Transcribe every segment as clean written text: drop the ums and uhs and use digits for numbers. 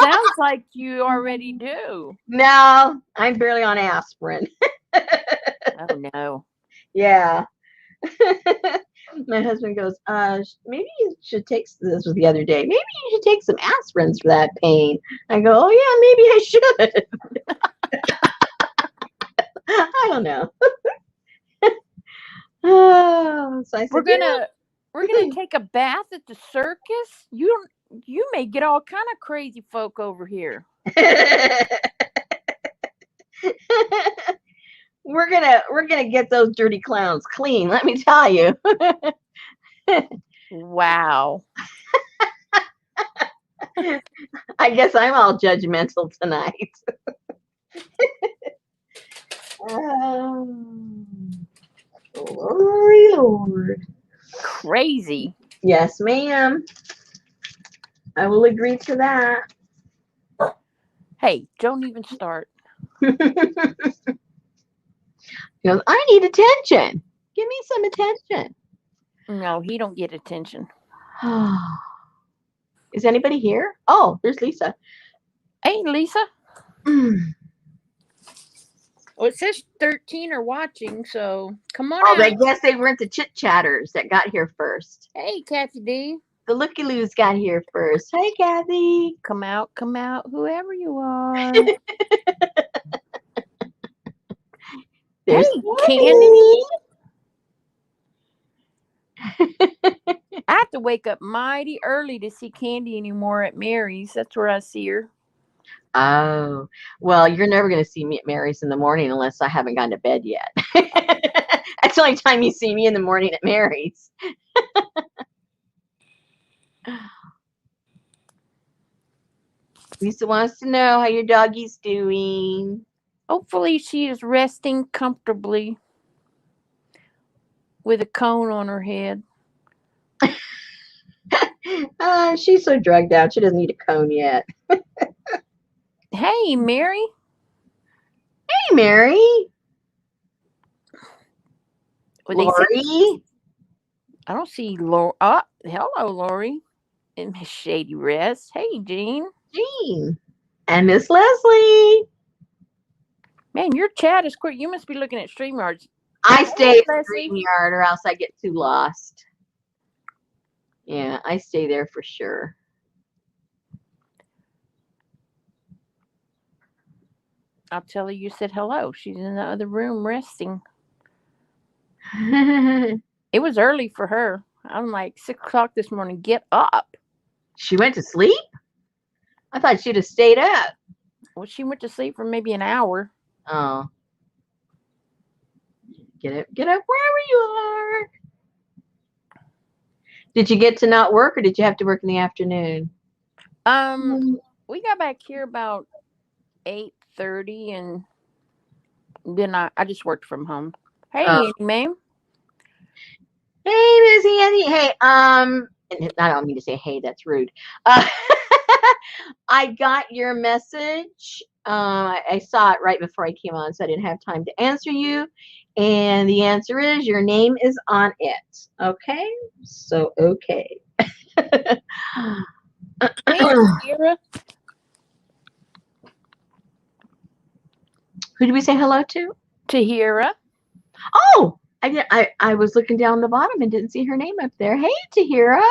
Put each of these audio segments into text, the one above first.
Sounds like you already do. No, I'm barely on aspirin. Oh no. Yeah. My husband goes, maybe you should take, this was the other day, maybe you should take some aspirins for that pain. I go, oh yeah, maybe I should. I don't know. Oh, so I We're said, gonna we're gonna take a bath at the circus. You may get all kind of crazy folk over here. we're gonna get those dirty clowns clean, let me tell you. Wow. I guess I'm all judgmental tonight. Lordy Lord. Crazy. Yes, ma'am. I will agree to that. Hey, don't even start. He goes, I need attention. Give me some attention. No, he don't get attention. Is anybody here? Oh, there's Lisa. Hey, Lisa. Mm. Well, it says 13 are watching, so come on Oh, out. I guess they weren't the chit chatters that got here first. Hey, Kathy D. The looky loos got here first. Hey, Kathy. Come out, whoever you are. There's Hey, Candy. I have to wake up mighty early to see Candy anymore at Mary's. That's where I see her. Oh, well, you're never going to see me at Mary's in the morning unless I haven't gone to bed yet. That's the only time you see me in the morning at Mary's. Lisa wants to know how your doggy's doing. Hopefully, she is resting comfortably with a cone on her head. She's so drugged out. She doesn't need a cone yet. Hey, Mary. Hey, Mary. Lori. I don't see Lori. Oh, hello, Lori. And Miss Shady Rest. Hey, Jean. Jean. And Miss Leslie. Man, your chat is quick. You must be looking at StreamYards. I stay at StreamYard or else I get too lost. Yeah, I stay there for sure. I'll tell her you said hello. She's in the other room resting. It was early for her. I'm like 6 o'clock this morning. Get up. She went to sleep? I thought she'd have stayed up. Well, she went to sleep for maybe an hour. Oh. Get up wherever you are. Did you get to not work or did you have to work in the afternoon? We got back here about 8:30 and then I just worked from home. Hey, Annie, ma'am. Hey, Miss Annie. Hey, I don't mean to say hey, that's rude. I got your message. I saw it right before I came on, so I didn't have time to answer you. And the answer is your name is on it. Okay? So, okay. Hey, Tahira. Who did we say hello to? Tahira. Oh, I was looking down the bottom and didn't see her name up there. Hey, Tahira.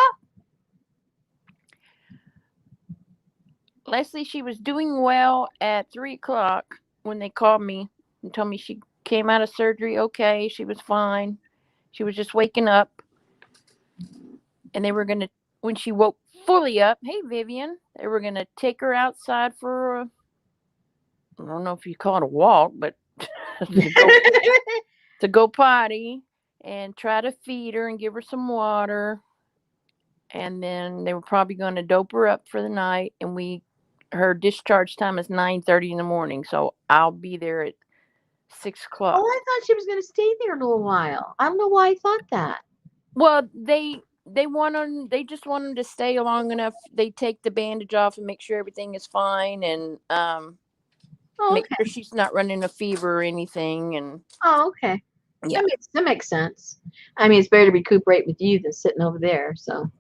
Leslie, she was doing well at 3 o'clock when they called me and told me she came out of surgery okay. She was fine. She was just waking up. And they were going to, when she woke fully up, hey, Vivian, they were going to take her outside for I don't know if you call it a walk, but to go potty and try to feed her and give her some water. And then they were probably going to dope her up for the night. And her discharge time is 9:30 in the morning. So I'll be there at 6 o'clock. Oh, I thought she was going to stay there a little while. I don't know why I thought that. Well, they just want them to stay long enough. They take the bandage off and make sure everything is fine and make sure she's not running a fever or anything. And okay. Yeah, that makes sense. I mean, it's better to recuperate with you than sitting over there. So,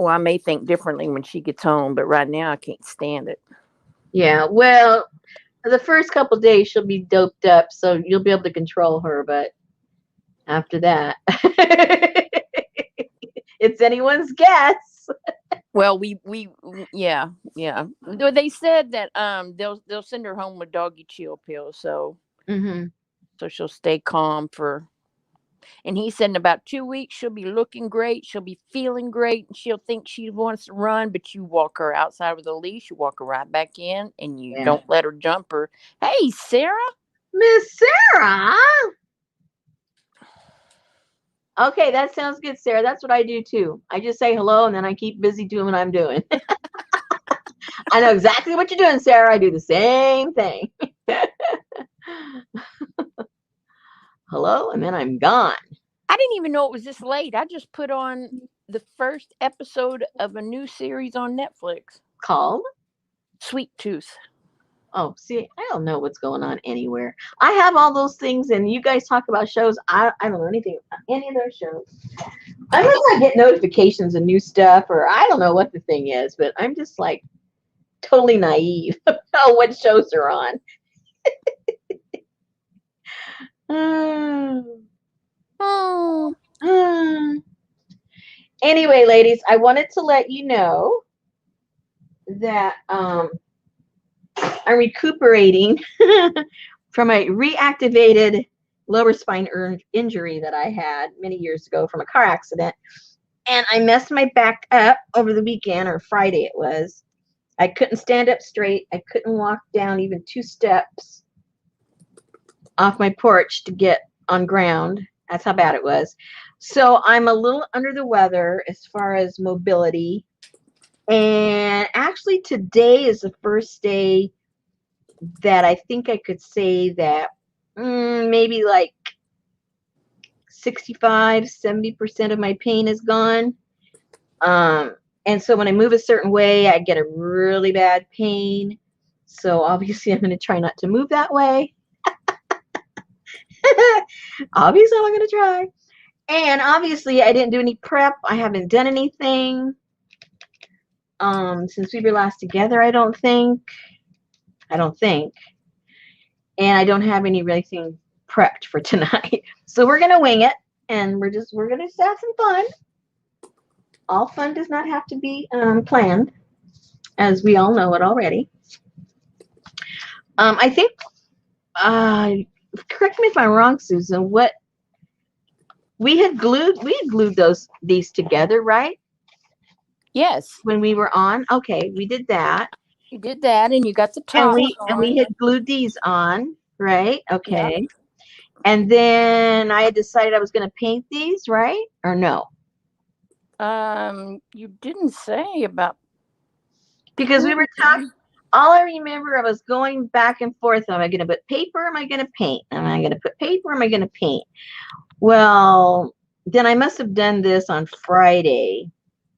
Well, I may think differently when she gets home, but right now I can't stand it. Yeah, well, the first couple days she'll be doped up, so you'll be able to control her, but after that, it's anyone's guess. Well, yeah, yeah. They said that they'll send her home with doggy chill pills, Hmm. so she'll stay calm for. And he said in about 2 weeks she'll be looking great, she'll be feeling great, and she'll think she wants to run, but you walk her outside with a leash, you walk her right back in, and you Yeah. don't let her jump her. Hey, Sarah. Miss Sarah. Okay, that sounds good, Sarah. That's what I do too. I just say hello and then I keep busy doing what I'm doing. I know exactly what you're doing, Sarah. I do the same thing. Hello, and then I'm gone. I didn't even know it was this late. I just put on the first episode of a new series on Netflix, Called? Sweet Tooth. Oh, see, I don't know what's going on anywhere. I have all those things, and you guys talk about shows. I don't know anything about any of those shows. Unless I get notifications of new stuff, or I don't know what the thing is, but I'm just like totally naive about what shows are on. Oh, Anyway, ladies, I wanted to let you know that I'm recuperating from a reactivated lower spine injury that I had many years ago from a car accident. And I messed my back up over the weekend, or Friday it was. I couldn't stand up straight. I couldn't walk down even 2 steps off my porch to get on ground. That's how bad it was. So I'm a little under the weather as far as mobility. And actually today is the first day that I think I could say that maybe like 65-70% of my pain is gone. And so when I move a certain way, I get a really bad pain. So obviously I'm going to try not to move that way. Obviously I'm going to try. And obviously I didn't do any prep. I haven't done anything since we were last together, I don't think. And I don't have anything prepped for tonight. So we're going to wing it, and we're going to have some fun. All fun does not have to be planned, as we all know it already. I think, correct me if I'm wrong, Susan, what we had glued these together, right? yes. When we were on. Okay, we did that. You did that, and you got the And top we had glued these on, right? Okay. Yep. And then I had decided I was going to paint these, right? Or no? You didn't say about, Because we were talking. All I remember, I was going back and forth. Am I going to put paper? Am I going to paint? Am I going to put paper? Am I going to paint? Well, then I must have done this on Friday.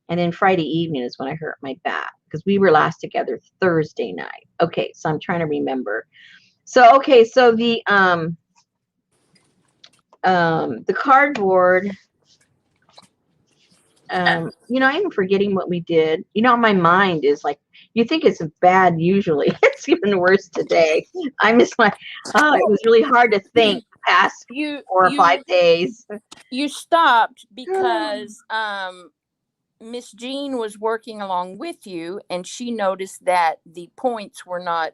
And then Friday evening is when I hurt my back, because we were last together Thursday night. Okay, so I'm trying to remember. So okay, so the cardboard. I'm forgetting what we did. My mind is like, you think it's bad usually. It's even worse today. I'm just like, oh, it was really hard to think the past 4 or 5 days. You stopped because Miss Jean was working along with you, and she noticed that the points were not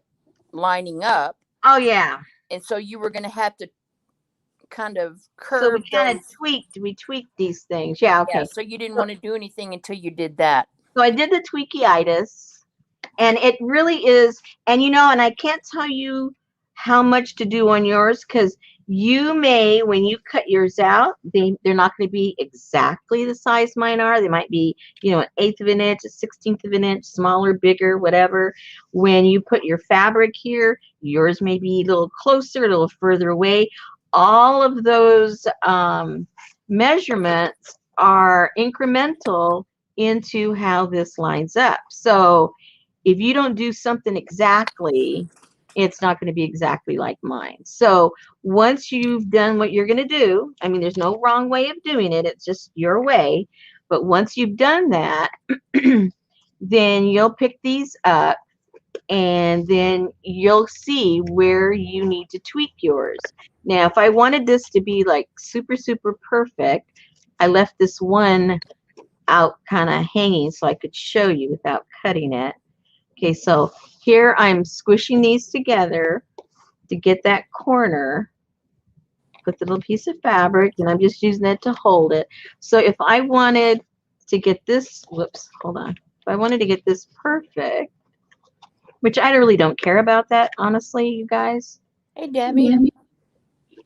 lining up. Oh yeah. And so you were going to have to kind of curve. So we kind of tweaked these things. Yeah, okay. Yeah, so you didn't want to do anything until you did that. So I did the tweaky-itis, and it really is, and and I can't tell you how much to do on yours, because you may, when you cut yours out, they're not going to be exactly the size mine are. They might be, an 1/8 of an inch, a 1/16 of an inch, smaller, bigger, whatever. When you put your fabric here, yours may be a little closer, a little further away. All of those measurements are incremental into how this lines up. So if you don't do something exactly, it's not going to be exactly like mine. So once you've done what you're going to do, there's no wrong way of doing it. It's just your way. But once you've done that, then you'll pick these up and then you'll see where you need to tweak yours. Now, if I wanted this to be like super, super perfect, I left this one out kind of hanging so I could show you without cutting it. Okay, so here I'm squishing these together to get that corner. Put the little piece of fabric, and I'm just using it to hold it. So if I wanted to get this, whoops, hold on. If I wanted to get this perfect, which I really don't care about that, honestly, you guys. Hey, Debbie.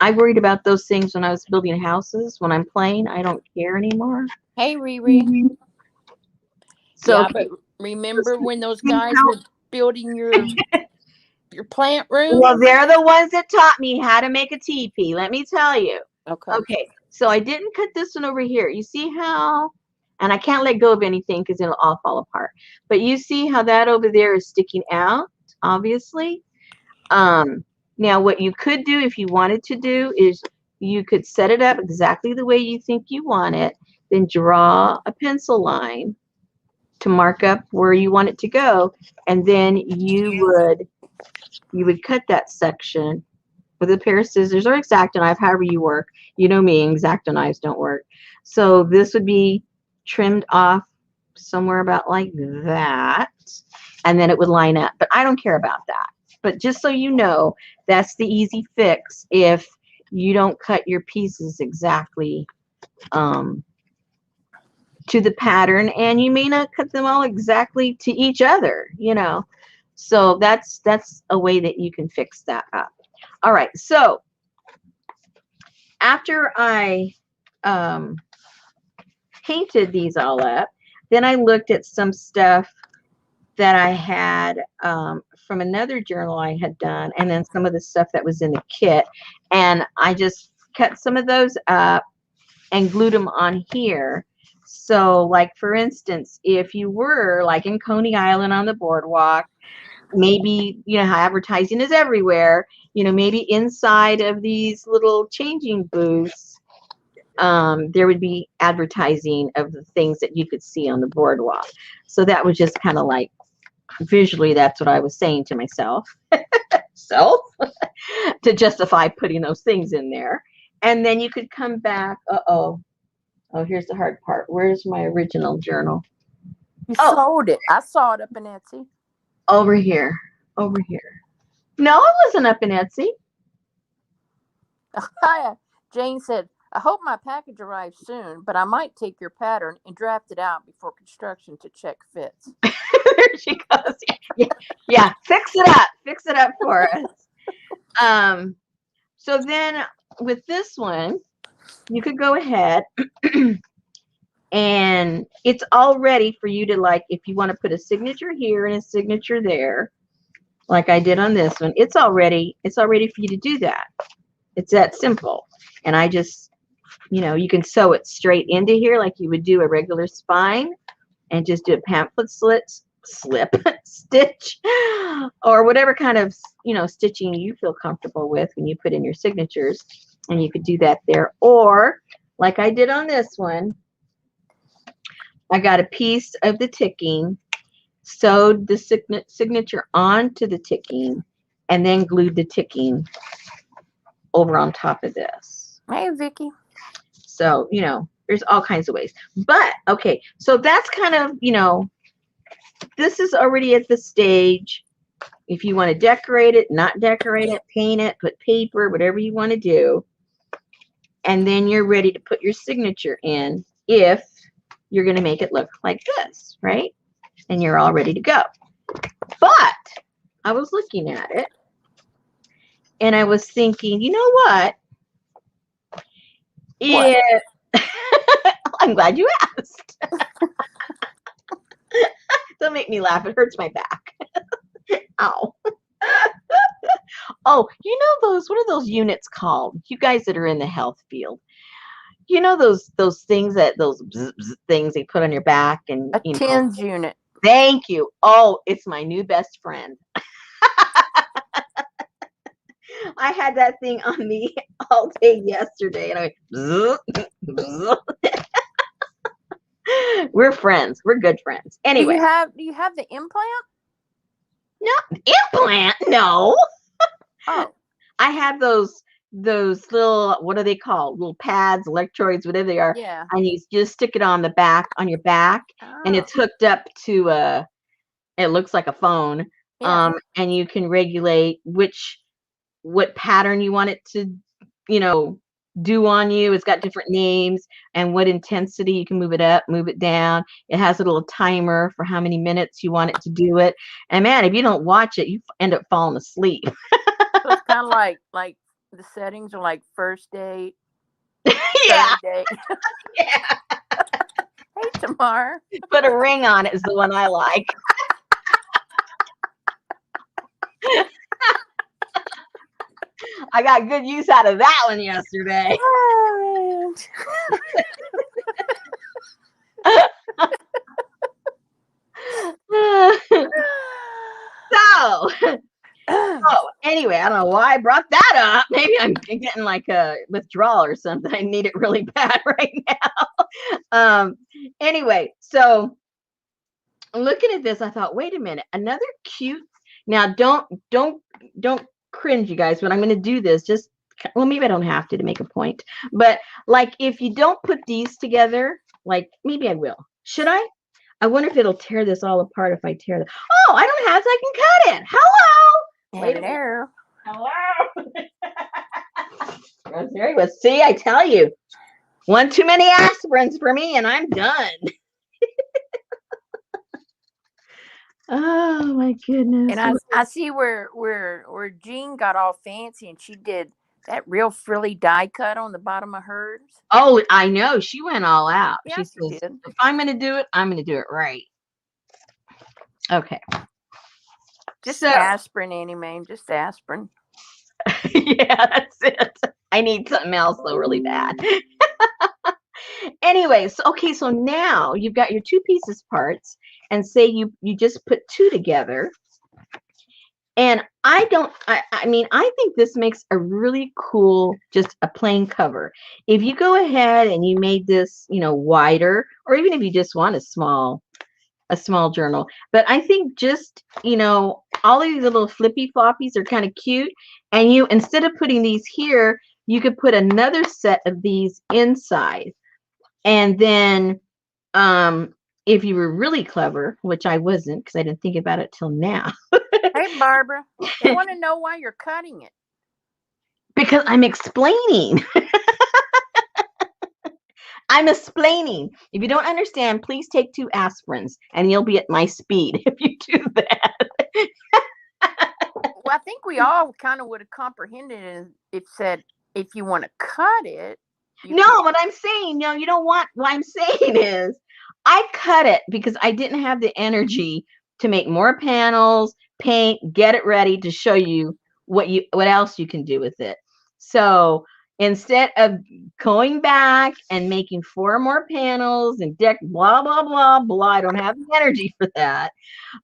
I worried about those things when I was building houses. When I'm playing, I don't care anymore. Hey, Riri. So yeah, but remember when those guys were building your plant room? Well, they're the ones that taught me how to make a teepee. Let me tell you. Okay. Okay. So I didn't cut this one over here. You see how, and I can't let go of anything because it'll all fall apart. But you see how that over there is sticking out, obviously. Now what you could do if you wanted to do is you could set it up exactly the way you think you want it, then draw a pencil line to mark up where you want it to go, and then you would cut that section with a pair of scissors or X-Acto knife, however you work. You know me, X-Acto knives don't work. So this would be trimmed off somewhere about like that, and then it would line up. But I don't care about that. But just so you know, that's the easy fix if you don't cut your pieces exactly to the pattern, and you may not cut them all exactly to each other, you know. So that's a way that you can fix that up. All right, so after I painted these all up, then I looked at some stuff that I had from another journal I had done, and then some of the stuff that was in the kit, and I just cut some of those up and glued them on here. So like for instance, if you were like in Coney Island on the boardwalk, maybe, you know how advertising is everywhere, you know, maybe inside of these little changing booths, there would be advertising of the things that you could see on the boardwalk. So that was just kind of like visually, that's what I was saying to myself to justify putting those things in there. And then you could come back. Oh, here's the hard part. Where's my original journal? You sold it. I saw it up in Etsy. Over here. Over here. No, it wasn't up in Etsy. Jane said, I hope my package arrives soon, but I might take your pattern and draft it out before construction to check fits. There she goes. Yeah, fix it up. Fix it up for us. So then with this one, you could go ahead and it's all ready for you to, like, if you want to put a signature here and a signature there, like I did on this one, it's all ready for you to do that. It's that simple. And I just, you know, you can sew it straight into here like you would do a regular spine, and just do a pamphlet stitch, or whatever kind of, you know, stitching you feel comfortable with when you put in your signatures. And you could do that there. Or like I did on this one, I got a piece of the ticking, sewed the signature onto the ticking, and then glued the ticking over on top of this. Hey, Vicky. So, you know, there's all kinds of ways. But, okay, so that's kind of, you know, this is already at the stage. If you want to decorate it, not decorate it, paint it, put paper, whatever you want to do. And then you're ready to put your signature in if you're going to make it look like this, right? And you're all ready to go. But I was looking at it and I was thinking, you know what? I'm glad you asked. Don't make me laugh. It hurts my back. Ow. Oh, you know those, what are those units called? You guys that are in the health field. You know those things that, those things they put on your back, and a TENS unit. Thank you. Oh, it's my new best friend. I had that thing on me all day yesterday, and I went, We're friends. We're good friends. Anyway, do you have the implant? no implant. No, Oh, I have those little, what are they called? Little pads, electrodes, whatever they are, yeah. and you just stick it on your back, and Oh, it's hooked up to it looks like a phone, yeah. and you can regulate what pattern you want it to, you know, do on you. It's got different names and what intensity. You can move it up, move it down. It has a little timer for how many minutes you want it to do it. And man, if you don't watch it, you end up falling asleep. So it's kind of like the settings are like first date, Yeah, third date. yeah. Hey, Tamar. Put a ring on it is the one I like. I got good use out of that one yesterday. So, oh, anyway, I don't know why I brought that up. Maybe I'm getting like a withdrawal or something. I need it really bad right now. Anyway, so looking at this, I thought, wait a minute, another cute. Now, don't cringe, you guys, but I'm going to do this. Just well, maybe I don't have to make a point, but like if you don't put these together, like maybe I will. Should I? I wonder if it'll tear this all apart if I tear it. Oh, I don't have, so I can cut it. Hello. Wait a minute. Hello. Hello. There he was. See, I tell you, one too many aspirins for me, and I'm done. Oh my goodness. And I see where Jean got all fancy and she did that real frilly die cut on the bottom of hers. Oh, I know. She went all out. Yeah, She she says, did. if I'm going to do it, I'm going to do it right. Okay. Just So, aspirin, Annie Mae. Just aspirin. yeah, that's it. I need something else though, really bad. Anyways, okay, so now you've got your two pieces parts, and say you just put two together. And I mean, I think this makes a really cool, just a plain cover. If you go ahead and you made this, wider, or even if you just want a small journal, but I think just, all of these little flippy floppies are kind of cute. And you, instead of putting these here, you could put another set of these inside. And then, if you were really clever, which I wasn't because I didn't think about it till now. Hey, Barbara. They want to know why you're cutting it. Because I'm explaining. I'm explaining. If you don't understand, please take 2 aspirins and you'll be at my speed if you do that. Well, I think we all kind of would have comprehended it if said, if you want to cut it. No, what I'm saying, no, you don't want, what I'm saying is I cut it because I didn't have the energy to make more panels, paint, get it ready to show you what else you can do with it. So instead of going back and making 4 more panels and deck blah blah blah blah, I don't have the energy for that.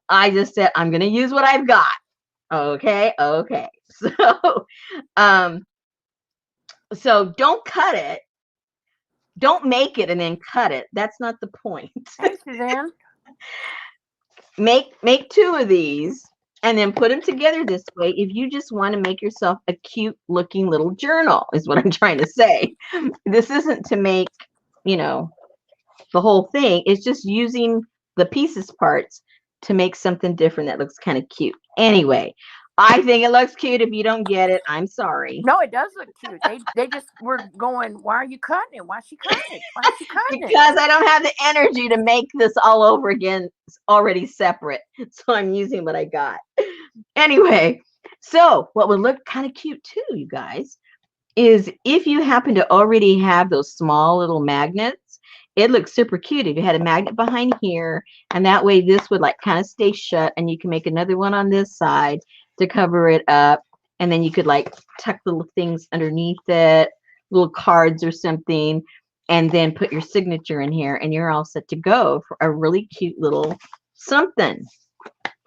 I just said I'm going to use what I've got. Okay. So don't cut it. Don't make it and then cut it. That's not the point. Hey, Suzanne. Make 2 of these and then put them together this way if you just want to make yourself a cute looking little journal, is what I'm trying to say. This isn't to make, the whole thing. It's just using the pieces parts to make something different that looks kind of cute. Anyway, I think it looks cute. If you don't get it, I'm sorry. No, it does look cute. They just were going, why are you cutting it? Why is she cutting it? Why is she cutting it? Because I don't have the energy to make this all over again. It's already separate. So I'm using what I got. Anyway, so what would look kind of cute too, you guys, is if you happen to already have those small little magnets, it looks super cute if you had a magnet behind here, and that way this would like kind of stay shut, and you can make another one on this side to cover it up, and then you could like tuck little things underneath it, little cards or something, and then put your signature in here, and you're all set to go for a really cute little something.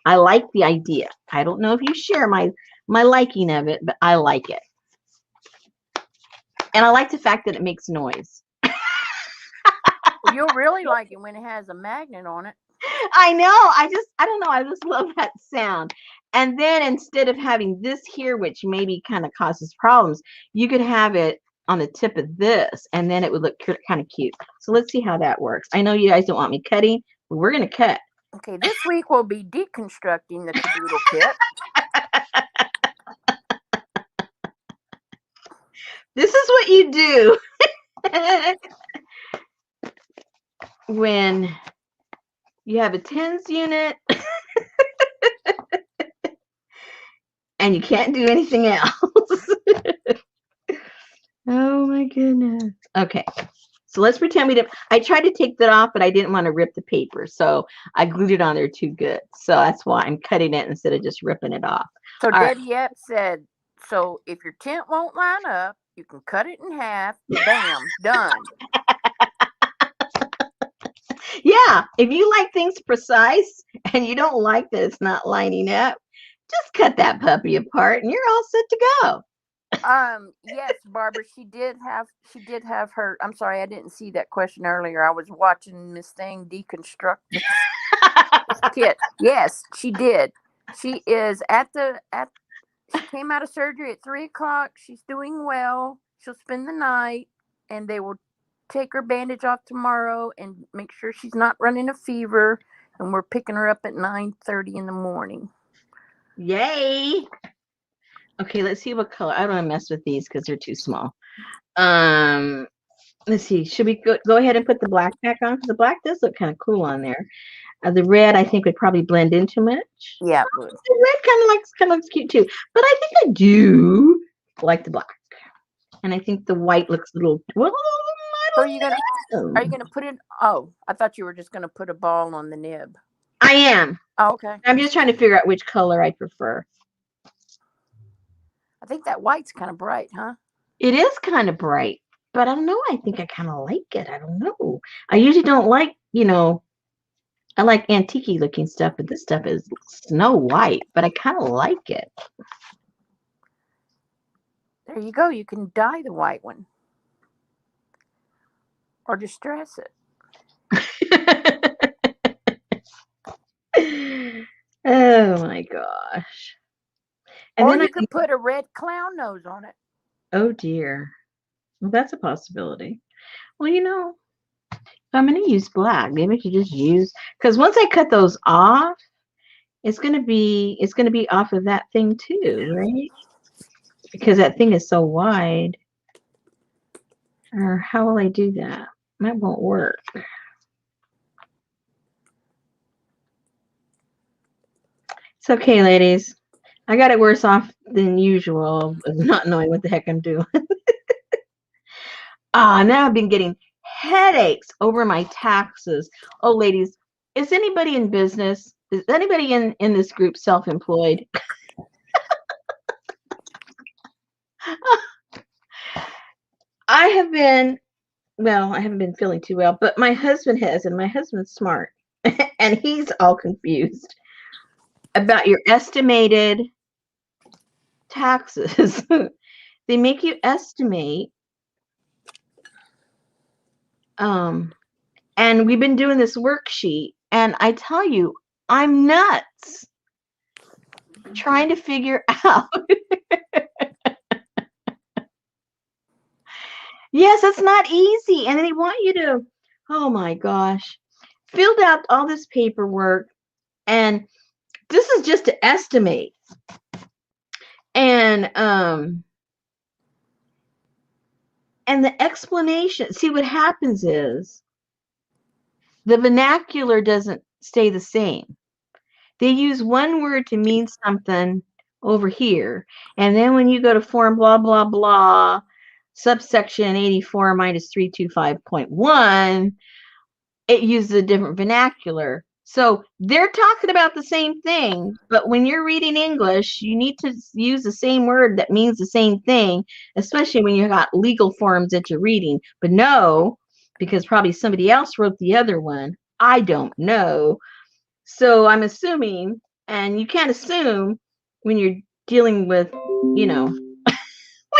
I like the idea. I don't know if you share my liking of it, but I like it. And I like the fact that it makes noise. Well, you'll really like it when it has a magnet on it. I know. I don't know. I just love that sound. And then instead of having this here, which maybe kind of causes problems, you could have it on the tip of this, and then it would look kind of cute. So let's see how that works. I know you guys don't want me cutting, but we're going to cut. Okay, this week we'll be deconstructing the Kaboodle kit. This is what you do when you have a tens unit and you can't do anything else. Oh my goodness. Okay. So let's pretend we didn't. I tried to take that off, but I didn't want to rip the paper. So I glued it on there too good. So that's why I'm cutting it instead of just ripping it off. So Debbie Epps said, so if your tent won't line up, you can cut it in half. Bam, done. Yeah. If you like things precise and you don't like that it's not lining up, just cut that puppy apart and you're all set to go. Yes, Barbara, she did have her. I'm sorry, I didn't see that question earlier. I was watching Miss Thing deconstruct this kit. Yes, she did. She is she came out of surgery at 3:00. She's doing well. She'll spend the night, and they will take her bandage off tomorrow and make sure she's not running a fever. And we're picking her up at 9:30 in the morning. Yay! Okay, let's see what color. I don't want to mess with these because they're too small. Let's see. Should we go ahead and put the black back on? Because the black does look kind of cool on there. The red, I think, would probably blend in too much. Yeah, the red kind of looks cute too. But I think I do like the black, and I think the white looks a little. Well, are you gonna put it? Oh, I thought you were just gonna put a ball on the nib. I am. Oh, okay. I'm just trying to figure out which color I prefer. I think that white's kind of bright, huh? It is kind of bright, but I don't know. I think I kind of like it. I don't know. I usually don't like, I like antique looking stuff, but this stuff is Snow White, but I kind of like it. There you go. You can dye the white one or distress it. Oh my gosh. And or then you could put a red clown nose on it. Oh dear. Well, that's a possibility. Well, if I'm going to use black, maybe I should just use, because once I cut those off, it's going to be off of that thing too, right? Because that thing is so wide. Or how will I do that? That won't work. It's okay, ladies. I got it worse off than usual of not knowing what the heck I'm doing. Now I've been getting headaches over my taxes. Oh, ladies, is anybody in business? Is anybody in this group self-employed? I haven't been feeling too well, but my husband has, and my husband's smart, and he's all confused about your estimated taxes. They make you estimate, and we've been doing this worksheet, and I tell you, I'm nuts trying to figure out. Yes, it's not easy, and they want you to, oh my gosh, filled out all this paperwork, and this is just to estimate. And the explanation, see what happens is the vernacular doesn't stay the same. They use one word to mean something over here, and then when you go to form blah blah blah subsection 84 minus 325.1, it uses a different vernacular. So they're talking about the same thing, but when you're reading English, you need to use the same word that means the same thing, especially when you got legal forms that you're reading. But no, because probably somebody else wrote the other one. I don't know. So I'm assuming, and you can't assume when you're dealing with, when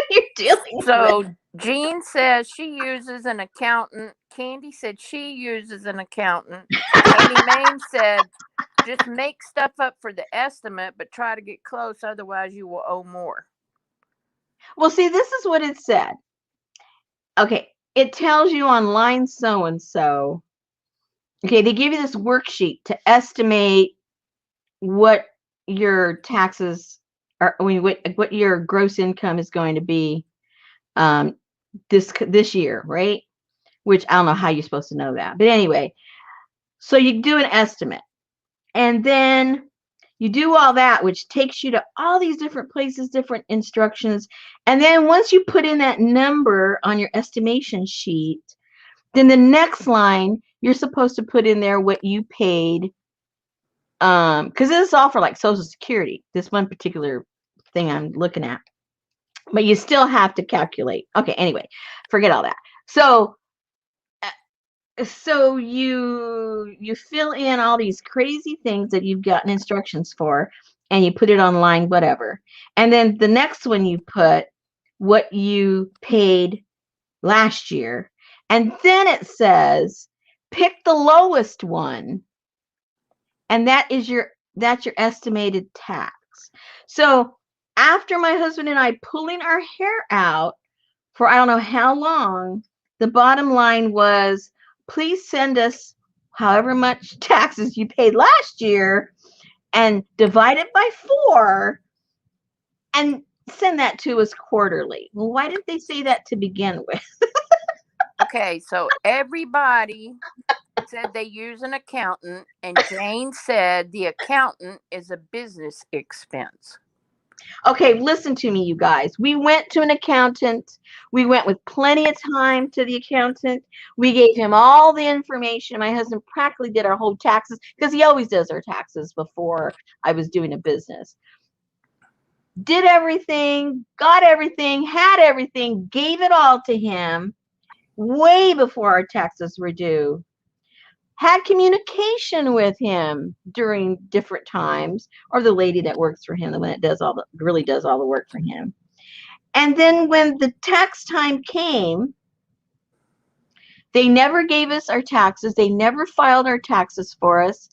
you're dealing with. Jean says she uses an accountant. Candy said she uses an accountant. Annie Mame said just make stuff up for the estimate, but try to get close, otherwise you will owe more. Well, see, this is what it said. Okay, it tells you on line so and so. Okay, they give you this worksheet to estimate what your taxes are, I mean, what your gross income is going to be this year, right? Which I don't know how you're supposed to know that, but anyway, so you do an estimate, and then you do all that, which takes you to all these different places, different instructions, and then once you put in that number on your estimation sheet, then the next line you're supposed to put in there what you paid, because this is all for like Social Security, this one particular thing I'm looking at, but you still have to calculate. Okay, anyway, forget all that. So you fill in all these crazy things that you've gotten instructions for, and you put it online, whatever, and then the next one you put what you paid last year, and then it says pick the lowest one, and that's your estimated tax. So after my husband and I pulling our hair out for I don't know how long, the bottom line was, please send us however much taxes you paid last year and divide it by 4 and send that to us quarterly. Well, why did they say that to begin with? Okay, so everybody said they use an accountant, and Jane said the accountant is a business expense. Okay, listen to me, you guys. We went to an accountant. We went with plenty of time to the accountant. We gave him all the information. My husband practically did our whole taxes because he always does our taxes before I was doing a business. Did everything, got everything, had everything, gave it all to him way before our taxes were due. Had communication with him during different times, or the lady that works for him, the one that really does all the work for him. And then when the tax time came, they never gave us our taxes. They never filed our taxes for us.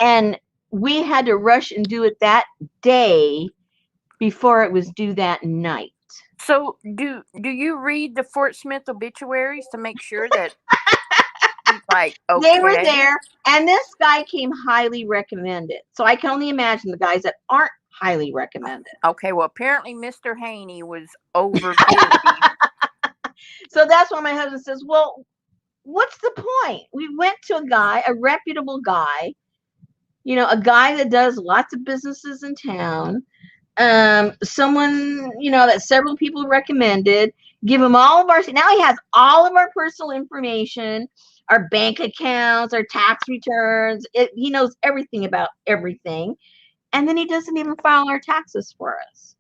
And we had to rush and do it that day before it was due that night. So do you read the Fort Smith obituaries to make sure that he's like okay? They were there, and this guy came highly recommended. So I can only imagine the guys that aren't highly recommended. Okay, well apparently Mr. Haney was over busy. So that's why my husband says, well, what's the point? We went to a reputable guy, a guy that does lots of businesses in town, someone, that several people recommended, give him all of now he has all of our personal information, our bank accounts, our tax returns. He knows everything about everything. And then he doesn't even file our taxes for us.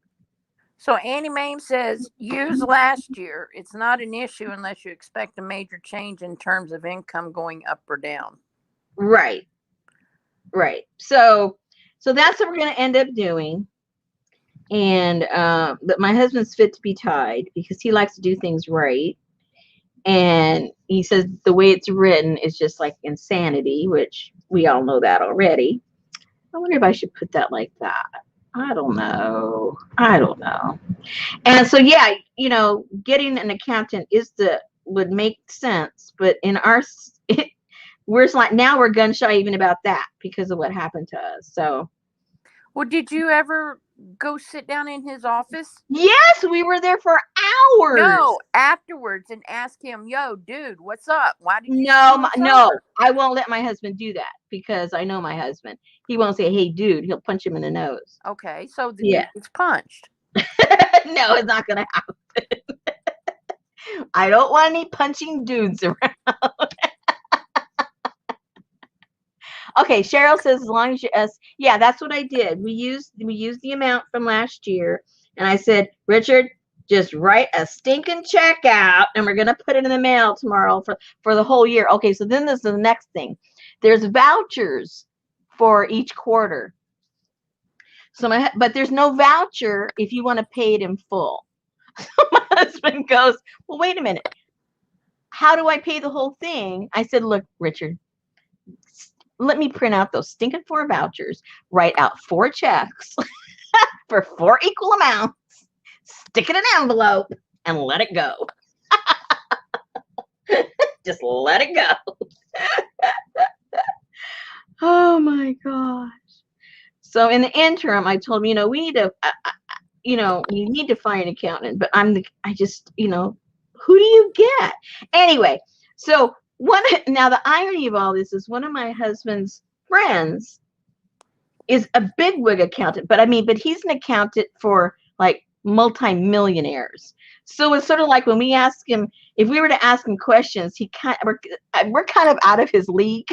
So Annie Mame says, use last year. It's not an issue unless you expect a major change in terms of income going up or down. Right. So that's what we're going to end up doing. And but my husband's fit to be tied because he likes to do things right. And he says the way it's written is just like insanity, which we all know that already. I wonder if I should put that like that. I don't know. And so, yeah, getting an accountant would make sense. But in we're like, now we're gun shy even about that because of what happened to us. So. Well, did you ever go sit down in his office? Yes, we were there for hours. No, afterwards, and ask him, yo, dude, what's up? Why did you No, I won't let my husband do that because I know my husband. He won't say, hey, dude. He'll punch him in the nose. Okay, so the dude gets punched. No, it's not going to happen. I don't want any punching dudes around. Okay, Cheryl says as long as yeah, that's what I did. We used the amount from last year, and I said, Richard, just write a stinking check out, and we're gonna put it in the mail tomorrow for the whole year. Okay, so then this is the next thing. There's vouchers for each quarter. But there's no voucher if you want to pay it in full. My husband goes, well, wait a minute. How do I pay the whole thing? I said, look, Richard, let me print out those stinking 4 vouchers, write out 4 checks for 4 equal amounts, stick it in an envelope, and let it go. Just let it go. Oh my gosh. So in the interim, I told him, we need to, you need to find an accountant, but I just, who do you get? Anyway, so now the irony of all this is one of my husband's friends is a bigwig accountant, but he's an accountant for like multi-millionaires. So it's sort of like when we ask him, if we were to ask him questions, we're kind of out of his league.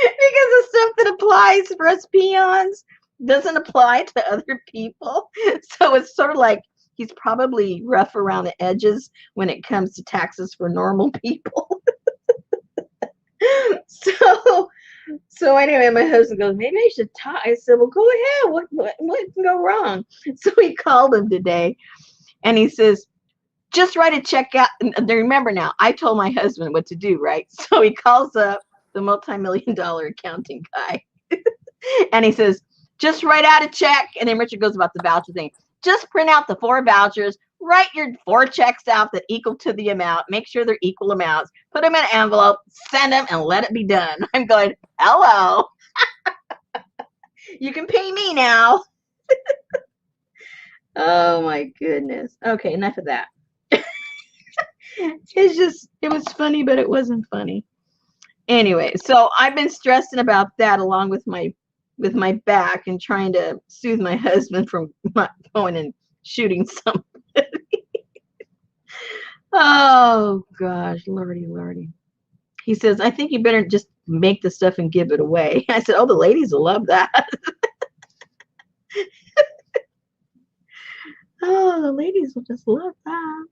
Because the stuff that applies for us peons doesn't apply to other people. So it's sort of like he's probably rough around the edges when it comes to taxes for normal people. So anyway, my husband goes, maybe I should talk. I said, well, go ahead. What can go wrong? So he called him today, and he says, just write a check out. And remember now, I told my husband what to do, right? So he calls up the multi-million-dollar accounting guy, and he says, just write out a check. And then Richard goes about the voucher thing. Just print out the 4 vouchers, write your 4 checks out that equal to the amount, make sure they're equal amounts, put them in an envelope, send them, and let it be done. I'm going, hello. You can pay me now. Oh my goodness. Okay, enough of that. It was funny, but it wasn't funny. Anyway, so I've been stressing about that along with my back and trying to soothe my husband from going and shooting somebody. Oh gosh, lordy. He says, I think you better just make the stuff and give it away. I said, oh, the ladies will love that. Oh, the ladies will just love that.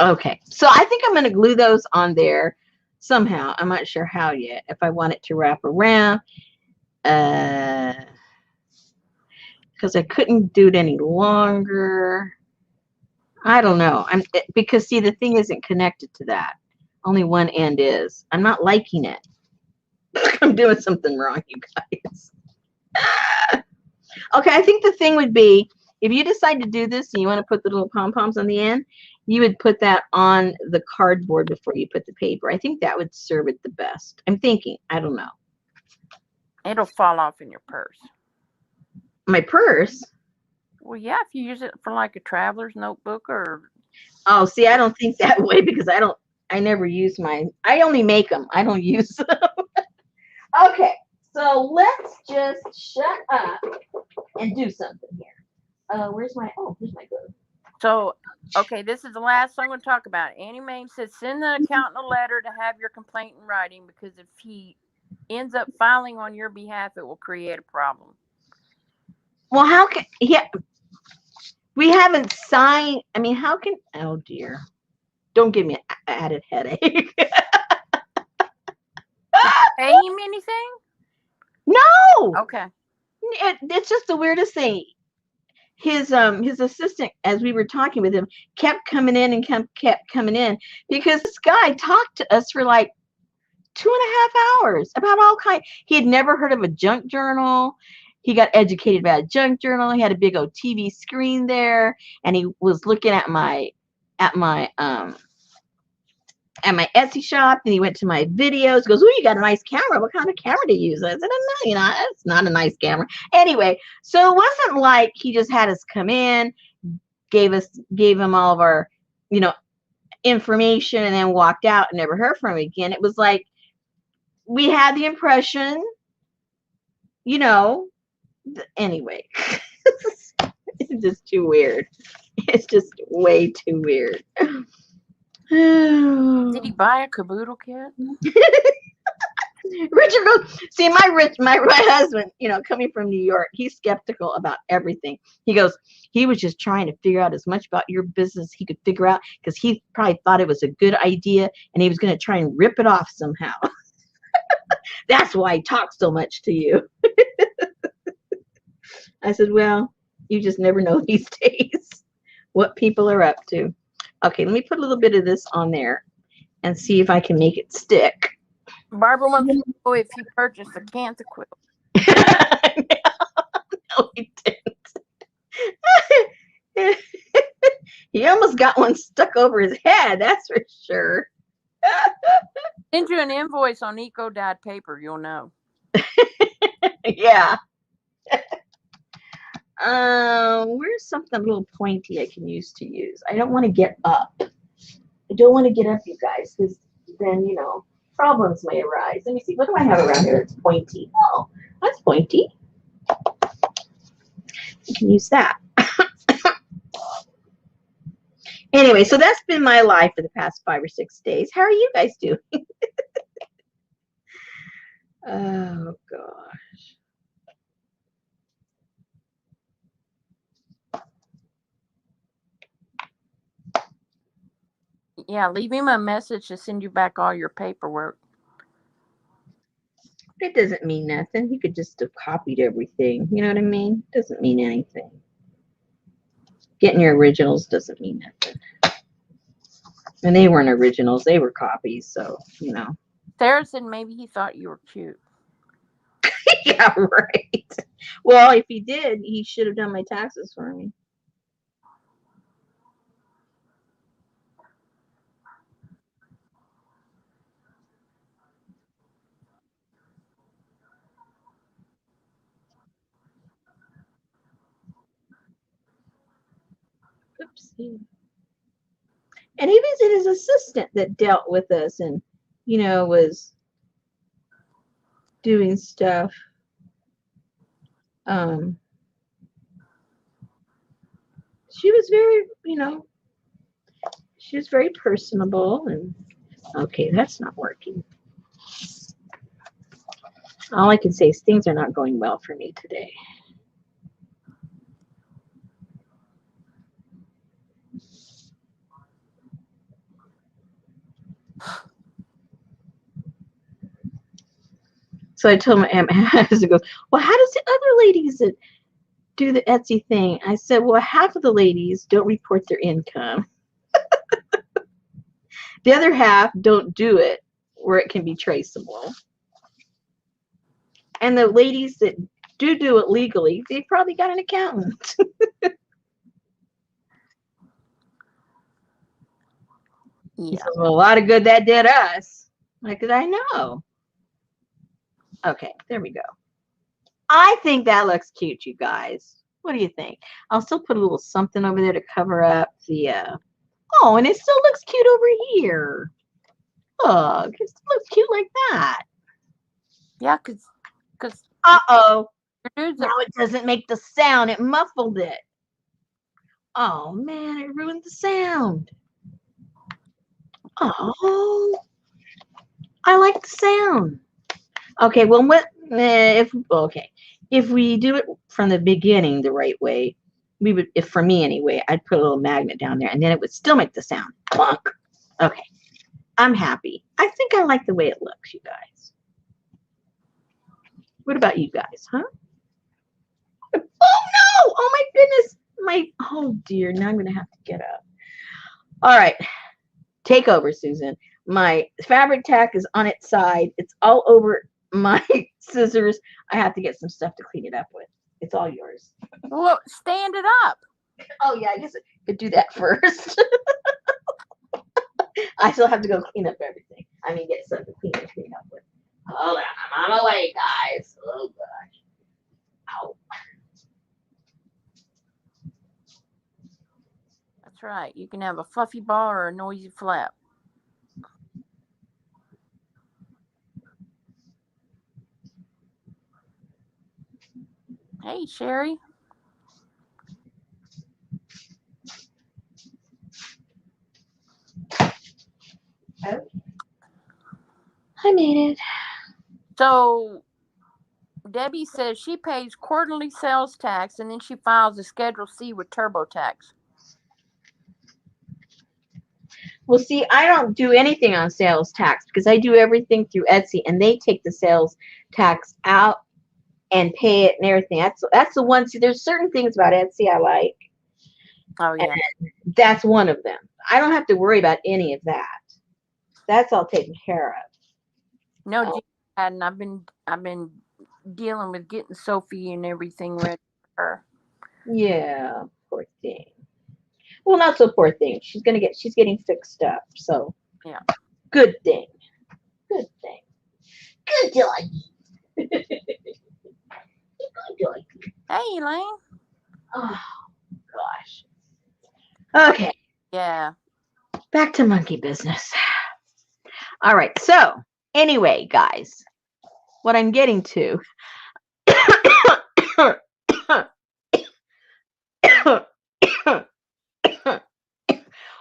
Okay, so I think I'm going to glue those on there somehow. I'm not sure how yet. If I want it to wrap around, because I couldn't do it any longer. I don't know. Because see, the thing isn't connected to that. Only one end is. I'm not liking it. I'm doing something wrong, you guys. Okay, I think the thing would be, if you decide to do this and you want to put the little pom-poms on the end, you would put that on the cardboard before you put the paper. I think that would serve it the best. I'm thinking. I don't know. It'll fall off in your purse. My purse? Well, yeah, if you use it for like a traveler's notebook or... Oh, see, I don't think that way because I never use mine. I only make them. I don't use them. Okay, so let's just shut up and do something here. Here's my glue. So, okay, this is the last thing I'm going to talk about. Annie Main says, send the accountant a letter to have your complaint in writing because if he ends up filing on your behalf, it will create a problem. Well, how can we haven't signed? I mean, how can? Oh dear! Don't give me an added headache. Pay him anything? No. Okay. It's just the weirdest thing. His assistant, as we were talking with him, kept coming in and kept coming in because this guy talked to us for like 2.5 hours about all kinds. He had never heard of a junk journal. He got educated about a junk journal. He had a big old TV screen there, and he was looking at my Etsy shop, and he went to my videos. He goes, "Oh, you got a nice camera. What kind of camera do you use?" I said, "No, it's not a nice camera." Anyway, so it wasn't like he just had us come in, gave him all of our, information, and then walked out and never heard from him again. It was like we had the impression, anyway. It's just too weird. It's just way too weird. Did he buy a Kaboodle kit? Richard goes, see, my husband, coming from New York, he's skeptical about everything. He goes, he was just trying to figure out as much about your business he could figure out because he probably thought it was a good idea and he was going to try and rip it off somehow. That's why he talks so much to you. I said, well, You just never know these days what people are up to. Okay, let me put a little bit of this on there and see if I can make it stick. Barbara wants to know if you purchased a cancer quilt. No, he didn't. He almost got one stuck over his head, that's for sure. Send you an invoice on eco dyed paper, you'll know. Yeah. Where's something a little pointy I can use to use? I don't want to get up. I don't want to get up, you guys, because then, problems may arise. Let me see. What do I have around here that's pointy? Oh, that's pointy. You can use that. Anyway, so that's been my life for the past 5 or 6 days. How are you guys doing? Oh, gosh. Yeah, leave him a message to send you back all your paperwork. It doesn't mean nothing. He could just have copied everything. You know what I mean? Doesn't mean anything. Getting your originals doesn't mean nothing. And they weren't originals. They were copies, so, Sarah said maybe he thought you were cute. Yeah, right. Well, if he did, he should have done my taxes for me. Oopsie. And he was his assistant that dealt with us and, was doing stuff. She was very, she was very personable. And okay, that's not working. All I can say is things are not going well for me today. So I told my aunt, husband goes, well, how does the other ladies that do the Etsy thing? I said, well, half of the ladies don't report their income. The other half don't do it where it can be traceable. And the ladies that do it legally, they probably got an accountant. Yeah. So, well, a lot of good that did us. Like, I know. Okay, there we go. I think that looks cute, you guys. What do you think? I'll still put a little something over there to cover up the, oh, and it still looks cute over here. Look, it still looks cute like that. Yeah, because Uh-oh. now Now it doesn't make the sound. It muffled it. Oh, man, it ruined the sound. Oh, I like the sound. Okay, well, if we do it from the beginning the right way, we would, if for me anyway, I'd put a little magnet down there and then it would still make the sound. Clunk. Okay, I'm happy. I think I like the way it looks, you guys. What about you guys, huh? Oh no! Oh my goodness! Oh dear, now I'm gonna have to get up. All right, take over, Susan. My fabric tack is on its side. It's all over my scissors. I have to get some stuff to clean it up with. It's all yours. well, stand it up. Oh yeah, I guess I could do that first. I still have to go clean up everything. I mean, get stuff to clean up with. Hold on, I'm on my way, guys. Oh gosh. Ow. That's right. You can have a fluffy ball or a noisy flap. Hey, Sherry. Oh. I made it. So Debbie says she pays quarterly sales tax and then she files a Schedule C with TurboTax. Well, see, I don't do anything on sales tax because I do everything through Etsy and they take the sales tax out and pay it and everything. That's the one. See, there's certain things about Etsy I like. Oh yeah. And that's one of them. I don't have to worry about any of that. That's all taken care of. No, Oh, Jean hadn't. I've been dealing with getting Sophie and everything ready for her. yeah, poor thing. Well, not so poor thing. She's getting fixed up. So Yeah. good thing. Good thing. Good doggy. Good doggy. Hey, Elaine. Oh gosh. Okay, Yeah. back to monkey business. All right. So anyway, guys, what I'm getting to.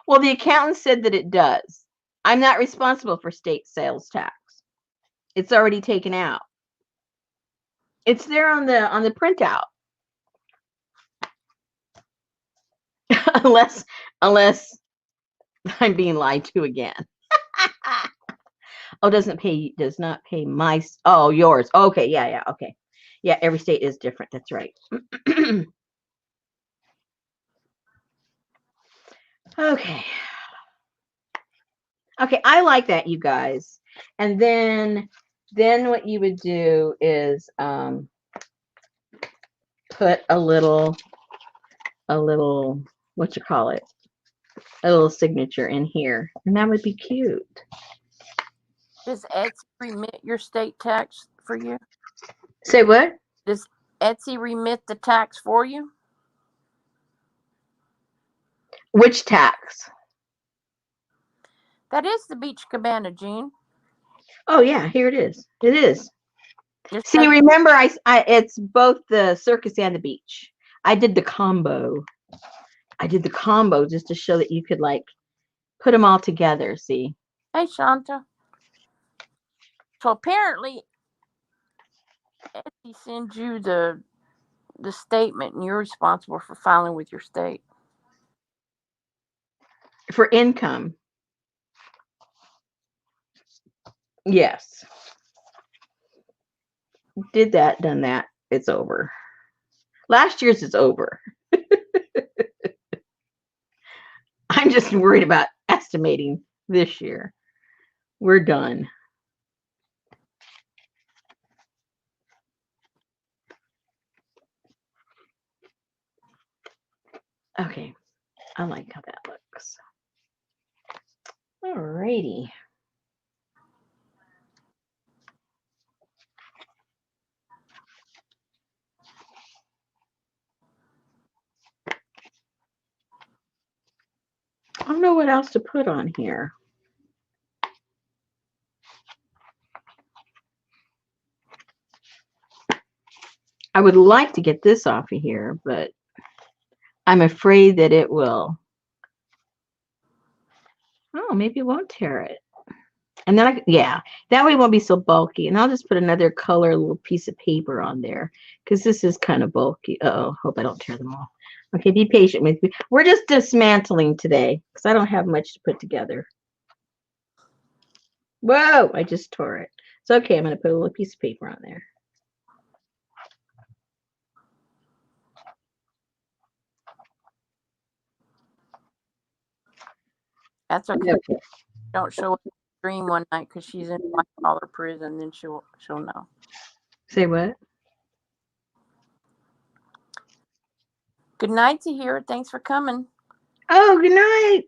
Well, the accountant said that it does. I'm not responsible for state sales tax. It's already taken out. It's there on the printout. unless I'm being lied to again. Oh, does not pay my, oh, yours. Okay, yeah, okay. Yeah, every state is different. That's right. Okay. Okay, I like that, you guys. And then what you would do is put a little what you call it, a little signature in here, and that would be cute. Does Etsy remit your state tax for you? Say what? Does Etsy remit the tax for you? Which tax? That is the beach cabana, Jean. Oh yeah, here it is. It is. Just See, remember, I it's both the circus and the beach. I did the combo. Just to show that you could like put them all together. See. hey, Shanta. So apparently, Etsy sends you the statement, and you're responsible for filing with your state. For income. Yes. Did that, done that. It's over. Last year's is over. I'm just worried about estimating this year. We're done. Okay. I like how that looks. Alrighty. I don't know what else to put on here. I would like to get this off of here, but I'm afraid that it will. Oh, maybe it won't tear it. And then yeah, that way it won't be so bulky. And I'll just put another color little piece of paper on there because this is kind of bulky. Uh-oh, hope I don't tear them all. Okay, be patient with me. We're just dismantling today because I don't have much to put together. Whoa, I just tore it. It's okay. I'm going to put a little piece of paper on there. That's okay. Okay. Don't show her the dream one night because she's in white collar prison. Then she'll know. Say what? Good night, Tahira. Thanks for coming. Oh, good night.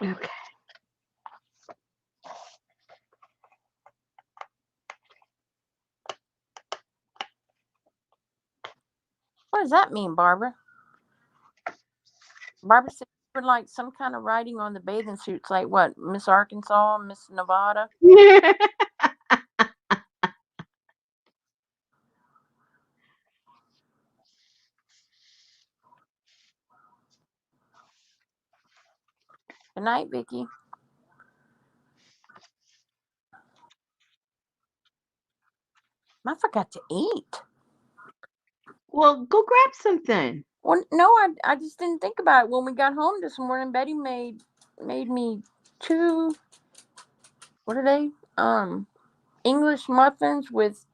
Okay. What does that mean, Barbara? Barbara said you would like some kind of writing on the bathing suits, like what, Miss Arkansas, Miss Nevada? Good night, Vicky. I forgot to eat. Well, go grab something. Well, no, I just didn't think about it when we got home this morning. Betty made me two. What are they? English muffins with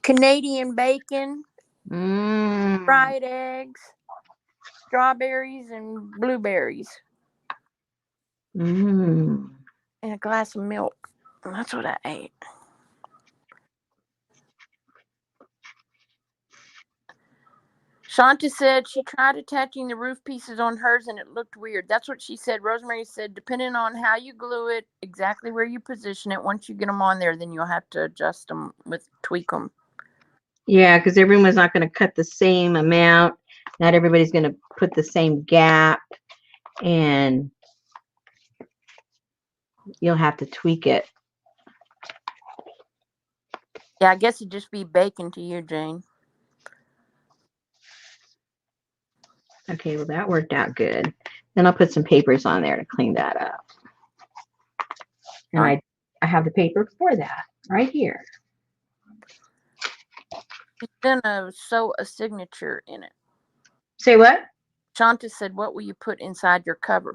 Canadian bacon, Mmm. fried eggs, strawberries, and blueberries, Mmm. and a glass of milk. And that's what I ate. Shanta said she tried attaching the roof pieces on hers and it looked weird. That's what she said. Rosemary said, depending on how you glue it, exactly where you position it, once you get them on there, then you'll have to adjust them tweak them. Yeah, because everyone's not going to cut the same amount. Not everybody's going to put the same gap, and you'll have to tweak it. Yeah, I guess it'd just be bacon to you, Jane. Okay, well, that worked out good. Then I'll put some papers on there to clean that up. And I have the paper for that right here. She's gonna sew a signature in it. Say what? Shanta said, what will you put inside your cover?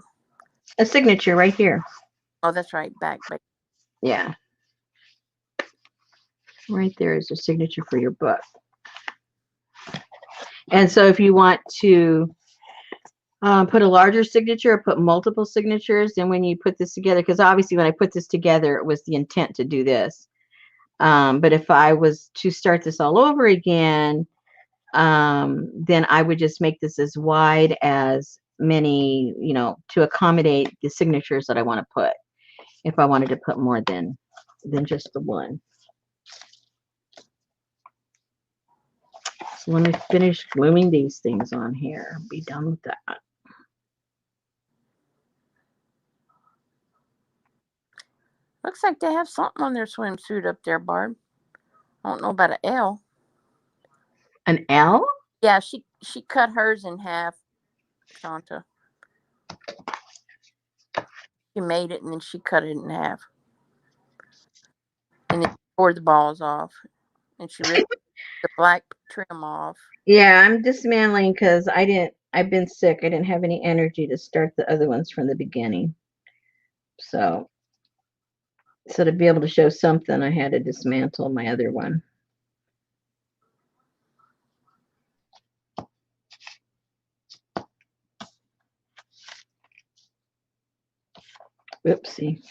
A signature right here. Oh, that's right, back. Yeah. Right there is a signature for your book. And so if you want to put a larger signature or put multiple signatures, then when you put this together, because obviously when I put this together, it was the intent to do this. But if I was to start this all over again, then I would just make this as wide as many, to accommodate the signatures that I want to put. If I wanted to put more than just the one. So let me finish gluing these things on here. Be done with that. Looks like they have something on their swimsuit up there, Barb. I don't know about an L. An L? Yeah, she cut hers in half, Shanta. She made it and then she cut it in half. And then tore the balls off. And she ripped the black trim off. Yeah, I'm dismantling because I've been sick. I didn't have any energy to start the other ones from the beginning. So to be able to show something, I had to dismantle my other one. Oopsie.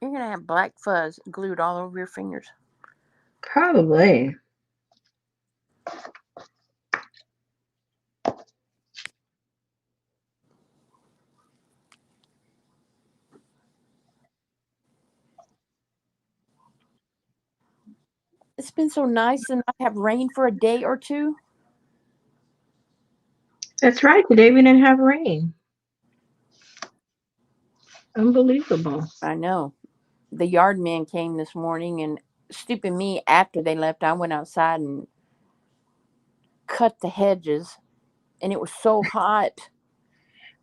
You're going to have black fuzz glued all over your fingers. Probably. It's been so nice to not have rain for a day or two. That's right. Today we didn't have rain. Unbelievable. I know. The yard man came this morning and stupid me, after they left, I went outside and cut the hedges. And it was so hot.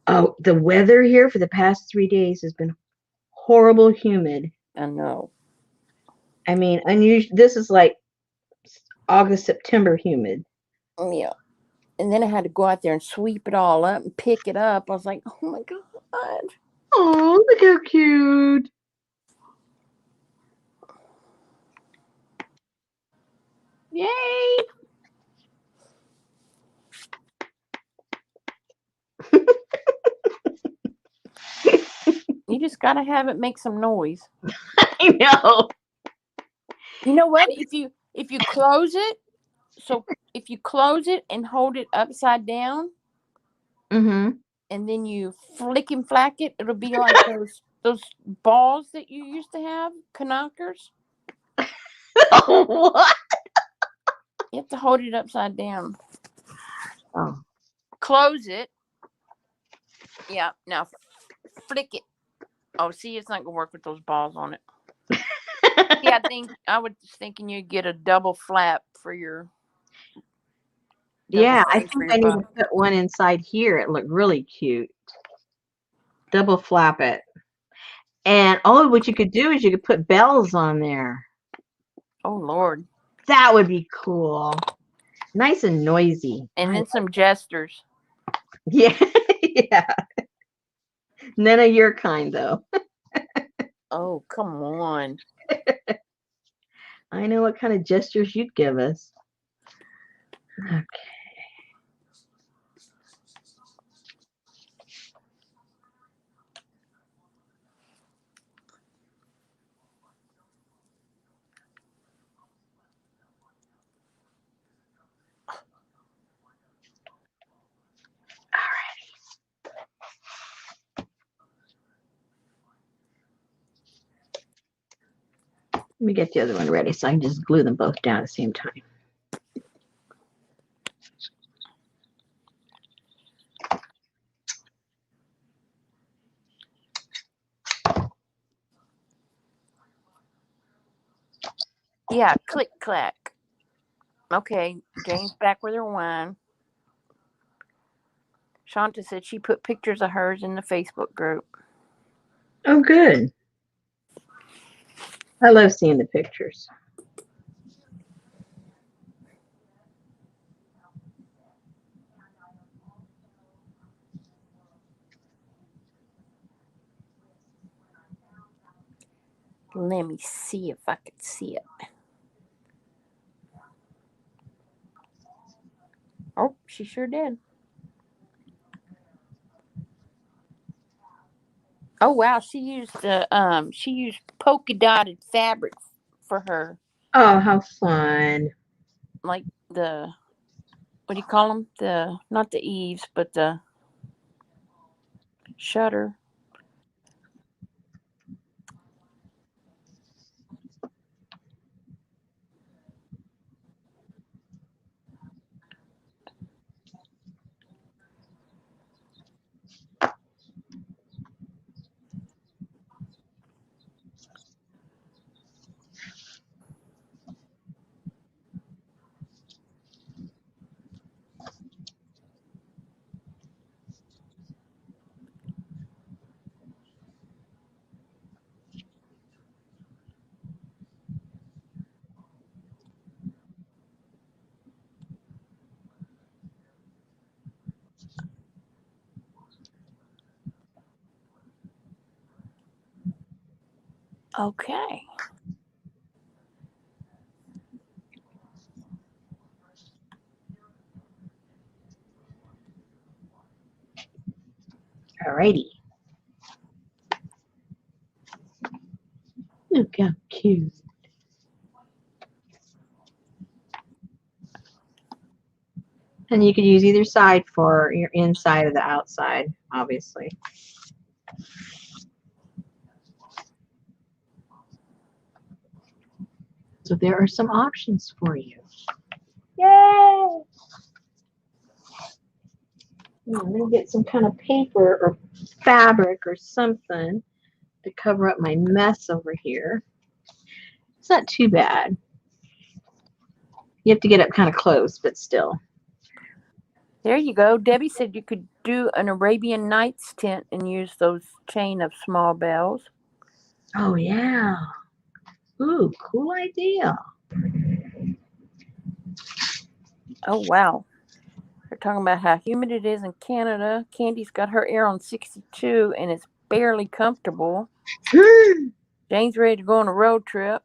Oh, the weather here for the past 3 days has been horrible humid. I know. I mean, unusual. This is like August, September humid. Yeah. And then I had to go out there and sweep it all up and pick it up. I was like, oh my God. Oh, look how cute. Yay. You just got to have it make some noise. I know. You know what? If you close it, so if you close it and hold it upside down, Mm-hmm. and then you flick and flack it, it'll be like those balls that you used to have, knockers. What? You have to hold it upside down. Oh. Close it. Yeah. Now flick it. Oh, see, it's not gonna work with those balls on it. Yeah, I was thinking you'd get a double flap for your. Yeah, I thing for think your I need butt. to put one inside here. It looked really cute. Double flap it. And what you could do is you could put bells on there. Oh Lord. That would be cool. Nice and noisy. And then some jesters. Yeah. Yeah. None of your kind though. Oh, come on. I know what kind of gestures you'd give us. Okay. Let me get the other one ready so I can just glue them both down at the same time. Yeah, click clack. Okay, Jane's back with her wine. Shanta said she put pictures of hers in the Facebook group. Oh, good. I love seeing the pictures. Let me see if I can see it. Oh, she sure did. Oh wow, she used polka dotted fabric for her, Oh, how fun. like the what do you call them? The not the eaves, but the shutter. Okay. Alrighty. Look how cute. And you could use either side for your inside or the outside, obviously. So there are some options for you. Yay! Now, I'm going to get some kind of paper or fabric or something to cover up my mess over here. It's not too bad. You have to get up kind of close, but still. There you go. Debbie said you could do an Arabian Nights tent and use those chain of small bells. Oh, yeah. Ooh, cool idea. Oh wow. They're talking about how humid it is in Canada. Candy's got her air on 62 and it's barely comfortable. Jane's ready to go on a road trip.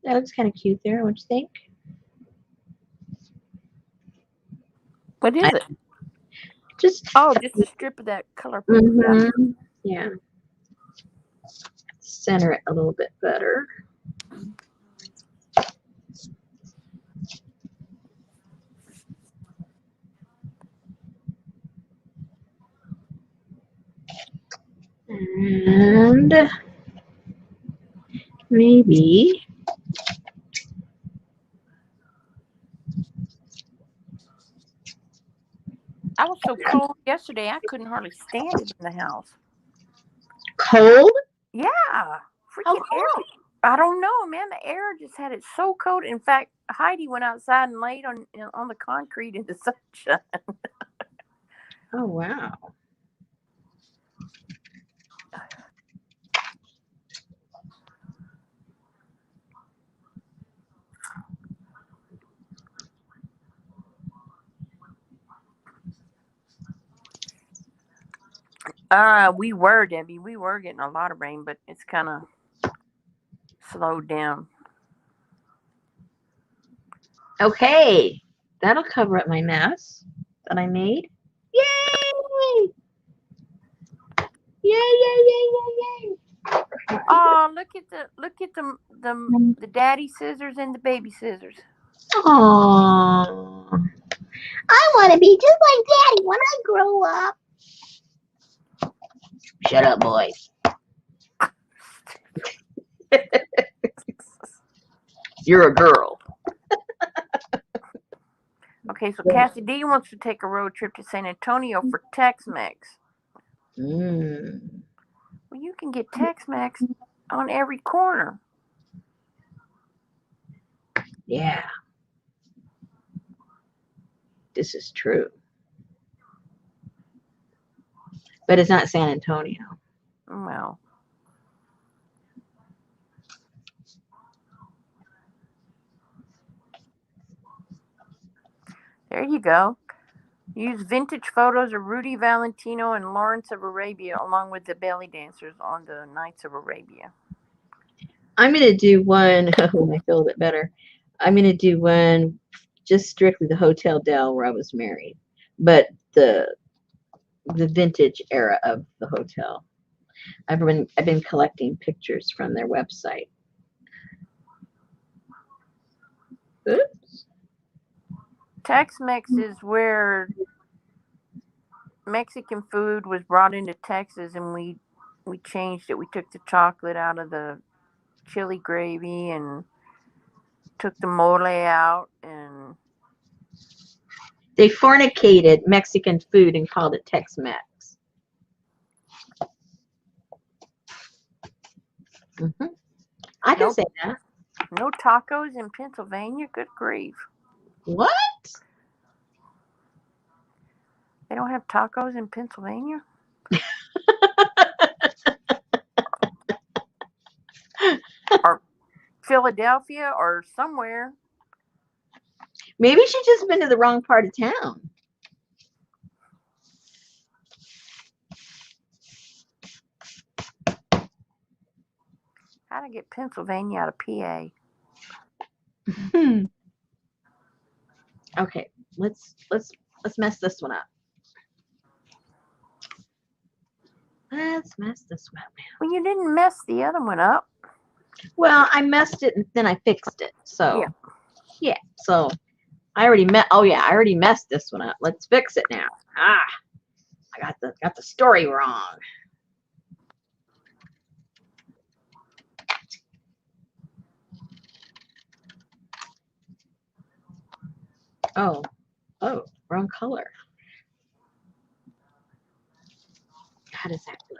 That looks kind of cute there. What you think? What is it? Just Just a strip of that color paper. Yeah. Yeah. Center it a little bit better. And maybe I was so cold yesterday I couldn't hardly stand it in the house. cold. Yeah, How freaking air. cold? I don't know, man. The air just had it so cold. In fact, Heidi went outside and laid on the concrete in the sunshine. Oh wow. We were, Debbie. We were getting a lot of rain, but it's kind of slowed down. Okay, that'll cover up my mess that I made. Yay! Yay! Yay! Yay! Yay! Oh, look at the daddy scissors and the baby scissors. Aww. I want to be just like Daddy when I grow up. Shut up, boy. You're a girl. Okay, so Cassie D wants to take a road trip to San Antonio for Tex-Mex. Mm, Well, you can get Tex-Mex on every corner. yeah, this is true. But it's not San Antonio. Well, there you go. Use vintage photos of Rudy Valentino and Lawrence of Arabia along with the belly dancers on the Knights of Arabia. I'm going to do one. Oh, I feel a bit better. I'm going to do one just strictly the Hotel Del where I was married, but the vintage era of the hotel. I've been collecting pictures from their website. Oops. Tex-Mex is where Mexican food was brought into Texas, and we changed it. We took the chocolate out of the chili gravy and took the mole out, and They fornicated Mexican food and called it Tex-Mex. I can say that. no tacos in Pennsylvania. Good grief! What? They don't have tacos in Pennsylvania. Or Philadelphia or somewhere. Maybe she just been to the wrong part of town. How to get Pennsylvania out of PA? Okay, let's mess this one up. Let's mess this one up. Well, you didn't mess the other one up. Well, I messed it and then I fixed it. So Yeah. So I already met. Oh yeah, I already messed this one up. Let's fix it now. I got the story wrong. Oh, wrong color. How does that look?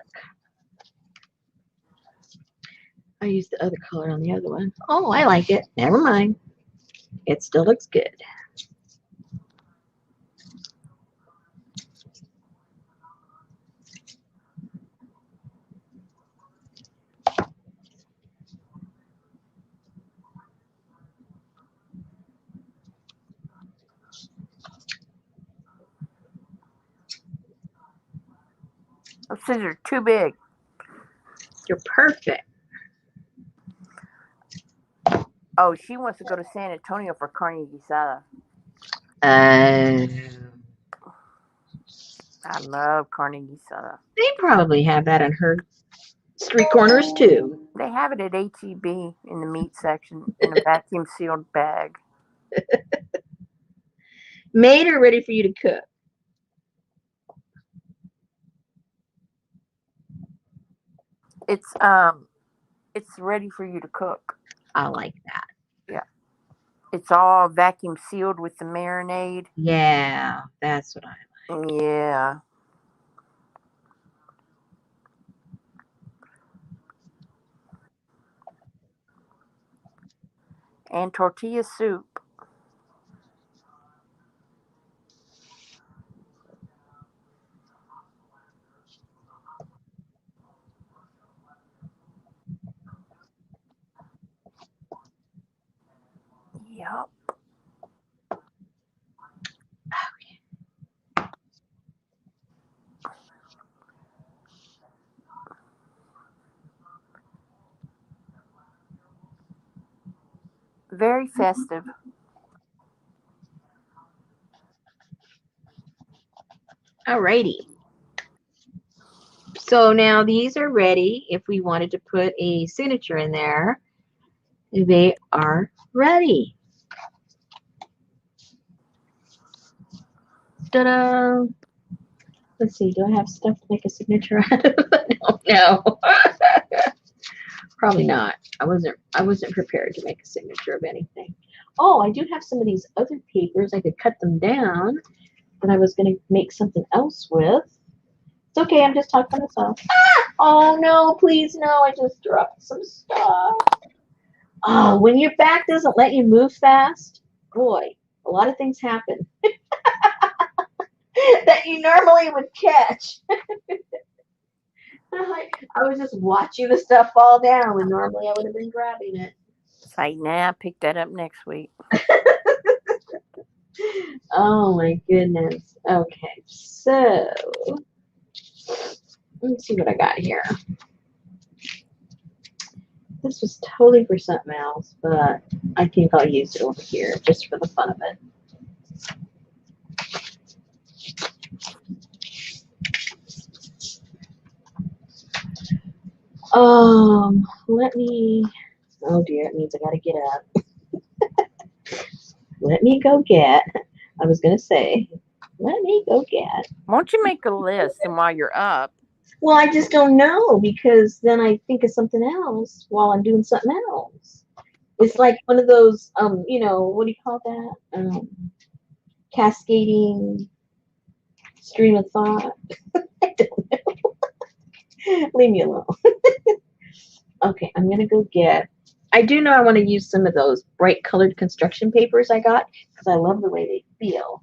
I used the other color on the other one. Oh, I like it. Never mind. It still looks good. Those scissors are too big. You're perfect. Oh, she wants to go to San Antonio for carne guisada. Uh, I love carne guisada. they probably have that on her street corners too. They have it at HEB in the meat section in a vacuum sealed bag. Made or ready for you to cook? It's it's ready for you to cook. I like that. Yeah. It's all vacuum sealed with the marinade. Yeah, that's what I Yeah. And tortilla soup. Yep. Very festive. Alrighty. So now these are ready. If we wanted to put a signature in there, they are ready. Ta-da! Let's see. Do I have stuff to make a signature out of? No. Probably not. I wasn't prepared to make a signature of anything. Oh, I do have some of these other papers. I could cut them down, but I was going to make something else with. It's okay. I'm just talking to myself. Oh no! Please no! I just dropped some stuff. Oh, when your back doesn't let you move fast, boy, a lot of things happen that you normally would catch. I was just watching the stuff fall down when normally I would have been grabbing it. It's like, nah, pick that up next week. Oh my goodness. Okay, so let's see what I got here. This was totally for something else, but I think I'll use it over here just for the fun of it. Let me. Oh dear, it means I gotta get up. Let me go get. I was gonna say, let me go get. Won't you make a list and while you're up? Well, I just don't know because then I think of something else while I'm doing something else. It's like one of those, what do you call that? Cascading stream of thought. I don't know. Leave me alone. Okay, I'm gonna go get. I do know I want to use some of those bright colored construction papers I got because I love the way they feel.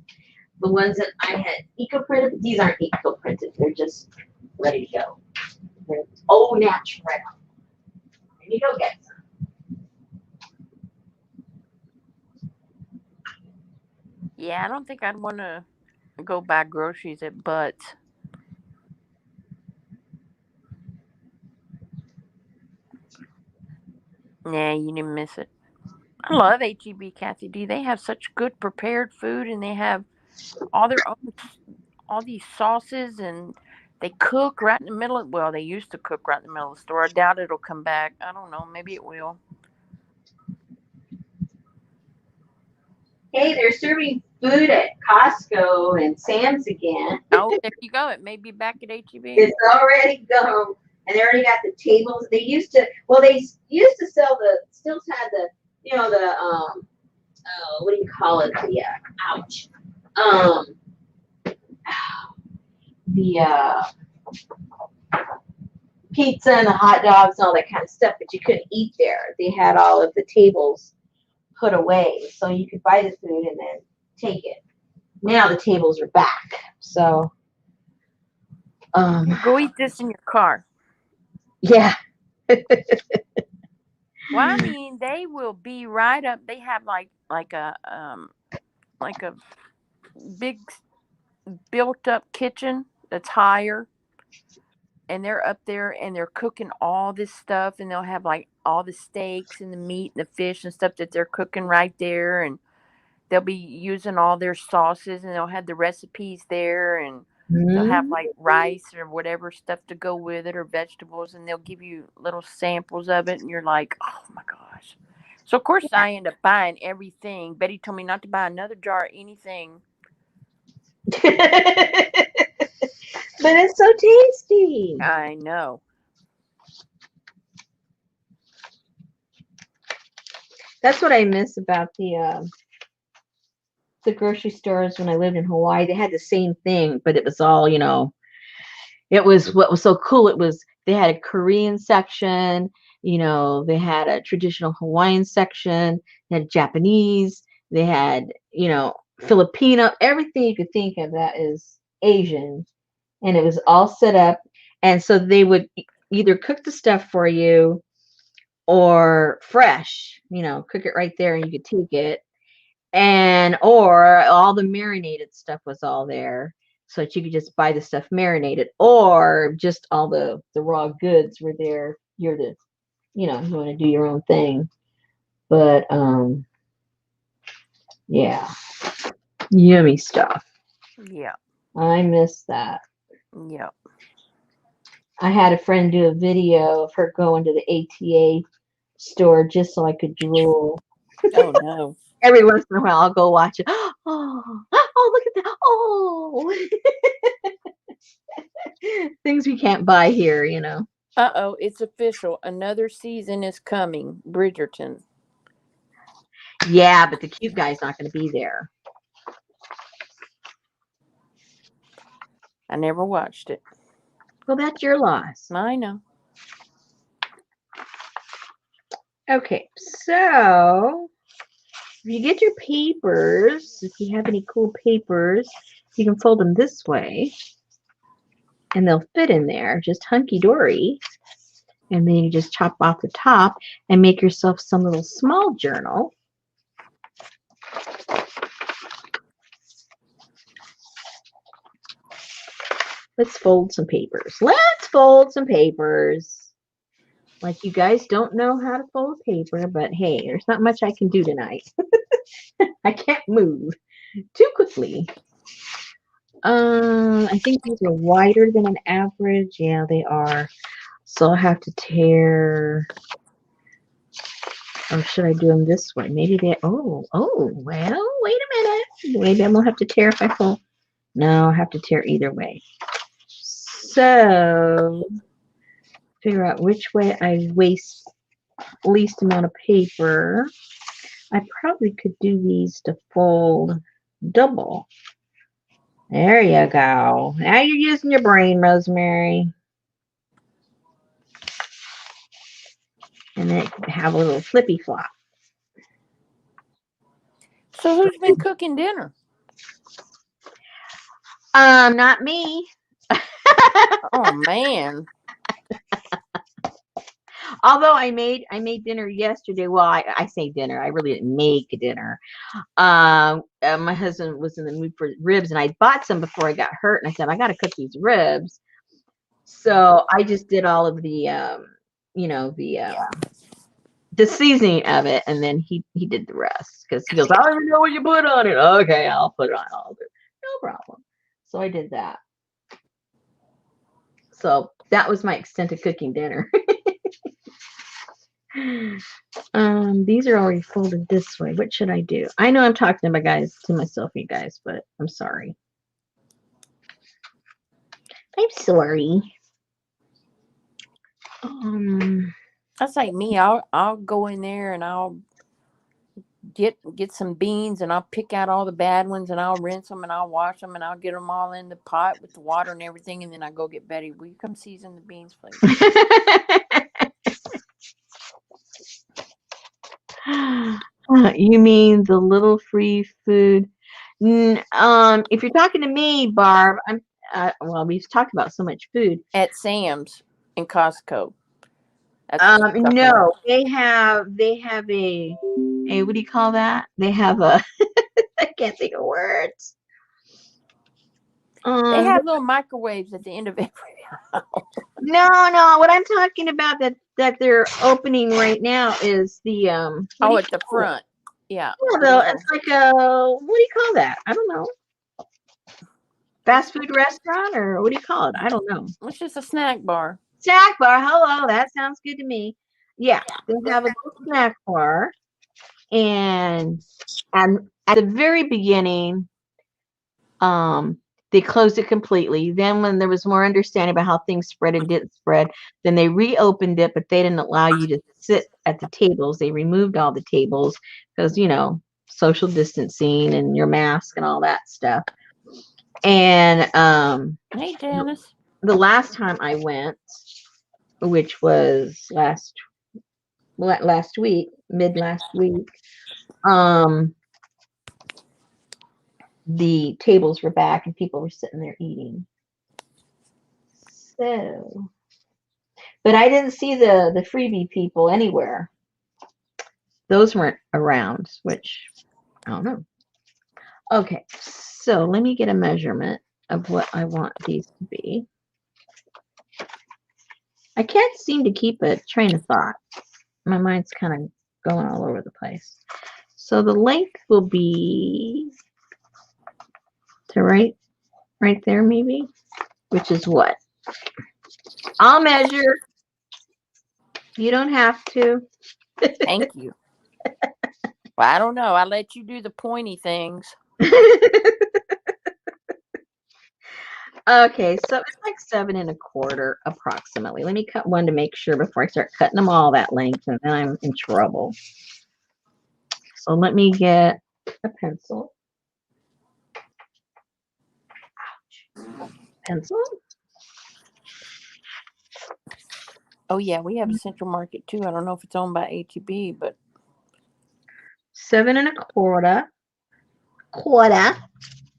The ones that I had eco printed, these aren't eco printed. They're just ready to go. They're au natural. Let me go get some. Yeah, I don't think I'd want to go buy groceries at Butts. Nah, you didn't miss it. I love HEB, Kathy D. They have such good prepared food, and they have all their own, all these sauces, and they cook right in the middle of. Well, they used to cook right in the middle of the store. I doubt it'll come back. I don't know. Maybe it will. Hey, they're serving food at Costco and Sam's again. Oh, there you go. It may be back at HEB. It's already gone, and they already got the tables. They used to, they used to sell still had the, what do you call it? The, ouch. Um, the pizza and the hot dogs and all that kind of stuff, but you couldn't eat there. They had all of the tables put away, so you could buy the food and then take it. Now the tables are back, so Go eat this in your car. yeah. Well, I mean, they will be right up. They have like a big built up kitchen that's higher, and they're up there and they're cooking all this stuff, and they'll have like all the steaks and the meat and the fish and stuff that they're cooking right there, and they'll be using all their sauces, and they'll have the recipes there, and they'll have Mm-hmm. like rice or whatever stuff to go with it or vegetables, and they'll give you little samples of it, and you're like, oh my gosh. So of course I end up buying everything. Betty told me not to buy another jar of anything. But it's so tasty. I know. That's what I miss about the grocery stores when I lived in Hawaii. They had the same thing, but it was all, it was what was so cool. It was they had a Korean section, they had a traditional Hawaiian section, they had Japanese, they had, Filipino, everything you could think of that is Asian, and it was all set up. And so they would either cook the stuff for you or fresh, cook it right there and you could take it. And or all the marinated stuff was all there. So that you could just buy the stuff marinated, or just all the raw goods were there. You want to do your own thing. But yeah, yummy stuff. Yeah. I miss that. Yeah. I had a friend do a video of her going to the ATA store just so I could drool. Oh no. Every once in a while, I'll go watch it. Oh, look at that. Oh, things we can't buy here, Uh-oh, it's official. Another season is coming. Bridgerton. Yeah, but the cute guy's not going to be there. I never watched it. Well, that's your loss. I know. Okay, so if you get your papers, if you have any cool papers, you can fold them this way, and they'll fit in there, just hunky-dory. And then you just chop off the top and make yourself some little small journal. Let's fold some papers. Let's fold some papers. Like you guys don't know how to fold paper, but hey, there's not much I can do tonight. I can't move too quickly. I think these are wider than an average. Yeah, they are. So I'll have to tear. Or should I do them this way? Maybe they. Oh, well, wait a minute. Maybe I'm gonna have to tear if I fold. No, I have to tear either way. So figure out which way I waste least amount of paper. I probably could do these to fold double. There you go. Now you're using your brain, Rosemary. And then it can have a little flippy flop. So who's been cooking dinner? Not me. Oh man. Although I made dinner yesterday. Well, I say dinner. I really didn't make dinner. My husband was in the mood for ribs, and I bought some before I got hurt, and I said I got to cook these ribs. So I just did all of the the seasoning of it, and then he did the rest because he goes, I don't even know what you put on it. Okay, I'll put it on all of it. No problem. So I did that. So that was my extent of cooking dinner. These are already folded this way. What should I do? I know I'm talking to myself, you guys, but I'm sorry. I'm sorry. That's like me. I'll go in there and I'll get some beans and I'll pick out all the bad ones and I'll rinse them and I'll wash them and I'll get them all in the pot with the water and everything, and then I go get Betty. Will you come season the beans, please? You mean the little free food? If you're talking to me, Barb, I'm well, we've talked about so much food At Sam's and Costco. No, they have a what do you call that? They have a I can't think of words. They have little microwaves at the end of every house. No, what I'm talking about that they're opening right now is the at the front. Yeah. It's like a, what do you call that? I don't know. Fast food restaurant, or what do you call it? I don't know. It's just a snack bar. Snack bar. Hello, that sounds good to me. Yeah, they have a little snack bar, and at the very beginning, They closed it completely. Then when there was more understanding about how things spread and didn't spread, then they reopened it, but they didn't allow you to sit at the tables. They removed all the tables because, social distancing and your mask and all that stuff. And Hey, Janice. the last time I went, which was last week, mid last week, the tables were back and people were sitting there eating. So, but I didn't see the freebie people anywhere. Those weren't around, which I don't know. Okay, so let me get a measurement of what I want these to be. I can't seem to keep a train of thought. My mind's kind of going all over the place. So the length will be to right there maybe, which is what? I'll measure. You don't have to. Thank you. Well, I don't know. I let you do the pointy things. Okay, so it's like 7 1/4 approximately. Let me cut one to make sure before I start cutting them all that length, and then I'm in trouble. So let me get a pencil. Ouch. Pencil? Oh, yeah, we have a Central Market, too. I don't know if it's owned by HEB, but 7 1/4. Quarter.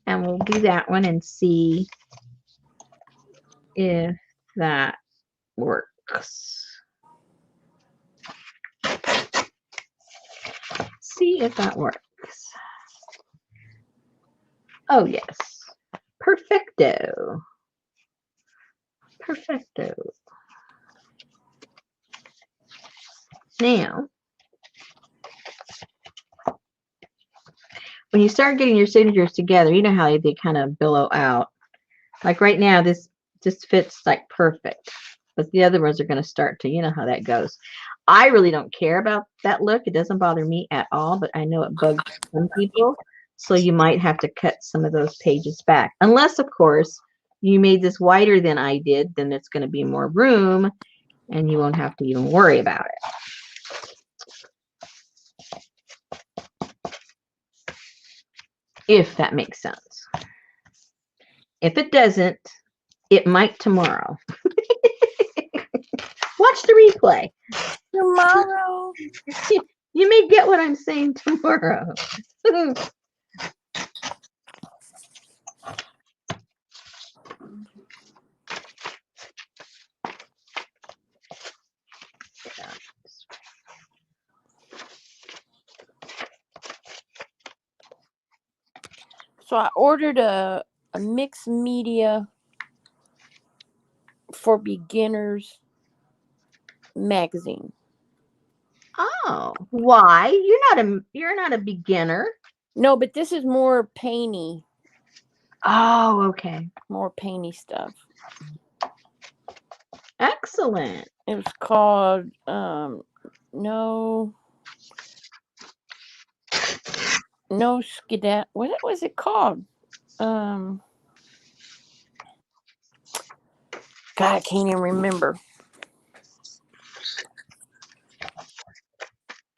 And we'll do that one and see if that works. See if that works. Oh, yes. Perfecto. Perfecto. Now, when you start getting your signatures together, you know how they kind of billow out. Like right now, this just fits like perfect. But the other ones are going to start to, you know how that goes. I really don't care about that look. It doesn't bother me at all, but I know it bugs some people. So you might have to cut some of those pages back. Unless, of course, you made this wider than I did, then it's going to be more room and you won't have to even worry about it. If that makes sense. If it doesn't, it might tomorrow. Watch the replay. tomorrow. You may get what I'm saying tomorrow. So I ordered a mixed media for beginners magazine. Oh, why? You're not a beginner. No, but this is more painty. Oh, okay. More painty stuff. Excellent. It was called no skedat. What was it called? God, I can't even remember.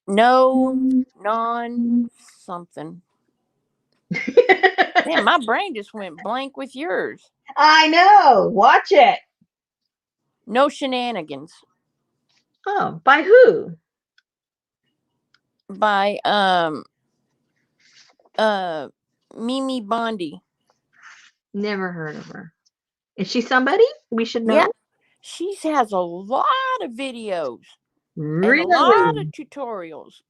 No, non something. Man, my brain just went blank with yours. I know. Watch it. No shenanigans. Oh, by who? By Mimi Bondi. Never heard of her. Is she somebody we should know? Yeah, she has a lot of videos and a lot Really? of tutorials.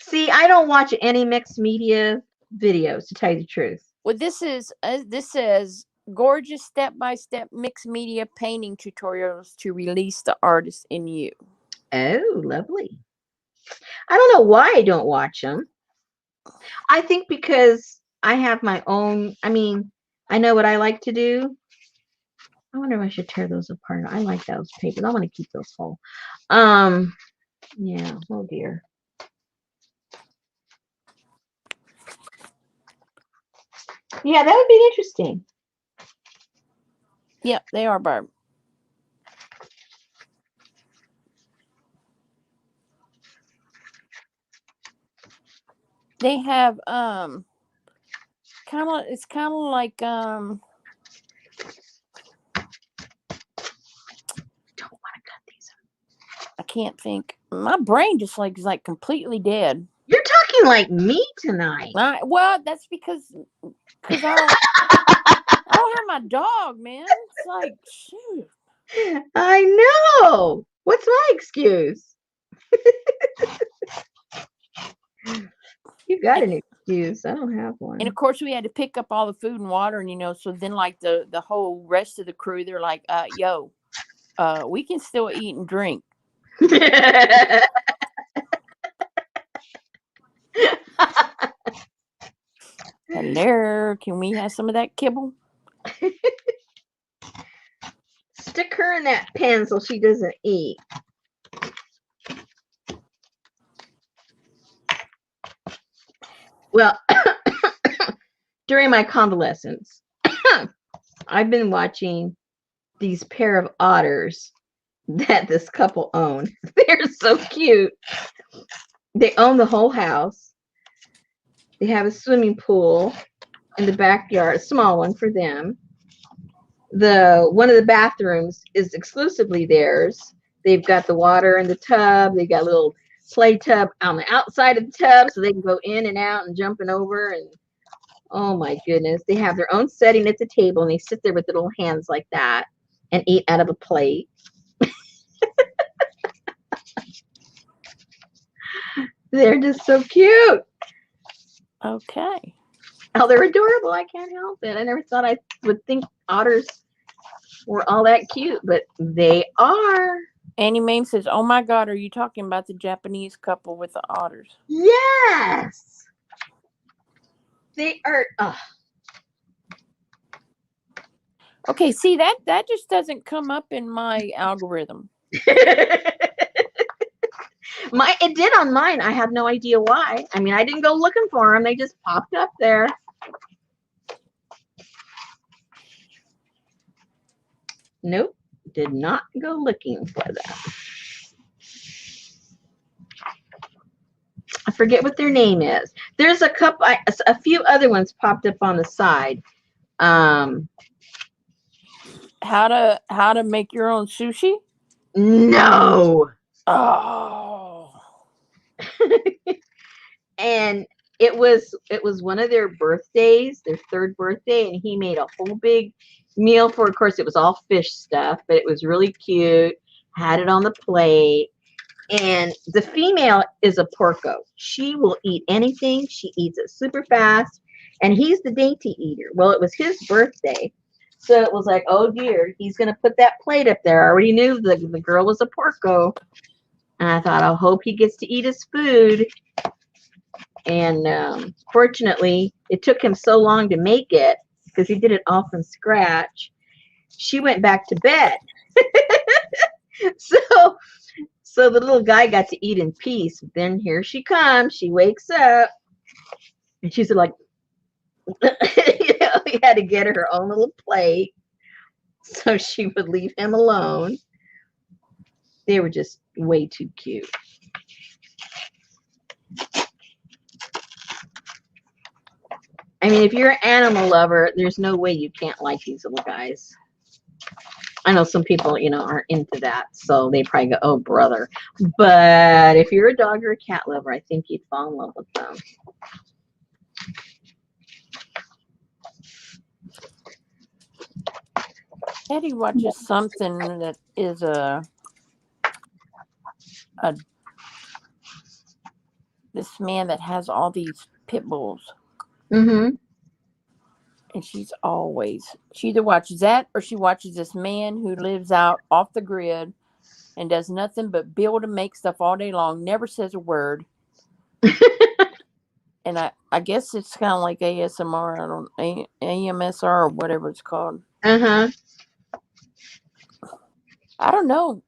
See, I don't watch any mixed media videos, to tell you the truth. Well, this says gorgeous step-by-step mixed media painting tutorials to release the artist in you. Oh, lovely. I don't know why I don't watch them. I think because I have my own, I know what I like to do. I wonder if I should tear those apart. I like those papers. I want to keep those whole. Yeah, oh dear. Yeah, that would be interesting. Yep, they are, Barb. They have it's kind of like Don't want to cut these. I can't think. My brain just like is like completely dead. You're talking like me tonight. Well, that's because I don't have my dog, man. It's like shoot. I know. What's my excuse? You got an excuse. I don't have one. And of course, we had to pick up all the food and water, and so then like the whole rest of the crew, they're like, yo, we can still eat and drink. Hello, can we have some of that kibble? Stick her in that pen so she doesn't eat. Well, during my convalescence, I've been watching these pair of otters that this couple own. They're so cute. They own the whole house. They have a swimming pool in the backyard, a small one for them. One of the bathrooms is exclusively theirs. They've got the water in the tub. They got a little play tub on the outside of the tub so they can go in and out and jumping over. And oh my goodness, they have their own setting at the table and they sit there with their little hands like that and eat out of a plate. They're just so cute. Okay. Oh, they're adorable. I can't help it. I never thought I would think otters were all that cute, but they are. Annie Mame says, "Oh my God, are you talking about the Japanese couple with the otters?" Yes. They are. Okay, see that just doesn't come up in my algorithm. It did on mine. I have no idea why. I mean, I didn't go looking for them. They just popped up there. Nope. Did not go looking for them. I forget what their name is. There's a few other ones popped up on the side. How to make your own sushi? No. Oh. And it was one of their birthdays, their third birthday, and he made a whole big meal for. Of course, it was all fish stuff, but it was really cute. Had it on the plate. And the female is a porco. She will eat anything. She eats it super fast. And he's the dainty eater. Well, it was his birthday. So it was like, oh dear, he's going to put that plate up there. I already knew the girl was a porco. And I thought, I hope he gets to eat his food. And fortunately, it took him so long to make it because he did it all from scratch. She went back to bed. So the little guy got to eat in peace. Then here she comes. She wakes up. And she's like, he had to get her own little plate so she would leave him alone. They were just way too cute. I mean, if you're an animal lover, there's no way you can't like these little guys. I know some people, aren't into that, so they probably go, oh, brother. But if you're a dog or a cat lover, I think you'd fall in love with them. Eddie watches something that is this man that has all these pit bulls. Mm-hmm. And she either watches that or she watches this man who lives out off the grid and does nothing but build and make stuff all day long, never says a word. And I guess it's kind of like ASMR, AMSR or whatever it's called. Uh-huh. I don't know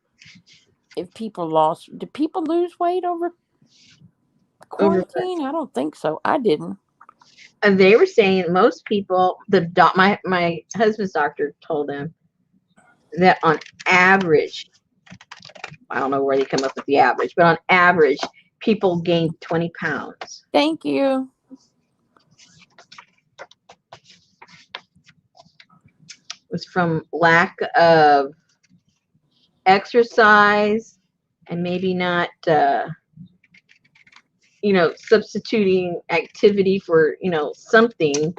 if people did people lose weight over quarantine? I don't think so. I didn't. And they were saying most people, my husband's doctor told him that on average, I don't know where they come up with the average, but on average, people gain 20 pounds. Thank you. It was from lack of exercise and maybe not, substituting activity for, something.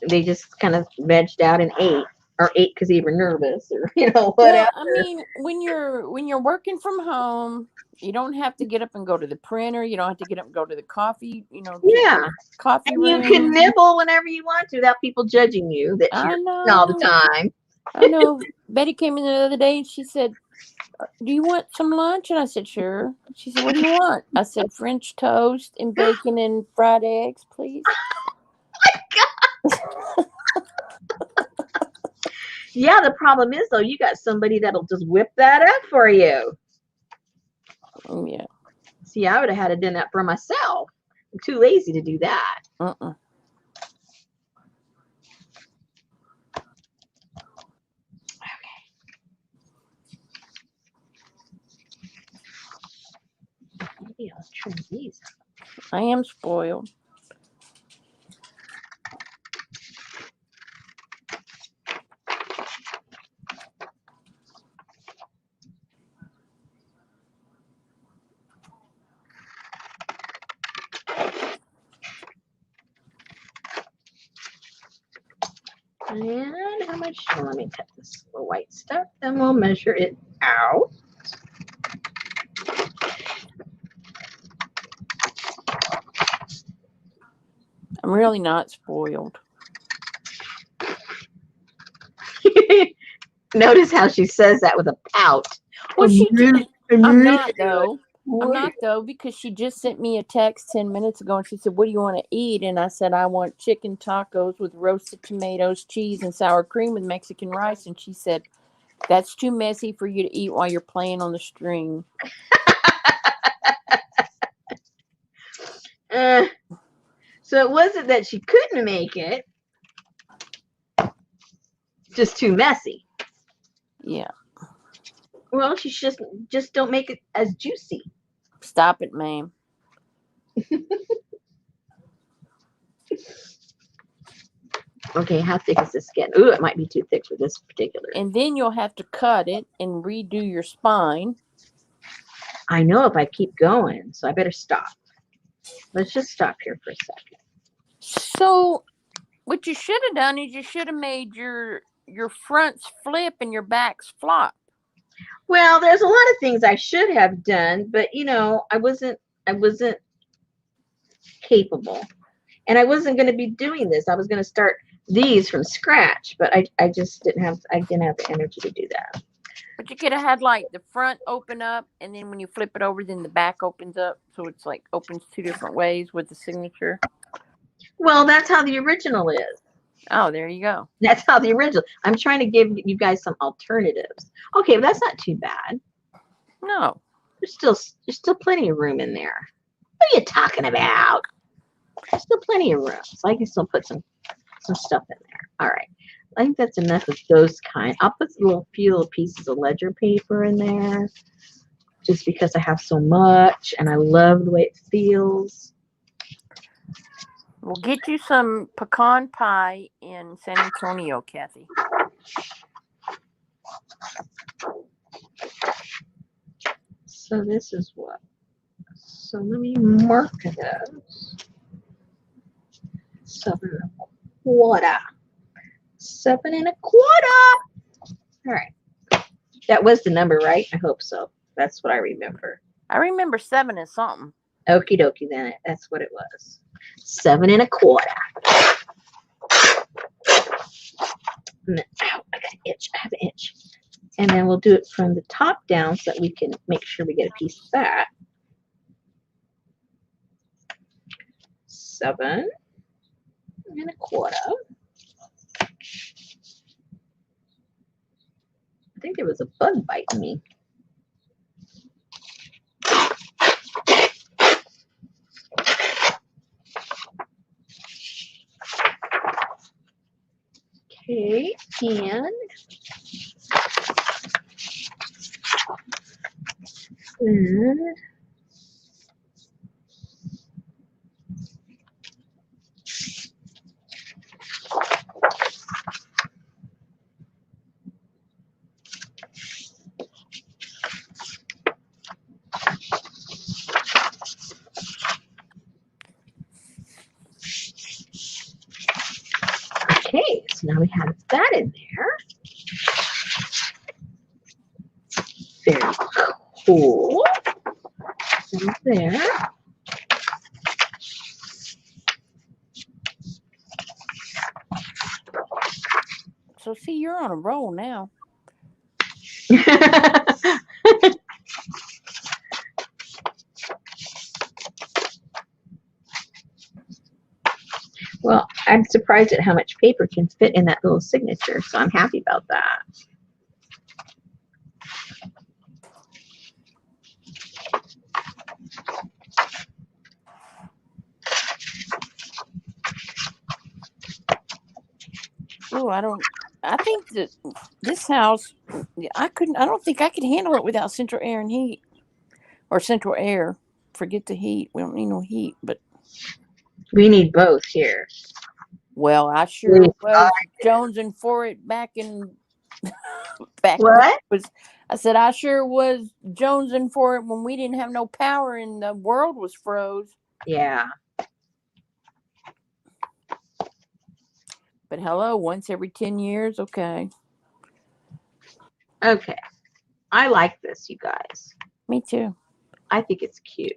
They just kind of vegged out and ate, or ate because they were nervous, or whatever. Well, I mean, when you're working from home, you don't have to get up and go to the printer. You don't have to get up and go to the coffee, Yeah, coffee and you room. can nibble whenever you want to without people judging you that I you're eating know. all the time. I know. Betty came in the other day and she said, "Do you want some lunch?" And I said, "Sure." She said, "What do you want?" I said, "French toast and bacon and fried eggs, please." Yeah, the problem is though, you got somebody that'll just whip that up for you. Yeah. See, I would have had to done that for myself. I'm too lazy to do that. Uh-uh. Maybe I'll trim these. I am spoiled. And how much? Well, let me cut this little white stuff, then we'll measure it out. I'm really not spoiled. Notice how she says that with a pout. Well, I'm not though. I'm not though, because she just sent me a text 10 minutes ago and she said, "What do you want to eat?" And I said, "I want chicken tacos with roasted tomatoes, cheese, and sour cream with Mexican rice." And she said, "That's too messy for you to eat while you're playing on the string." So it wasn't that she couldn't make it, just too messy. Yeah. Well, she just don't make it as juicy. Stop it, ma'am. Okay, how thick is this getting? Ooh, it might be too thick for this particular. And then you'll have to cut it and redo your spine. I know if I keep going, so I better stop. Let's just stop here for a second. So what you should have done is you should have made your fronts flip and your backs flop. Well, there's a lot of things I should have done, but I wasn't capable. And I wasn't going to be doing this. I was going to start these from scratch, but I just didn't have the energy to do that. But you could have had like the front open up, and then when you flip it over, then the back opens up, so it's like opens two different ways with the signature. Well, that's how the original is. Oh, there you go. That's how the original. I'm trying to give you guys some alternatives. Okay, well, that's not too bad. No, There's still plenty of room in there. What are you talking about? There's still plenty of room, so I can still put some stuff in there. All right, I think that's enough of those kind. I'll put a few little pieces of ledger paper in there, just because I have so much and I love the way it feels. we'll get you some pecan pie in San Antonio, Kathy. So this is what. So let me mark those. 7 1/4. 7 1/4. All right. That was the number, right? I hope so. That's what I remember. I remember 7 and something. Okie dokie, then that's what it was. 7 1/4. And then, ow, I got an itch. I have an itch. And then we'll do it from the top down so that we can make sure we get a piece of that. 7 1/4. I think there was a bug biting me. Okay, and then okay, so now we have that in there. Very cool. And there. So see, you're on a roll now. Well, I'm surprised at how much paper can fit in that little signature, so I'm happy about that. Ooh, I think that this house, I don't think I could handle it without central air and heat. Or central air. Forget the heat. We don't need no heat, but. We need both here. Well, I sure was jonesing for it back when What? it was. I said I sure was jonesing for it when we didn't have no power and the world was froze. Yeah. But hello, once every 10 years, okay. Okay. I like this, you guys. Me too. I think it's cute.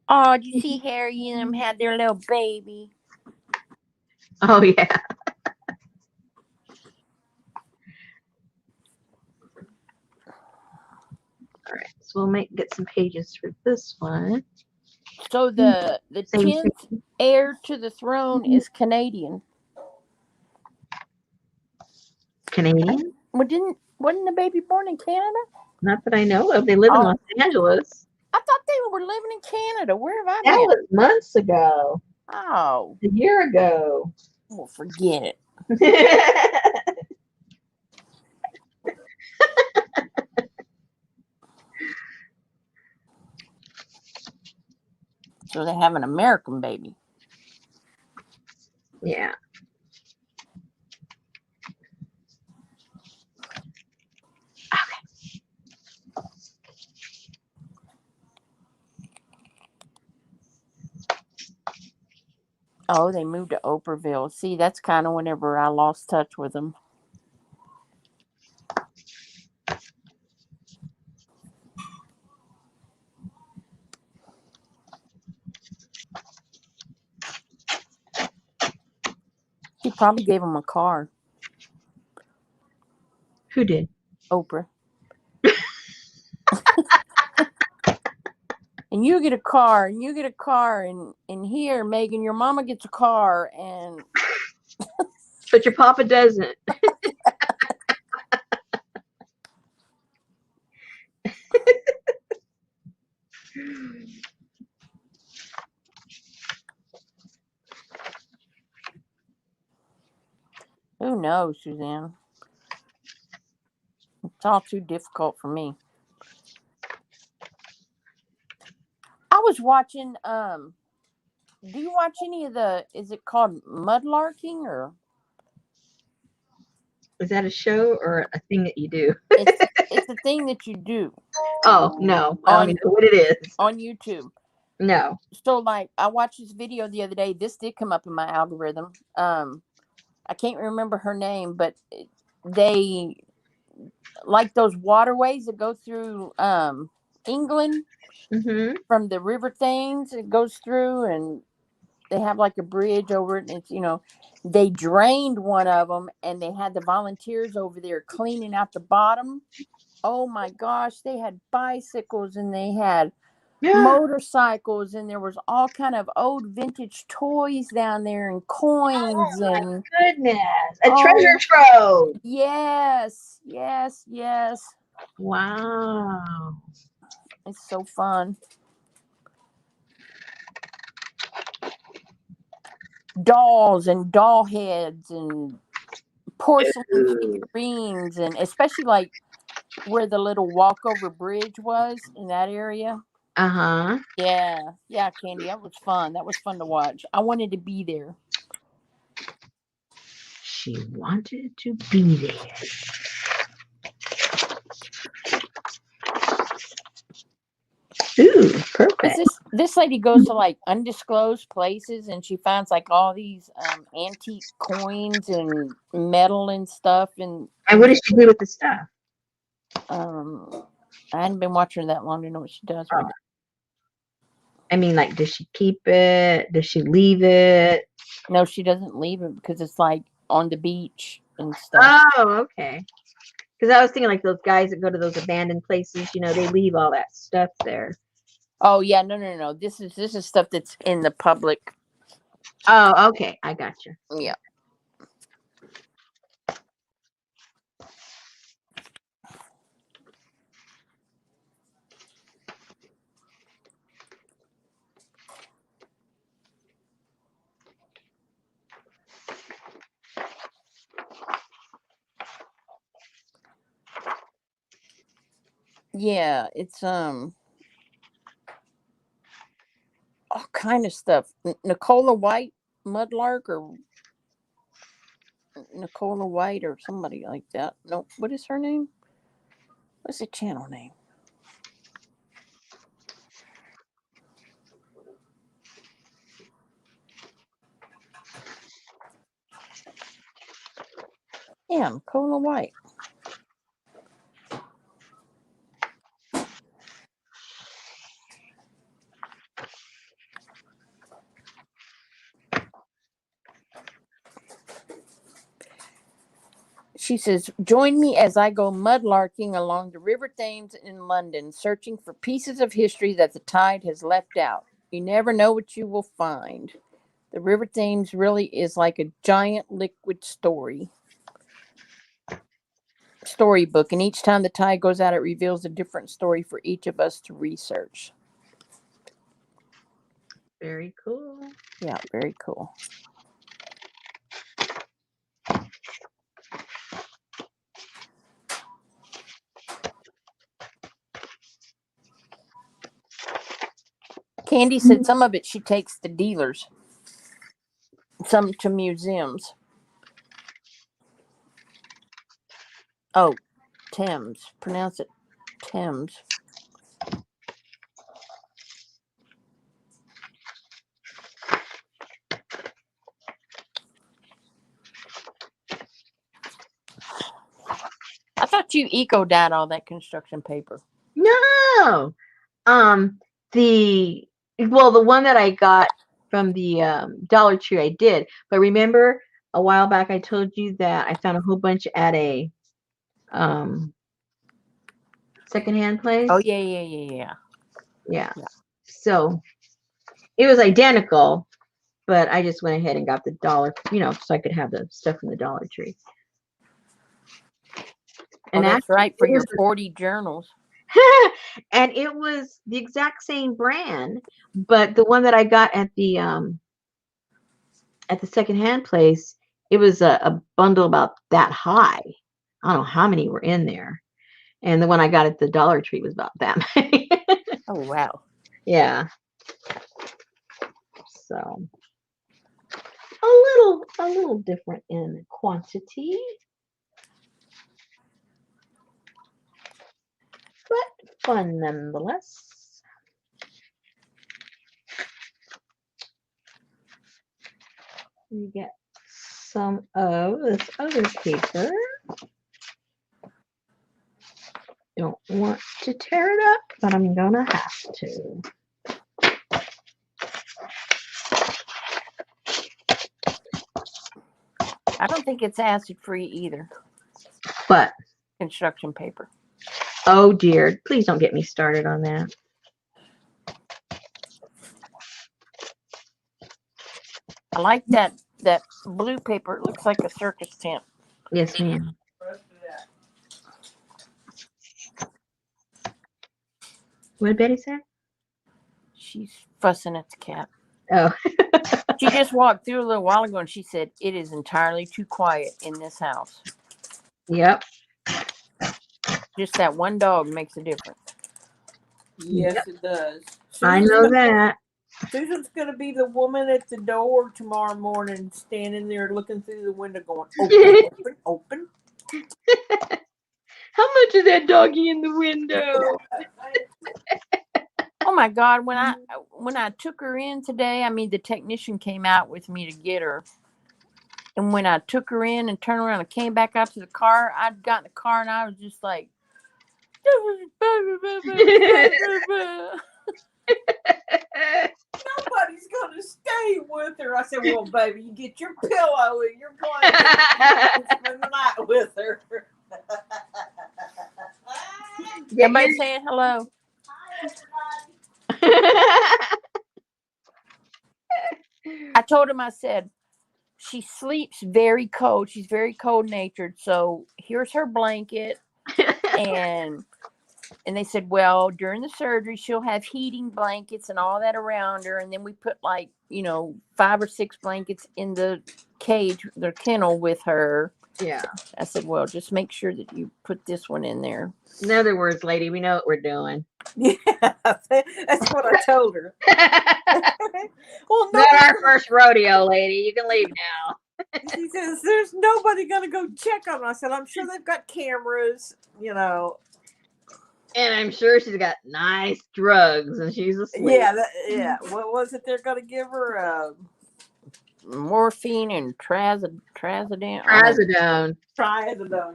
Oh, did you see Harry and them had their little baby? Oh, yeah. All right, so we'll get some pages for this one. So the Same 10th thing. heir to the throne is Canadian. Canadian? Well, wasn't the baby born in Canada? Not that I know of. They live in Los Angeles. I thought they were living in Canada. Where have I That been? was months ago. Oh, A year ago. well, forget it. So they have an American baby. Yeah. Oh, they moved to Oprahville. See, that's kind of whenever I lost touch with them. She probably gave him a car. Who did? Oprah. And you get a car, and you get a car, and here, Megan, your mama gets a car, and But your papa doesn't. who knows, Suzanne? It's all too difficult for me. I was watching. Do you watch any of the? Is it called mudlarking or? Is that a show or a thing that you do? It's a thing that you do. Oh, no. I don't even know what it is. On YouTube. No. So, like, I watched this video the other day. This did come up in my algorithm. I can't remember her name, but they like those waterways that go through England from the river Thames. It goes through, and they have like a bridge over it, and it's they drained one of them, and they had the volunteers over there cleaning out the bottom. Oh my gosh, they had bicycles and they had motorcycles, and there was all kind of old vintage toys down there and coins. Oh, and my goodness. A treasure trove. Yes. Wow. It's so fun. dolls and doll heads and porcelain Ooh. figurines, and especially like where the little walkover bridge was in that area. Uh-huh. Yeah, yeah, Candy, that was fun. That was fun to watch. I wanted to be there. She wanted to be there. Ooh, Because perfect. this lady goes to like undisclosed places, and she finds like all these antique coins and metal and stuff. And what does she do with the stuff? Um, I hadn't been watching her that long to know what she does with Oh, it. I mean, like, does she keep it? Does she leave it? No, she doesn't leave it because it's like on the beach and stuff. Oh, okay. Because I was thinking like those guys that go to those abandoned places, they leave all that stuff there. Oh yeah, no. This is stuff that's in the public. Oh, okay. I got you. Yeah. Yeah, it's all kind of stuff. Nicola White, Mudlark, or Nicola White, or somebody like that. No, what is her name? What's the channel name? Yeah, Nicola White. She says, "Join me as I go mudlarking along the River Thames in London, searching for pieces of history that the tide has left out. You never know what you will find. The River Thames really is like a giant liquid storybook, and each time the tide goes out, it reveals a different story for each of us to research." Very cool. Yeah, very cool. Candy said some of it she takes to dealers, some to museums. Oh, Thames. Pronounce it Thames. I thought you eco-dyed all that construction paper. No. Um, the the one that I got from the Dollar Tree, I did. But remember a while back I told you that I found a whole bunch at a um secondhand place? Oh, yeah. Yeah. So it was identical, but I just went ahead and got the dollar, so I could have the stuff from the Dollar Tree. Oh, And that's actually, right, for your 40 journals. and it was the exact same brand, but the one that I got at the secondhand place, it was a bundle about that high. I don't know how many were in there. And the one I got at the Dollar Tree was about that many. Oh, wow. Yeah. So a little different in quantity. But fun nonetheless. We get some of this other paper. Don't want to tear it up, but I'm gonna have to. I don't think it's acid-free either. But Construction paper. oh dear, please don't get me started on that. I like that blue paper. It looks like a circus tent. Yes, ma'am. What did Betty say? She's fussing at the cat. Oh. She just walked through a little while ago and she said, it is entirely too quiet in this house. Yep. Just that one dog makes a difference. Yes, it does. I know that. Susan's going to be the woman at the door tomorrow morning, standing there looking through the window going, open, open, open. How much is that doggy in the window? Oh my God! When I took her in today, I mean the technician came out with me to get her, and when I took her in and turned around and came back out to the car, I'd got in the car and I was just like, Nobody's going to stay with her. I said, well, baby, you get your pillow and your blanket and spend the night with her. everybody saying hello. I told him, I said, she sleeps very cold. She's very cold natured. So here's her blanket. And they said, well, during the surgery, she'll have heating blankets and all that around her. And then we put 5 or 6 blankets in the cage, the kennel with her. Yeah. I said, well, just make sure that you put this one in there. In other words, lady, we know what we're doing. Yeah, that's what I told her. Well, not our first rodeo, lady. You can leave now. She says, there's nobody going to go check on them. I said, I'm sure they've got cameras, And I'm sure she's got nice drugs and she's asleep. Yeah. What was it they're going to give her? Morphine and trazodone. Trazodone,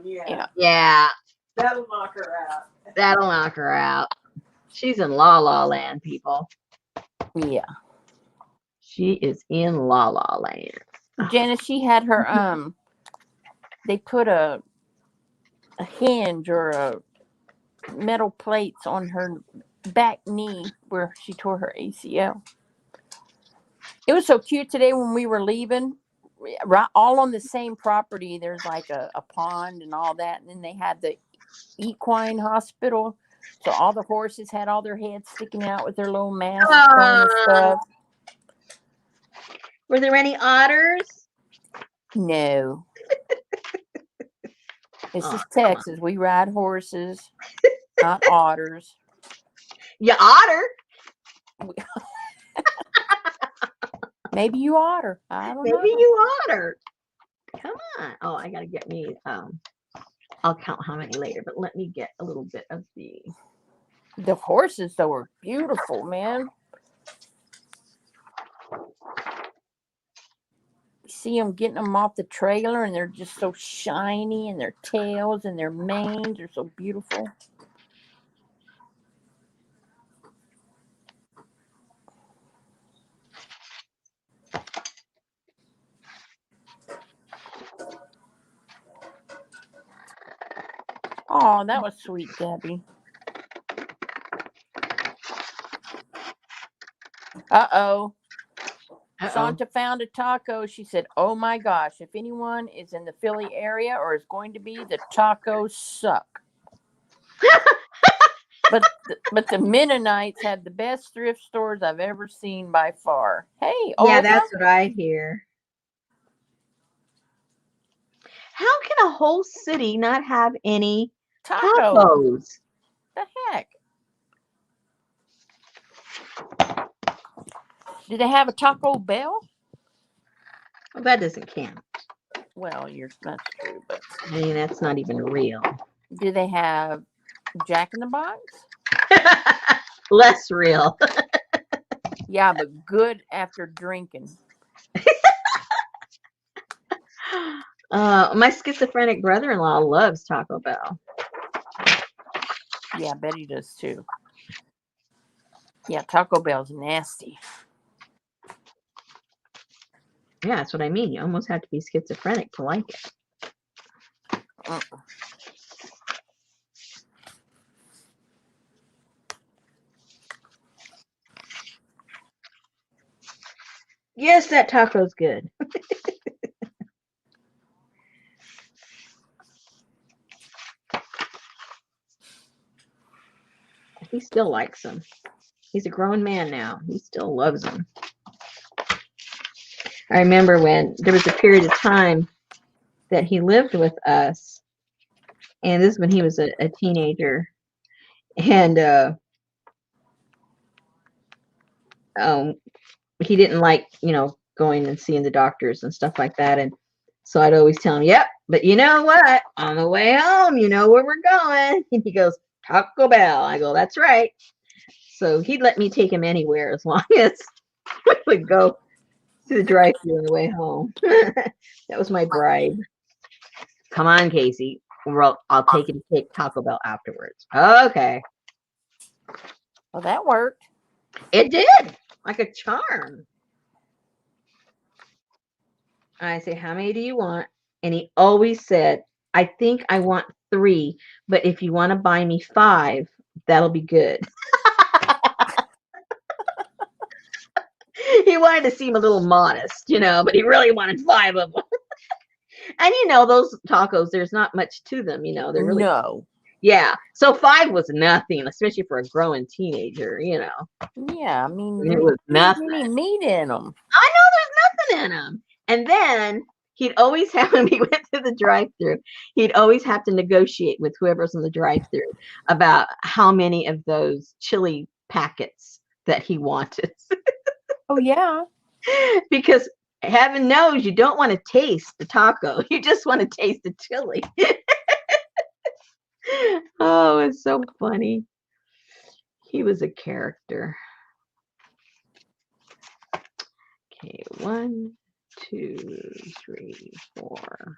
yeah. Yeah. That'll knock her out. That'll knock her out. She's in La La Land, people. Yeah. She is in La La Land. Janice, she had her, they put a hinge or a metal plates on her back knee where she tore her ACL. It was so cute today when we were leaving, right, all on the same property. There's like a pond and all that. And then they had the equine hospital. So all the horses had all their heads sticking out with their little masks on and stuff. Were there any otters? No. This is Texas. We ride horses, not otters. You otter? Maybe you otter. I don't know. Maybe you otter. Come on. Oh, I gotta get me. I'll count how many later, but let me get a little bit of the horses, though, are beautiful, man. See them getting them off the trailer, and they're just so shiny, and their tails and their manes are so beautiful. Oh, that was sweet, Debbie. Uh-oh. Santa found a taco. She said, oh my gosh, if anyone is in the Philly area or is going to be, the tacos suck. but the Mennonites had the best thrift stores I've ever seen by far. Hey, yeah, that's what I hear. How can a whole city not have any tacos? The heck? Do they have a Taco Bell? Well, that doesn't count. Well, that's true, but I mean, that's not even real. Do they have Jack in the Box? Less real. Yeah, but good after drinking. My schizophrenic brother-in-law loves Taco Bell. Yeah, I bet he does too. Yeah, Taco Bell's nasty. Yeah, that's what I mean. You almost have to be schizophrenic to like it. Yes, that taco's good. He still likes them. He's a grown man now. He still loves them. I remember when there was a period of time that he lived with us, and this is when he was a teenager, and he didn't like, going and seeing the doctors and stuff like that. And so I'd always tell him, yep, but you know what? On the way home, you know where we're going. And he goes, Taco Bell. I go, that's right. So he'd let me take him anywhere as long as we would go to the drive-thru on the way home. That was my bribe. Come on, Casey. I'll take him to take Taco Bell afterwards. Okay. Well, that worked. It did. Like a charm. I say, how many do you want? And he always said, I think I want 3, but if you want to buy me 5, that'll be good. He wanted to seem a little modest, but he really wanted 5 of them. And those tacos, there's not much to them, they're really, No. yeah. So 5 was nothing, especially for a growing teenager, Yeah, I mean, It was nothing. There's any meat in them. I know there's nothing in them. And then he'd always have, when he went to the drive-thru, he'd always have to negotiate with whoever's in the drive-thru about how many of those chili packets that he wanted. Oh, yeah. Because heaven knows you don't want to taste the taco. You just want to taste the chili. Oh, it's so funny. He was a character. Okay, 1, 2, 3, 4.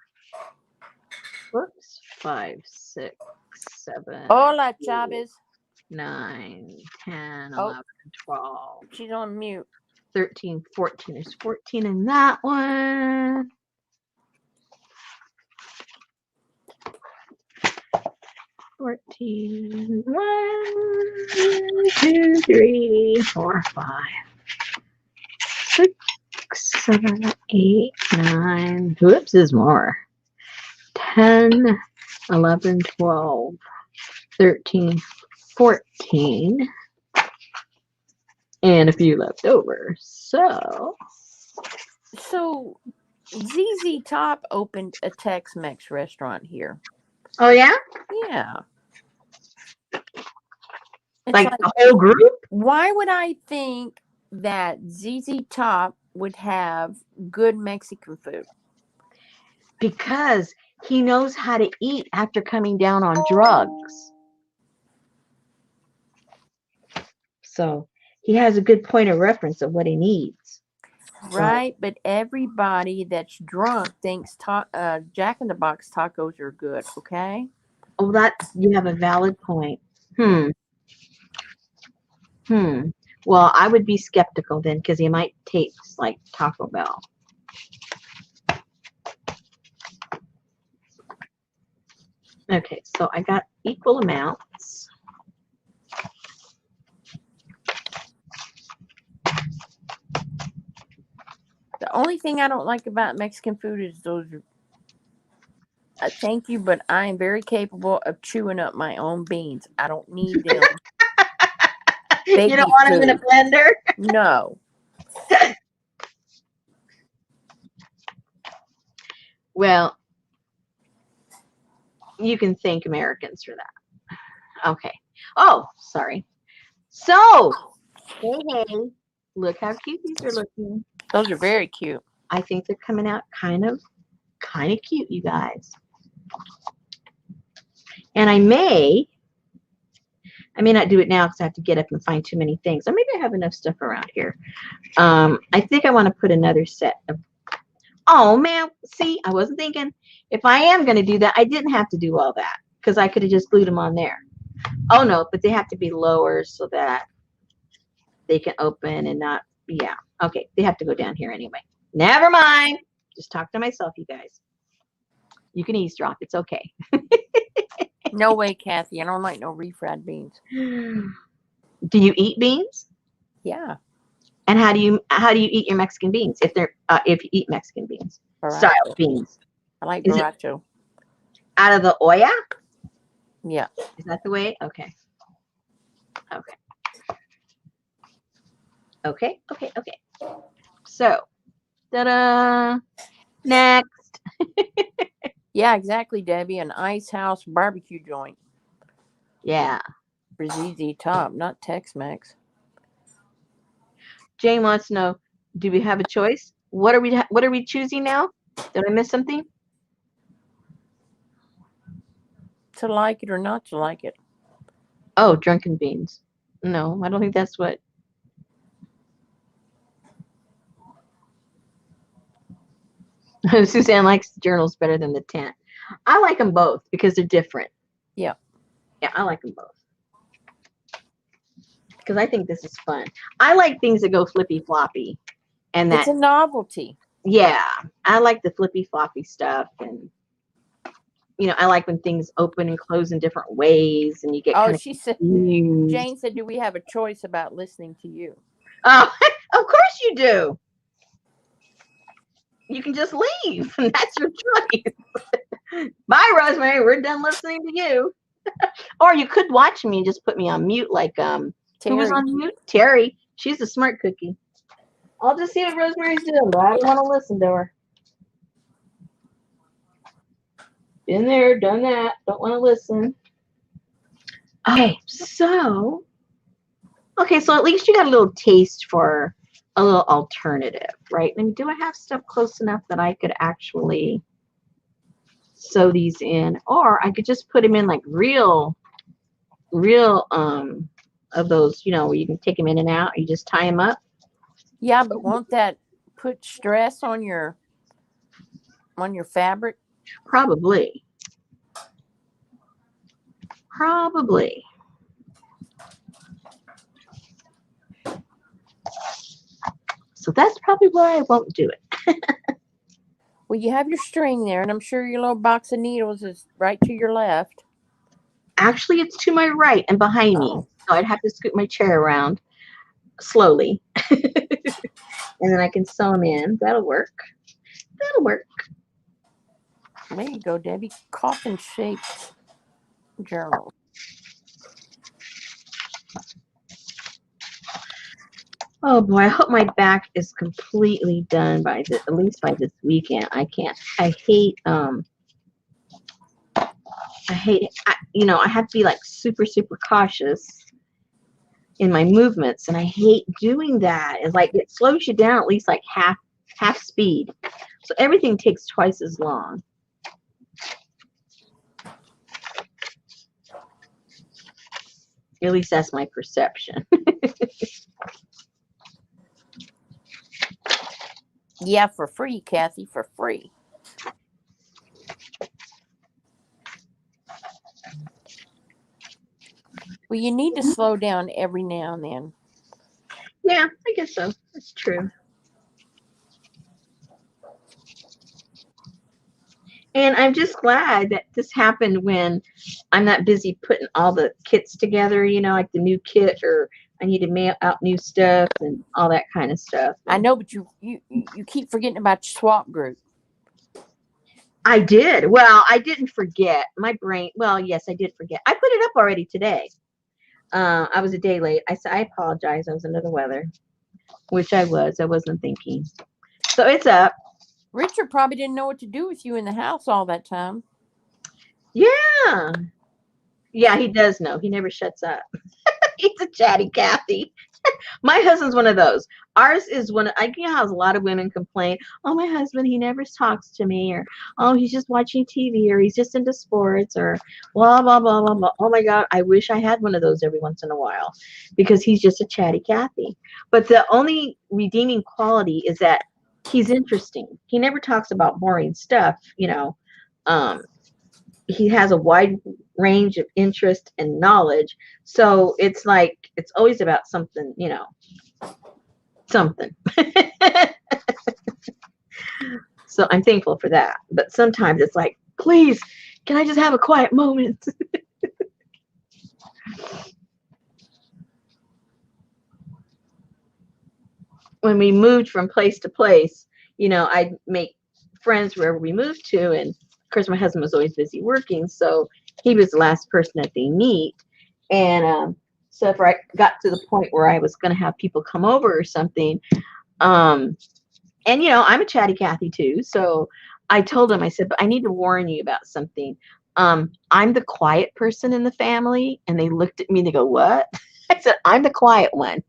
Whoops. 5, 6, 7. Hola, Chavez. 9, 10, Oh. 11, 12. She's on mute. 13, 14. There's 14 in that one. 14. 1, 2, 3, 4, 5, 6, 7, 8, 9. Whoops, there's more. 10, 11, 12, 13, 14. And a few left over. So ZZ Top opened a Tex-Mex restaurant here. oh yeah? Yeah. It's Like the whole group? Why would I think that ZZ Top would have good Mexican food? Because he knows how to eat after coming down on drugs. So he has a good point of reference of what he needs. Right, but everybody that's drunk thinks Jack in the Box tacos are good, okay? Oh, you have a valid point. Well, I would be skeptical then because he might taste like Taco Bell. Okay, so I got equal amounts. The only thing I don't like about Mexican food is those. Thank you, but I am very capable of chewing up my own beans. I don't need them. You don't want them in a blender? No. Well, you can thank Americans for that. Okay. Oh, sorry. So, hey, look how cute these are looking. Those are very cute. I think they're coming out kind of cute, you guys. And I may not do it now because I have to get up and find too many things. Or maybe I have enough stuff around here. I think I want to put another set of. Oh man, see, I wasn't thinking. If I am going to do that, I didn't have to do all that because I could have just glued them on there. Oh no, but they have to be lower so that they can open and not. Yeah. Okay, they have to go down here anyway. Never mind. Just talk to myself, you guys. You can eavesdrop. It's okay. No way, Kathy. I don't like no refried beans. Do you eat beans? Yeah. And how do you eat your Mexican beans if you eat Mexican beans? Borracho. Style beans. I like Is it borracho. out of the olla? Yeah. Is that the way? Okay. Okay. So Ta-da! Next. Yeah, exactly, Debbie. An ice house barbecue joint Yeah. for ZZ Top, not Tex-Mex. Jane wants to know, do we have a choice? What are we choosing now? Did I miss something? To like it or not to like it. Oh, drunken beans. No, I don't think that's what. Suzanne likes the journals better than the tent. I like them both because they're different. Yeah. Yeah, I like them both. Because I think this is fun. I like things that go flippy floppy. And that, It's a novelty. yeah, I like the flippy floppy stuff. And, you know, I like when things open and close in different ways and you get Oh, kind of she said, confused. Jane said, do we have a choice about listening to you? Oh, of course you do. You can just leave. And that's your choice. Bye, Rosemary. We're done listening to you. Or you could watch me and just put me on mute like who was Terry. on mute? Terry. She's a smart cookie. I'll just see what Rosemary's doing, but I don't want to listen to her. Been there, done that. Don't want to listen. Okay, so at least you got a little taste for a little alternative, right? And do I have stuff close enough that I could actually sew these in, or I could just put them in like real of those, you know, where you can take them in and out. You just tie them up. Yeah, but won't that put stress on your fabric? Probably. So that's probably why I won't do it. Well, you have your string there, and I'm sure your little box of needles is right to your left. Actually, it's to my right and behind me. Oh. So I'd have to scoot my chair around slowly. And then I can sew them in. That'll work. There you go, Debbie. Coffin-shaped journal. Oh boy, I hope my back is completely done by at least by this weekend. I hate I have to be like super, super cautious in my movements, and I hate doing that. It's like it slows you down at least like half speed. So everything takes twice as long. At least that's my perception. Yeah, for free, Kathy, for free. Well, you need to slow down every now and then. Yeah, I guess so. That's true. And I'm just glad that this happened when I'm not busy putting all the kits together, you know, like the new kit, or I need to mail out new stuff and all that kind of stuff. I know, but you keep forgetting about your swap group. I did. Well, I didn't forget. My brain, well, yes, I did forget. I put it up already today. I was a day late. I said, I apologize. I was under the weather, which I was. I wasn't thinking. So it's up. Richard probably didn't know what to do with you in the house all that time. Yeah. Yeah, he does know. He never shuts up. He's a chatty Cathy. My husband's one of those. Ours is one. I know how a lot of women complain. Oh, my husband, he never talks to me, or oh, he's just watching TV, or he's just into sports, or blah blah blah blah blah. Oh my God, I wish I had one of those every once in a while, because he's just a chatty Cathy. But the only redeeming quality is that he's interesting. He never talks about boring stuff, you know. He has a wide range of interest and knowledge, so it's like it's always about something, you know, something. So I'm thankful for that, but sometimes it's like, please, can I just have a quiet moment? When we moved from place to place, you know, I'd make friends wherever we moved to, and of course my husband was always busy working, so he was the last person that they meet. And so if I got to the point where I was going to have people come over or something, And I'm a chatty Cathy too. So I told him, I said, but I need to warn you about something. I'm the quiet person in the family. And they looked at me and they go, what? I said, I'm the quiet one.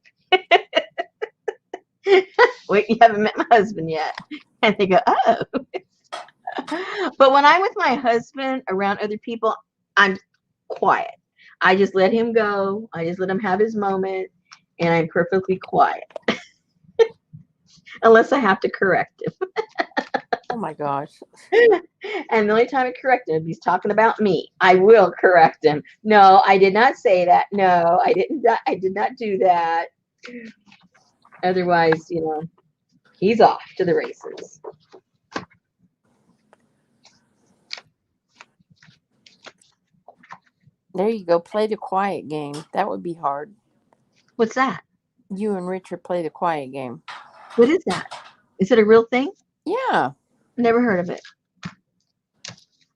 Wait, you haven't met my husband yet. And they go, oh. But when I'm with my husband around other people, I'm quiet. I just let him go. I just let him have his moment. And I'm perfectly quiet. Unless I have to correct him. Oh my gosh. And the only time I correct him, if he's talking about me, I will correct him. No, I did not say that. No, I didn't. I did not do that. Otherwise, he's off to the races. There you go. Play the quiet game. That would be hard. What's that? You and Richard play the quiet game. What is that? Is it a real thing? Yeah. Never heard of it.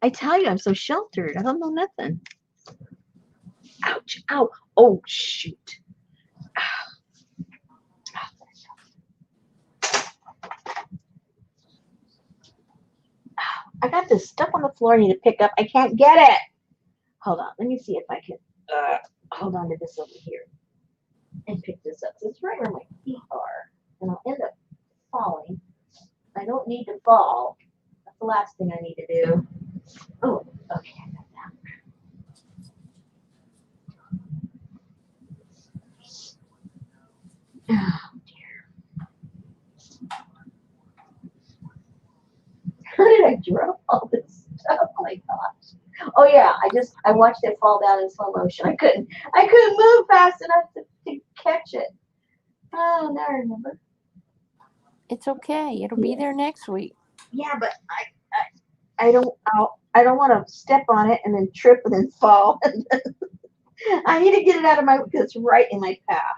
I tell you, I'm so sheltered. I don't know nothing. Ouch. Ow. Oh, shoot. I got this stuff on the floor I need to pick up. I can't get it. Hold on. Let me see if I can hold on to this over here and pick this up. So it's right where my feet are. And I'll end up falling. I don't need to fall. That's the last thing I need to do. Oh, okay. I got that. Oh, dear. How did I drop all this stuff? Oh my gosh. Oh yeah, I watched it fall down in slow motion. I couldn't move fast enough to catch it. Oh, now I remember. It's okay. It'll be there next week. Yeah, but I don't want to step on it and then trip and then fall. I need to get it out of my because it's right in my path.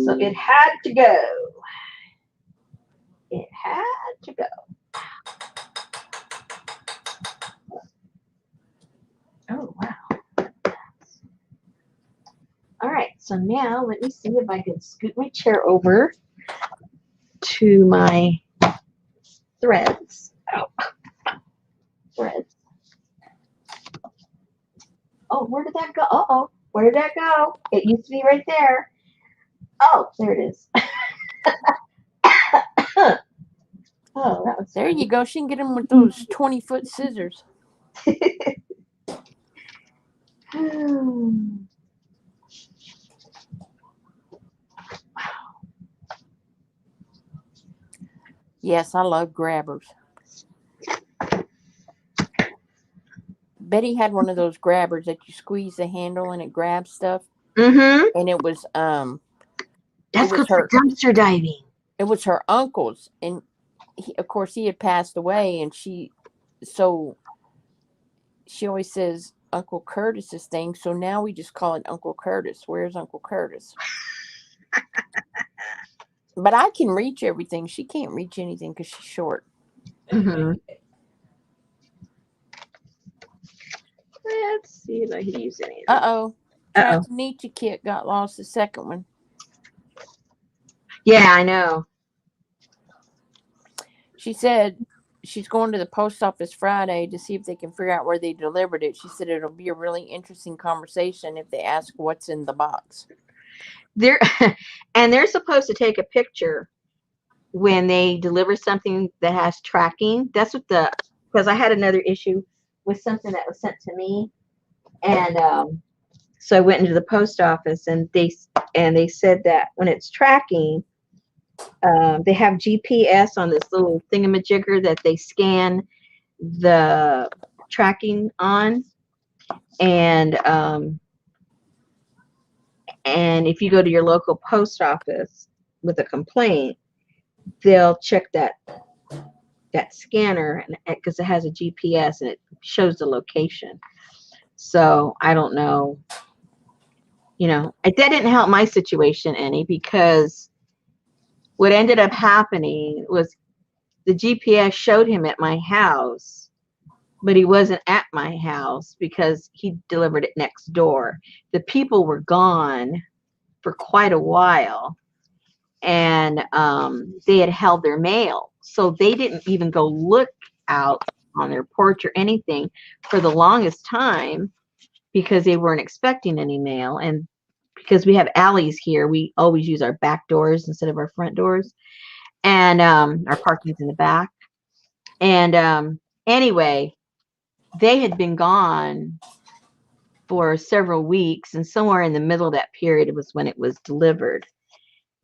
So it had to go. It had to go. Oh wow. All right, so now let me see if I can scoot my chair over to my threads. Oh. Threads. Oh, where did that go? Uh-oh. Where did that go? It used to be right there. Oh, there it is. Oh, that was There you go. She can get him with those 20-foot scissors. Yes, I love grabbers. Betty had one of those grabbers that you squeeze the handle and it grabs stuff. Mm-hmm. And it was That's good for dumpster diving. It was her uncle's, and of course he had passed away, and she always says Uncle Curtis's thing, so now we just call it Uncle Curtis. Where's Uncle Curtis? But I can reach everything. She can't reach anything because she's short. Mm-hmm. Let's see if I can use any. Uh-oh. Nietzsche kit got lost, the second one. Yeah, I know. She said she's going to the post office Friday to see if they can figure out where they delivered it. She said it'll be a really interesting conversation if they ask what's in the box. They're supposed to take a picture when they deliver something that has tracking. That's what because I had another issue with something that was sent to me, and so I went into the post office and they said that when it's tracking, they have GPS on this little thingamajigger that they scan the tracking on, and if you go to your local post office with a complaint, they'll check that scanner, and because it has a GPS and it shows the location. So I don't know. That didn't help my situation any, because what ended up happening was the GPS showed him at my house, but he wasn't at my house because he delivered it next door. The people were gone for quite a while, and they had held their mail. So they didn't even go look out on their porch or anything for the longest time because they weren't expecting any mail. And because we have alleys here, we always use our back doors instead of our front doors. And our parking's in the back. And anyway, they had been gone for several weeks, and somewhere in the middle of that period was when it was delivered.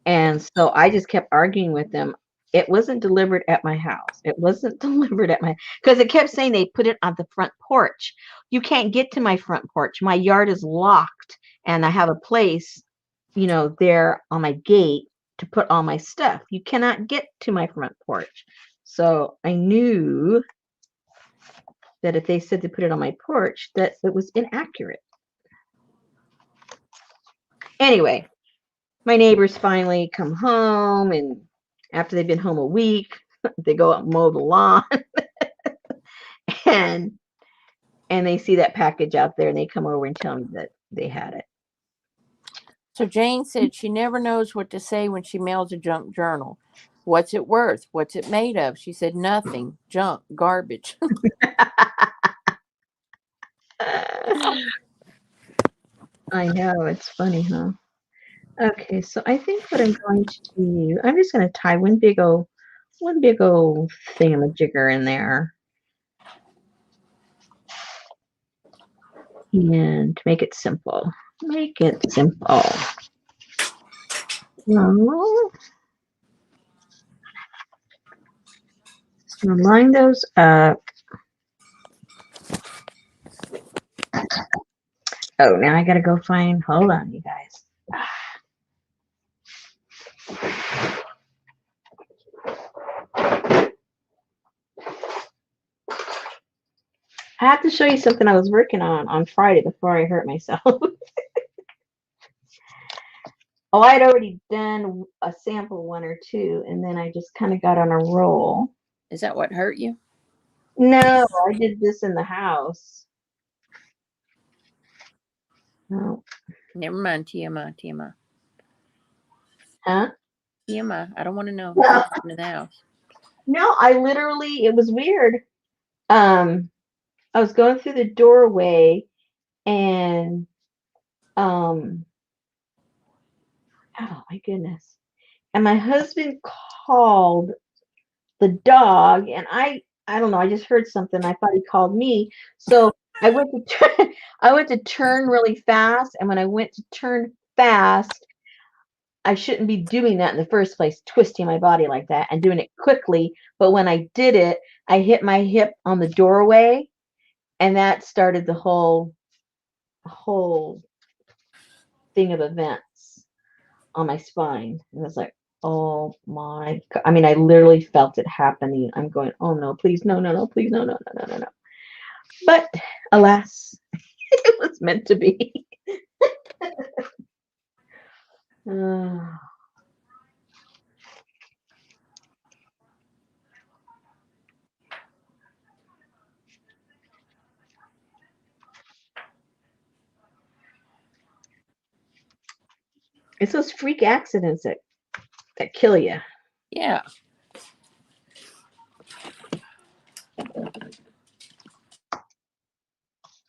And so I just kept arguing with them. It wasn't delivered at my house. It wasn't delivered at my, because it kept saying they put it on the front porch. You can't get to my front porch. My yard is locked, and I have a place, you know, there on my gate to put all my stuff. You cannot get to my front porch. So I knew that if they said to put it on my porch, that it was inaccurate. Anyway, my neighbors finally come home, and after they've been home a week, they go out and mow the lawn. and they see that package out there, and they come over and tell me that they had it. So Jane said she never knows what to say when she mails a junk journal. What's it worth? What's it made of? She said nothing. Junk. Garbage. I know, it's funny, huh? Okay, so I think what I'm going to do, I'm just going to tie one big old thingamajigger in there. And to make it simple. Make it simple. So line those up. Oh, now I gotta go find, hold on, you guys. I have to show you something I was working on Friday before I hurt myself. Oh, I had already done a sample one or two, and then I just kind of got on a roll. Is that what hurt you? No, I did this in the house. No. Never mind. TMI. Huh? TMI. I don't want to know. No. In the house. No, I literally, it was weird. I was going through the doorway, and oh my goodness. And my husband called the dog, and I don't know, I just heard something. I thought he called me. So I went to turn really fast, and when I went to turn fast, I shouldn't be doing that in the first place, twisting my body like that and doing it quickly. But when I did it, I hit my hip on the doorway, and that started the whole thing of events on my spine. And I was like, oh my God. I mean, I literally felt it happening. I'm going, oh no, please, no, please, no. But alas, it was meant to be. It's those freak accidents that kill you. Yeah.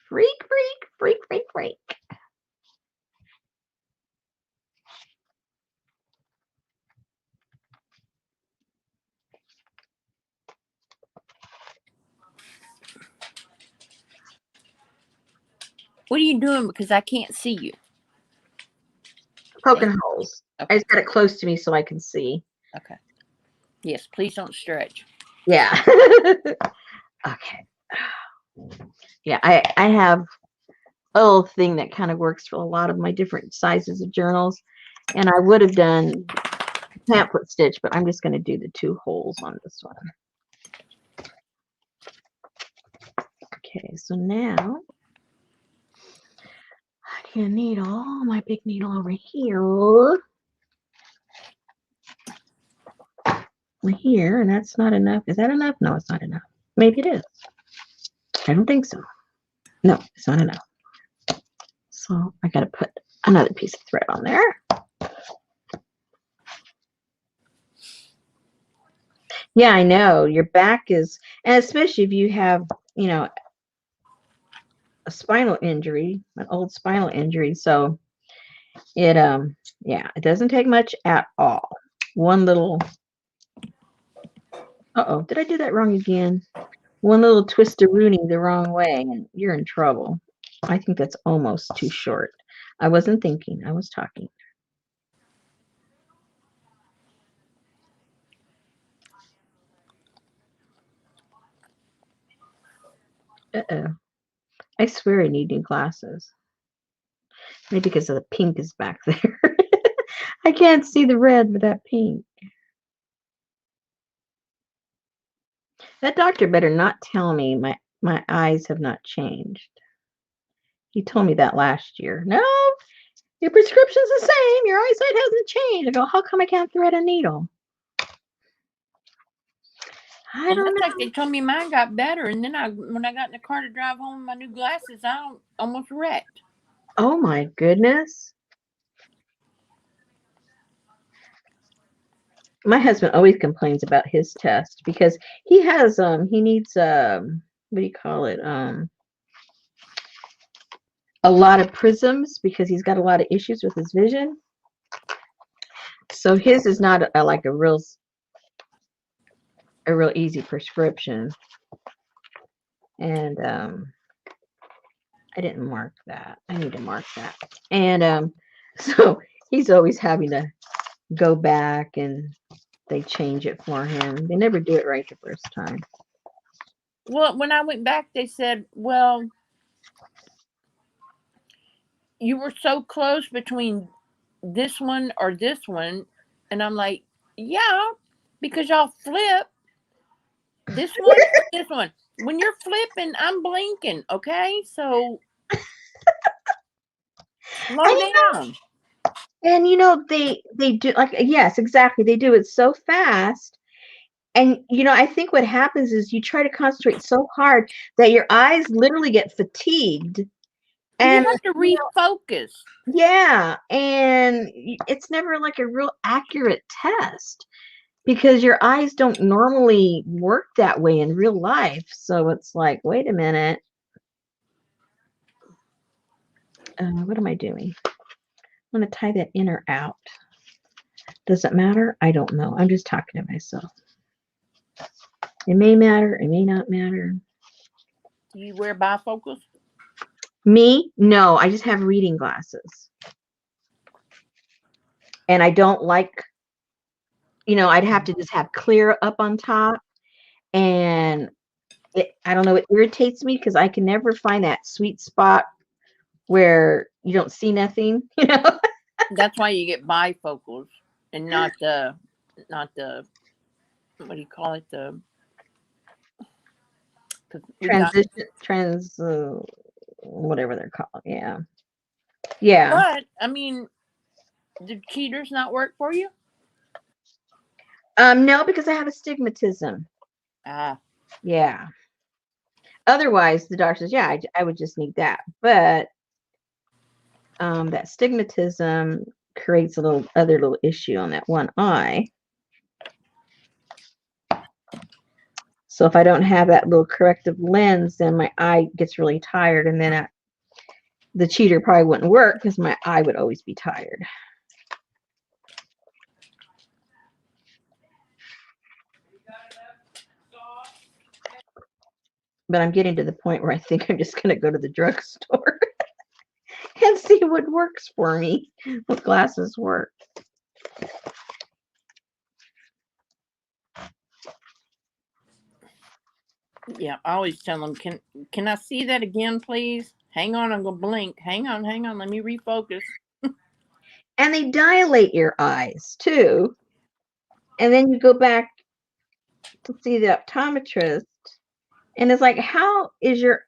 Freak. What are you doing? Because I can't see you. Poking holes. Okay. I just got it close to me so I can see. Okay. Yes, please don't stretch. Yeah. Okay. Yeah, I have a little thing that kind of works for a lot of my different sizes of journals. And I would have done pamphlet stitch, but I'm just going to do the 2 holes on this one. Okay, so now I need a needle, my big needle over here. Here, and that's not enough. Is that enough? No, it's not enough. Maybe it is. I don't think so. No, it's not enough. So I got to put another piece of thread on there. Yeah, I know. Your back is, and especially if you have, a spinal injury, an old spinal injury. So it, yeah, it doesn't take much at all. One little, uh-oh, did I do that wrong again? One little twist-a-rooney the wrong way, and you're in trouble. I think that's almost too short. I wasn't thinking, I was talking. Uh-oh. I swear I need new glasses. Maybe because of the pink is back there. I can't see the red with that pink. That doctor better not tell me my eyes have not changed. He told me that last year. No, your prescription's the same. Your eyesight hasn't changed. I go, how come I can't thread a needle? I It don't looks know. like they told me mine got better, and then when I got in the car to drive home, my new glasses, almost wrecked. Oh my goodness. My husband always complains about his test because he has he needs what do you call it? A lot of prisms because he's got a lot of issues with his vision. So his is not like a real easy prescription. And I didn't mark that. I need to mark that. And so he's always having to go back and they change it for him. They never do it right the first time. Well, when I went back, they said, well, you were so close between this one or this one. And I'm like, yeah, because y'all flip this one or this one. When you're flipping, I'm blinking, okay? So slow down. And they do, like, yes, exactly. They do it so fast. And I think what happens is you try to concentrate so hard that your eyes literally get fatigued. You And have to refocus. yeah, and it's never like a real accurate test because your eyes don't normally work that way in real life. So it's like, wait a minute. What am I doing? I'm going to tie that in or out. Does it matter? I don't know. I'm just talking to myself. It may matter. It may not matter. Do you wear bifocals? Me? No, I just have reading glasses. And I don't like, I'd have to just have clear up on top. And I don't know, it irritates me because I can never find that sweet spot where you don't see nothing, That's why you get bifocals and not the what do you call it? whatever they're called. Yeah. Yeah. But I mean, do cheaters not work for you? No, because I have astigmatism. Ah. Yeah. Otherwise, the doctor says, yeah, I would just need that. But that astigmatism creates a other little issue on that one eye. So if I don't have that little corrective lens, then my eye gets really tired, and then the cheater probably wouldn't work because my eye would always be tired. But I'm getting to the point where I think I'm just going to go to the drugstore and see what works for me, what glasses work. Yeah, I always tell them, can I see that again, please? Hang on, I'm gonna blink. Hang on, let me refocus. And they dilate your eyes too. And then you go back to see the optometrist, and it's like, how is your,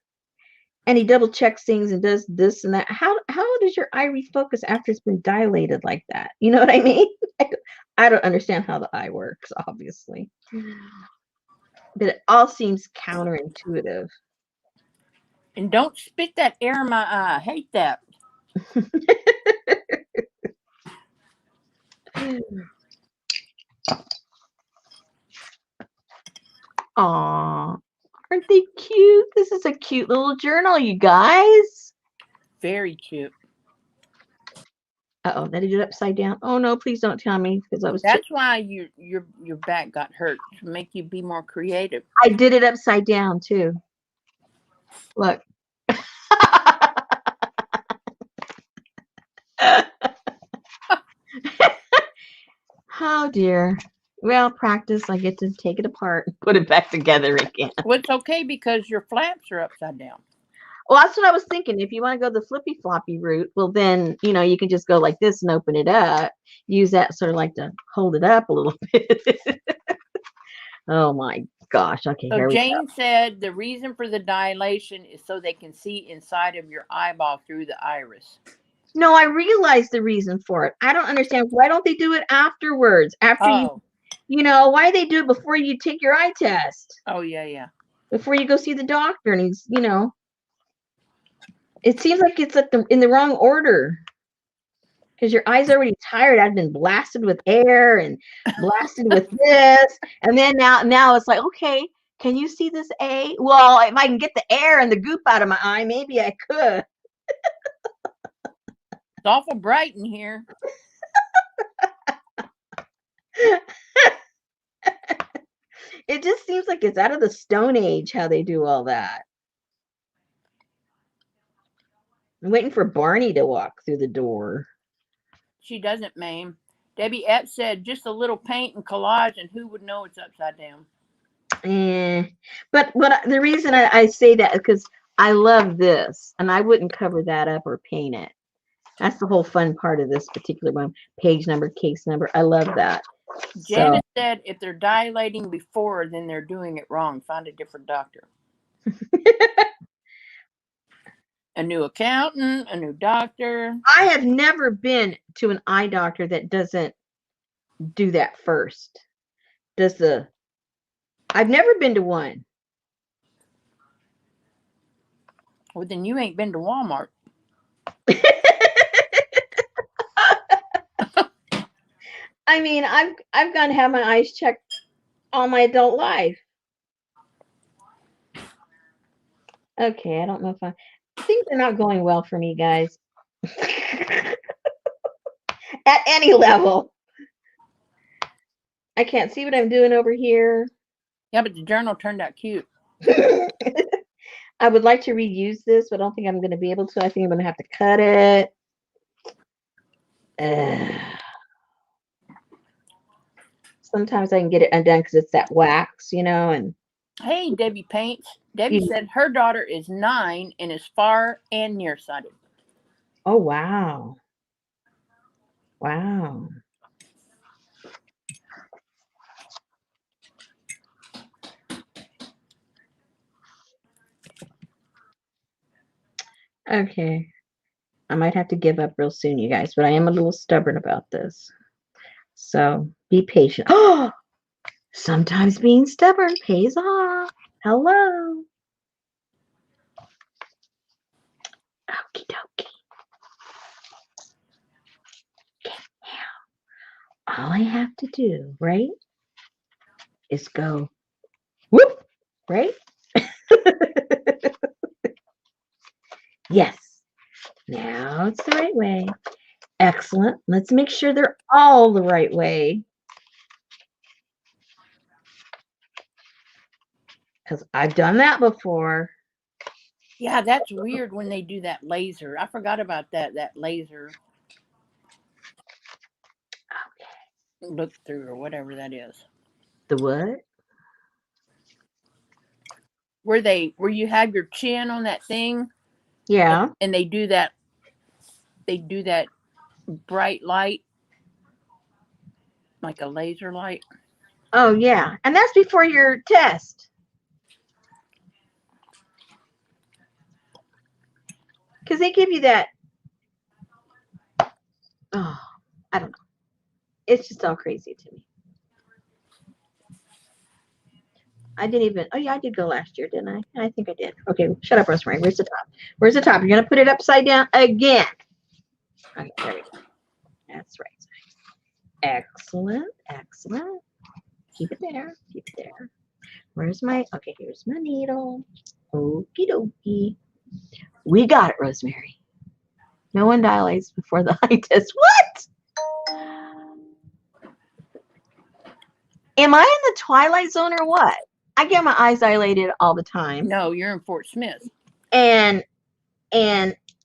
and he double checks things and does this and that. How does your eye refocus after it's been dilated like that? You know what I mean? I don't understand how the eye works, obviously. But it all seems counterintuitive. And don't spit that air in my eye. I hate that. Aw, aren't they cute? This is a cute little journal, you guys. Very cute. Uh-oh, did I do it upside down? Oh, no, please don't tell me because I was That's why your back got hurt, to make you be more creative. I did it upside down, too. Look. Oh, dear. Well, practice. I get to take it apart and put it back together again. Well, it's okay because your flaps are upside down. Well, that's what I was thinking. If you want to go the flippy floppy route, well, then, you can just go like this and open it up. Use that sort of like to hold it up a little bit. Oh, my gosh. Okay, So here we go. Jane said the reason for the dilation is so they can see inside of your eyeball through the iris. No, I realize the reason for it. I don't understand. Why don't they do it afterwards? After why they do it before you take your eye test? Oh, yeah. Before you go see the doctor, and he's, it seems like it's in the wrong order. Because your eye's already tired. I've been blasted with air and blasted with this. And then now it's like, okay, can you see this A? Well, if I can get the air and the goop out of my eye, maybe I could. It's awful bright in here. It just seems like it's out of the Stone Age how they do all that. I'm waiting for Barney to walk through the door. She doesn't, ma'am. Debbie Epps said just a little paint and collage, and who would know it's upside down? But the reason I say that is because I love this, and I wouldn't cover that up or paint it. That's the whole fun part of this particular one. Page number, case number. I love that. Janice said if they're dilating before, then they're doing it wrong. Find a different doctor. A new accountant, a new doctor. I have never been to an eye doctor that doesn't do that first. I've never been to one. Well, then you ain't been to Walmart. I mean, I've gone to have my eyes checked all my adult life. Okay, I don't know if things are not going well for me, guys. At any level. I can't see what I'm doing over here. Yeah, but the journal turned out cute. I would like to reuse this, but I don't think I'm going to be able to. I think I'm going to have to cut it. Sometimes I can get it undone because it's that wax, and Hey, Debbie Paints. Debbie said her daughter is 9 and is far and nearsighted. Oh, wow. Wow. Okay. I might have to give up real soon, you guys, but I am a little stubborn about this. So be patient. Oh, sometimes being stubborn pays off. Hello. Okie dokie. Okay, now all I have to do, right, is go whoop, right? Yes. Now it's the right way. Excellent. Let's make sure they're all the right way. Because I've done that before. Yeah, that's weird when they do that laser. I forgot about that laser. Okay. Look through or whatever that is. The what? Where you have your chin on that thing. Yeah. And they do that bright light. Like a laser light. Oh, yeah. And that's before your test. Because they give you that. Oh, I don't know. It's just all crazy to me. I didn't even. Oh, yeah, I did go last year, didn't I? I think I did. Okay, shut up, Rosemary. Where's the top? Where's the top? You're going to put it upside down again. Okay, there we go. That's right. Excellent. Excellent. Keep it there. Keep it there. Where's my, okay, here's my needle. Okie dokie. We got it, Rosemary. No one dilates before the eye test. What? Am I in the twilight zone or what? I get my eyes dilated all the time. No, you're in Fort Smith. And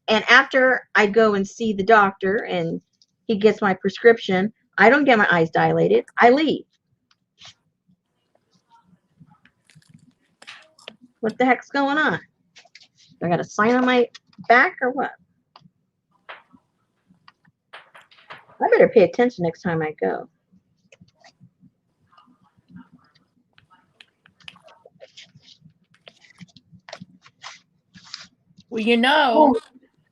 after I go and see the doctor and he gets my prescription, I don't get my eyes dilated. I leave. What the heck's going on? I got a sign on my back or what? I better pay attention next time I go. Well, you know,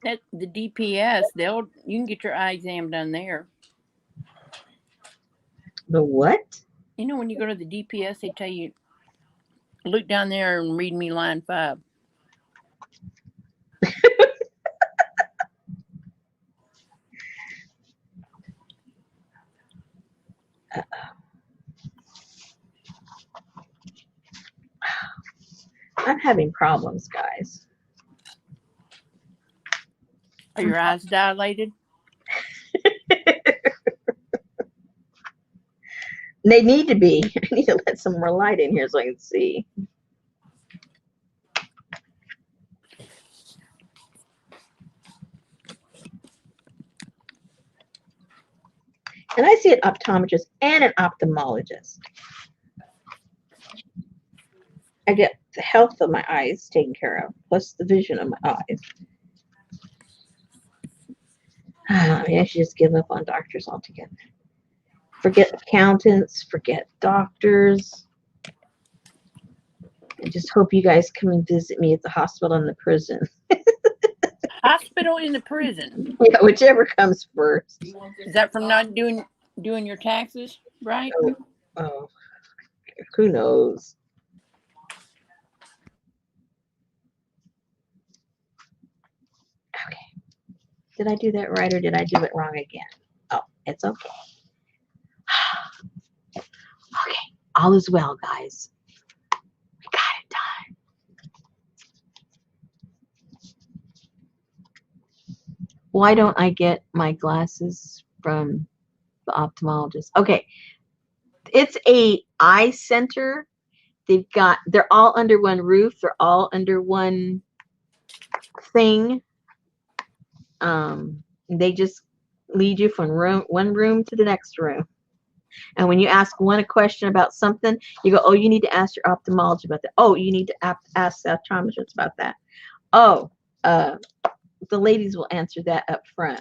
at the DPS, you can get your eye exam done there. The what? You know, when you go to the DPS, they tell you, look down there and read me line 5. I'm having problems, guys. Are your eyes dilated? They need to be. I need to let some more light in here so I can see. And I see an optometrist and an ophthalmologist. I get the health of my eyes taken care of, plus the vision of my eyes. Maybe I should just give up on doctors altogether. Forget accountants, forget doctors. I just hope you guys come and visit me at the hospital and the prison. Hospital in the prison. Yeah, whichever comes first. Is that from not doing your taxes, right? Oh, who knows? Okay. Did I do that right or did I do it wrong again? Oh, it's okay. Okay, all is well, guys. We got it done. Why don't I get my glasses from the ophthalmologist? Okay, it's a eye center. They're all under one roof. They're all under one thing. They just lead you from one room to the next room. And when you ask one a question about something, you go, oh, you need to ask your ophthalmologist about that. Oh, you need to ask the optometrist about that. Oh, the ladies will answer that up front.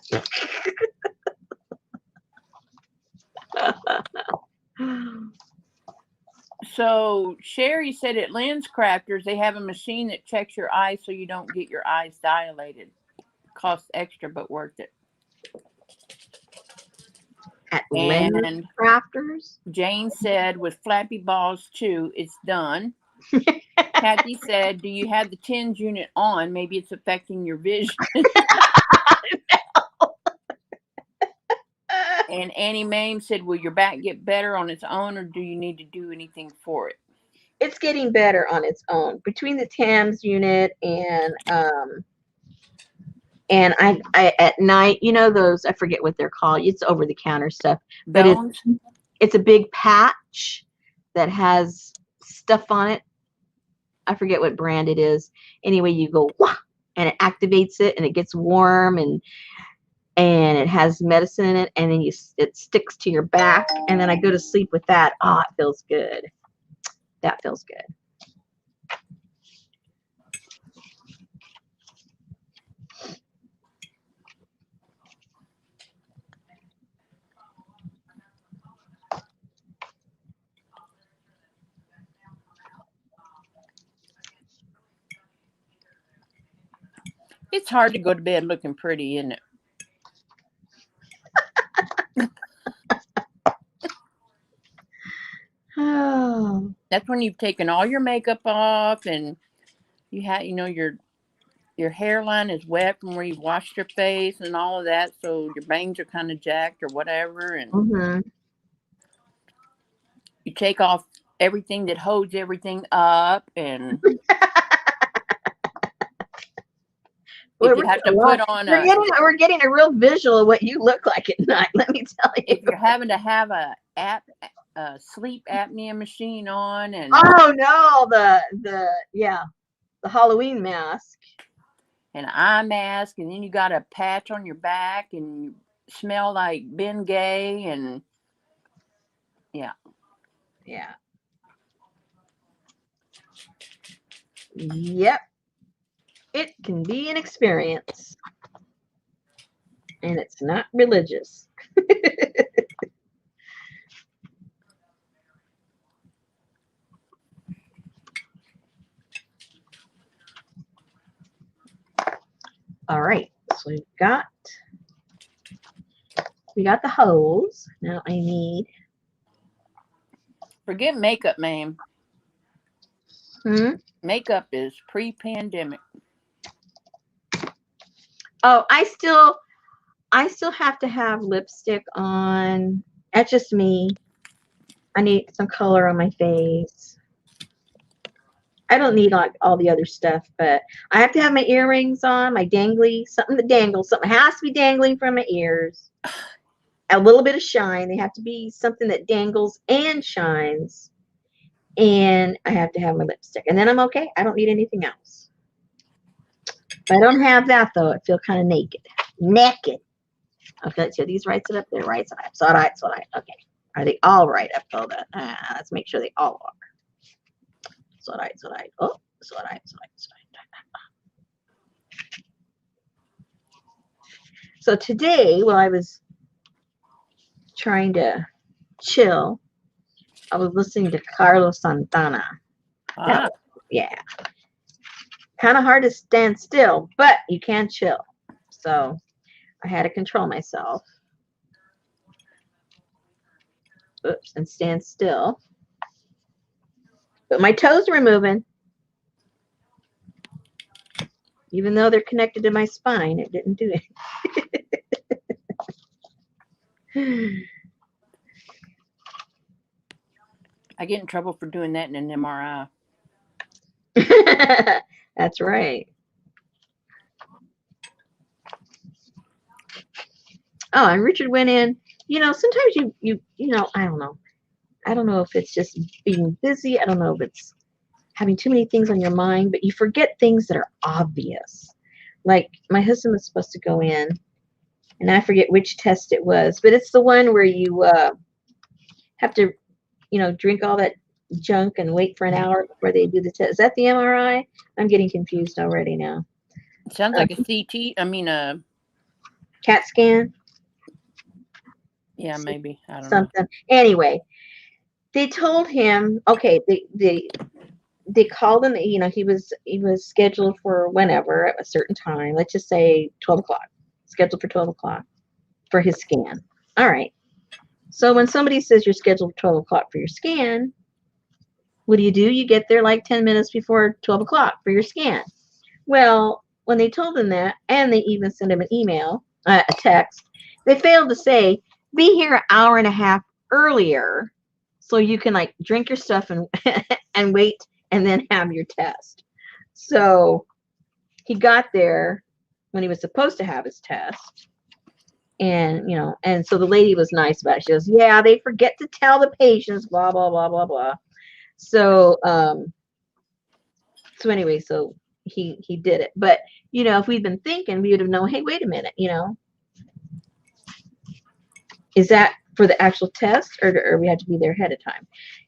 So Sherry said at Lens Crafters, they have a machine that checks your eyes so you don't get your eyes dilated. Costs extra, but worth it. At Lens Crafters? Jane said, with Flappy Balls too, it's done. Kathy said, do you have the TENS unit on? Maybe it's affecting your vision. And Annie Mame said, will your back get better on its own, or do you need to do anything for it? It's getting better on its own. Between the TAMS unit and I at night, you know those, I forget what they're called. It's over the counter stuff. But it's a big patch that has stuff on it. I forget what brand it is. Anyway, you go wah, and it activates it and it gets warm and it has medicine in it, and then it sticks to your back, and then I go to sleep with that. Oh, it feels good. That feels good. It's hard to go to bed looking pretty, isn't it? Oh. That's when you've taken all your makeup off and you have, your hairline is wet from where you've washed your face and all of that, so your bangs are kind of jacked or whatever, and you take off everything that holds everything up, and if you have to put on we're getting a real visual of what you look like at night. Let me tell you. if you're having to have a sleep apnea machine on, and Oh no, the Halloween mask. an eye mask, and then you got a patch on your back, and you smell like Ben Gay, and yeah. Yep. It can be an experience. And it's not religious. All right. So we got the hose. Now I need Forget makeup, ma'am. Hmm? Makeup is pre-pandemic. Oh, I still have to have lipstick on. That's just me. I need some color on my face. I don't need like all the other stuff, but I have to have my earrings on, my dangly, something that dangles. Something has to be dangling from my ears. A little bit of shine. They have to be something that dangles and shines. And I have to have my lipstick. And then I'm okay. I don't need anything else. If I don't have that, though, I feel kind of naked. Naked. Okay, let's see. Are these right side up? They're right side up. So all right. Okay. Are they all right up? Hold on. Let's make sure they all are. So right. Oh, so right. So today, while I was trying to chill, I was listening to Carlos Santana. Ah. Yeah. Kind of hard to stand still, but you can chill. So I had to control myself. Oops, and stand still. But my toes were moving. Even though they're connected to my spine, it didn't do it. I get in trouble for doing that in an MRI. That's right. Oh, and Richard went in. Sometimes you I don't know. I don't know if it's just being busy. I don't know if it's having too many things on your mind, but you forget things that are obvious. Like my husband was supposed to go in, and I forget which test it was, but it's the one where you have to, drink all that junk and wait for an hour before they do the test. Is that the MRI? I'm getting confused already now. It sounds like a CT. I mean, a CAT scan. Yeah, maybe. I don't know. Anyway, they told him, okay, they called him, he was scheduled for whenever at a certain time. Let's just say 12 o'clock. Scheduled for 12 o'clock for his scan. All right. So when somebody says you're scheduled for 12 o'clock for your scan, what do? You get there like 10 minutes before 12 o'clock for your scan. Well, when they told him that, and they even sent him an email, a text, they failed to say, be here an hour and a half earlier so you can like drink your stuff and and wait and then have your test. So he got there when he was supposed to have his test. And, and so the lady was nice about it. She goes, yeah, they forget to tell the patients, blah, blah, blah, blah, blah. So, anyway, so he did it. But, if we'd been thinking, we would have known, hey, wait a minute, is that for the actual test or we had to be there ahead of time?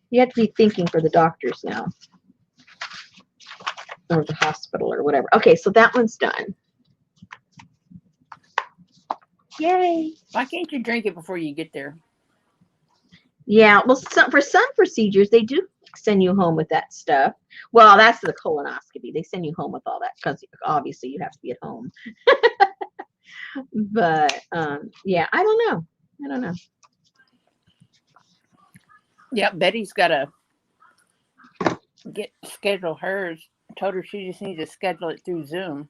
You have to be thinking for the doctors now. Or the hospital or whatever. Okay, so that one's done. Yay. Why can't you drink it before you get there? Yeah, well, for some procedures, they do send you home with that stuff. Well, that's the colonoscopy. They send you home with all that because obviously you have to be at home. But, yeah, I don't know. Yeah, Betty's got to schedule hers. I told her she just needs to schedule it through Zoom.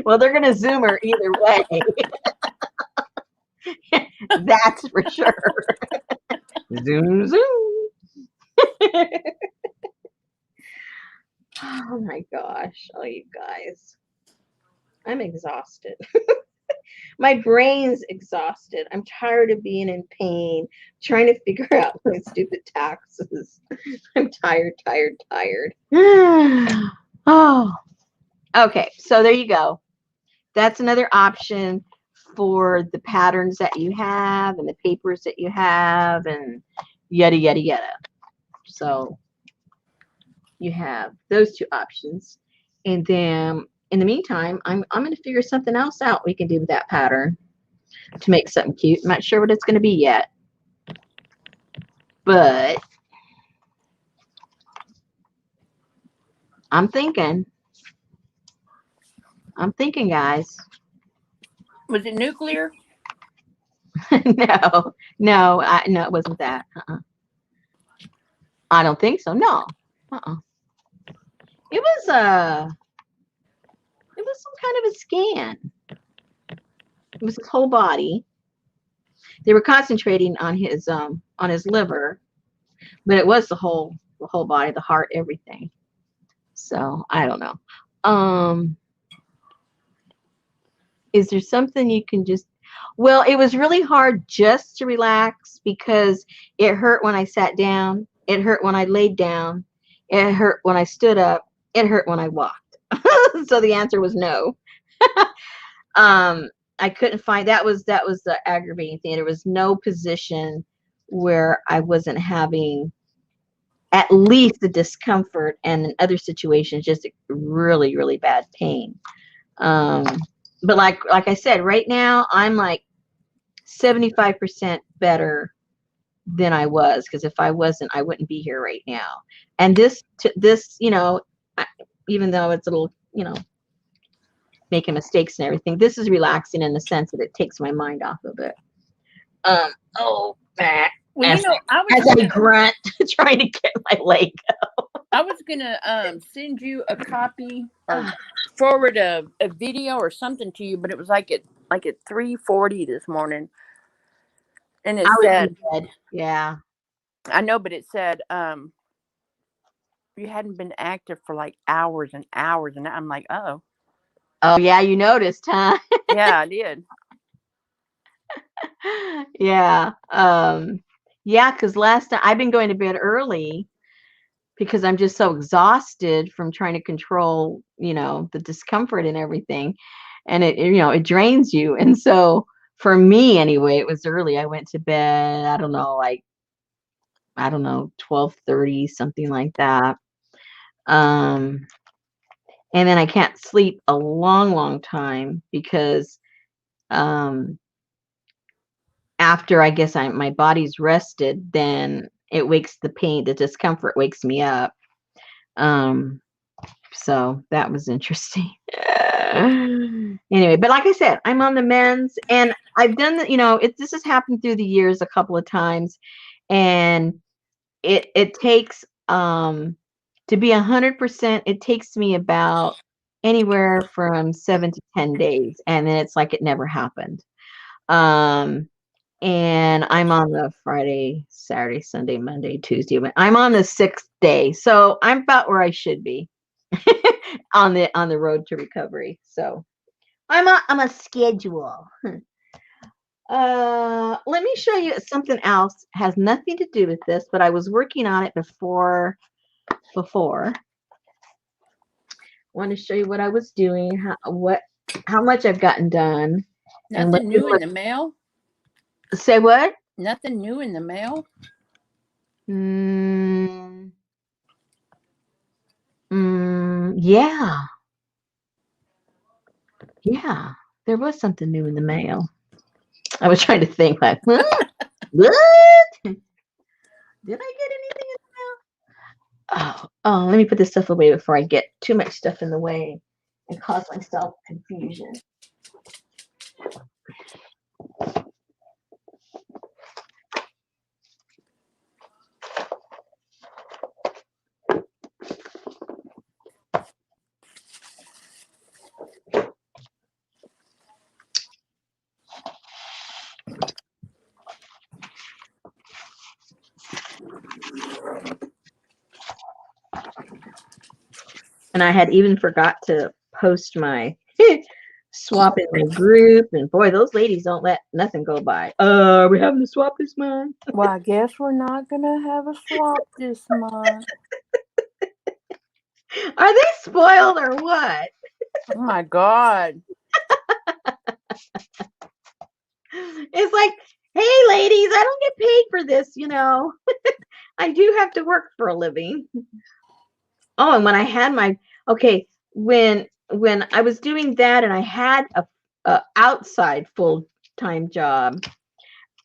Well, they're going to Zoom her either way. That's for sure. Zoom, zoom. Oh my gosh. Oh, you guys. I'm exhausted. My brain's exhausted. I'm tired of being in pain, trying to figure out my stupid taxes. I'm tired, tired, tired. Oh, okay. So there you go. That's another option for the patterns that you have and the papers that you have and yada, yada, yada. So you have those two options. And then in the meantime, I'm going to figure something else out we can do with that pattern to make something cute. I'm not sure what it's going to be yet, but I'm thinking, guys. Was it nuclear? No, no, it wasn't that. I don't think so. No. It was some kind of a scan. It was his whole body. They were concentrating on his liver, but it was the whole body, the heart, everything. So I don't know. Is there something you can just? Well, it was really hard just to relax because it hurt when I sat down. It hurt when I laid down. It hurt when I stood up. It hurt when I walked. So the answer was no. I couldn't find that was the aggravating thing. There was no position where I wasn't having at least the discomfort, and in other situations just really, really bad pain. But like I said, right now I'm like 75% better than I was, because if I wasn't, I wouldn't be here right now. And this, even though it's a little, making mistakes and everything, this is relaxing in the sense that it takes my mind off of it. Well, as I grunt trying to get my leg up. I was gonna send you a copy or forward a video or something to you, but it was like at 3:40 this morning, and it said, "Yeah, I know," but it said you hadn't been active for like hours and hours, and I'm like, oh yeah, you noticed, huh?" Yeah, I did. Yeah, yeah, because last time I've been going to bed early because I'm just so exhausted from trying to control, the discomfort and everything. And it drains you. And so for me anyway, it was early. I went to bed, I don't know, 12:30, something like that. And then I can't sleep a long, long time because after I guess my body's rested, then it wakes the discomfort wakes me up. So that was interesting. Anyway, but like I said, I'm on the mends, and I've done this has happened through the years a couple of times, and it takes to be 100%, it takes me about anywhere from 7 to 10 days, and then it's like it never happened. And I'm on the Friday, Saturday, Sunday, Monday, Tuesday. I'm on the 6th day, so I'm about where I should be on the road to recovery. So I'm a schedule. Let me show you something else. Has nothing to do with this, but I was working on it before. I want to show you what I was doing, how much I've gotten done. Nothing new in the mail? Say what? Nothing new in the mail? Yeah. Yeah. There was something new in the mail. I was trying to think like, what? What? Did I get anything in the mail? Oh, let me put this stuff away before I get too much stuff in the way and cause myself confusion. And I had even forgot to post my swap in my group. And boy, those ladies don't let nothing go by. We're having to swap this month. Well, I guess we're not gonna have a swap this month. Are they spoiled or what? Oh my God. It's like, hey, ladies, I don't get paid for this, I do have to work for a living. Oh, and when I had when I was doing that and I had a outside full-time job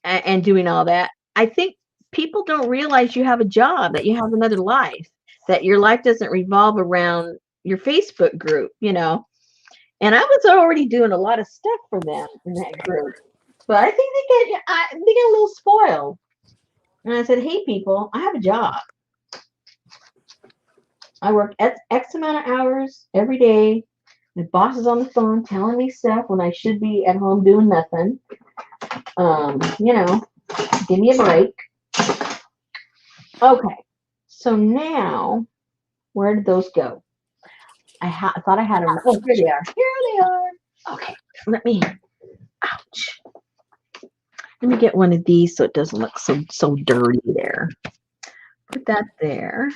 and doing all that, I think people don't realize you have a job, that you have another life, that your life doesn't revolve around your Facebook group, And I was already doing a lot of stuff for them in that group. But I think they get a little spoiled. And I said, hey, people, I have a job. I work X amount of hours every day. My boss is on the phone telling me stuff when I should be at home doing nothing. Give me a break. Okay. So now, where did those go? I thought I had them. Oh, here they are. Here they are. Okay. Ouch. Let me get one of these so it doesn't look so dirty there. Put that there.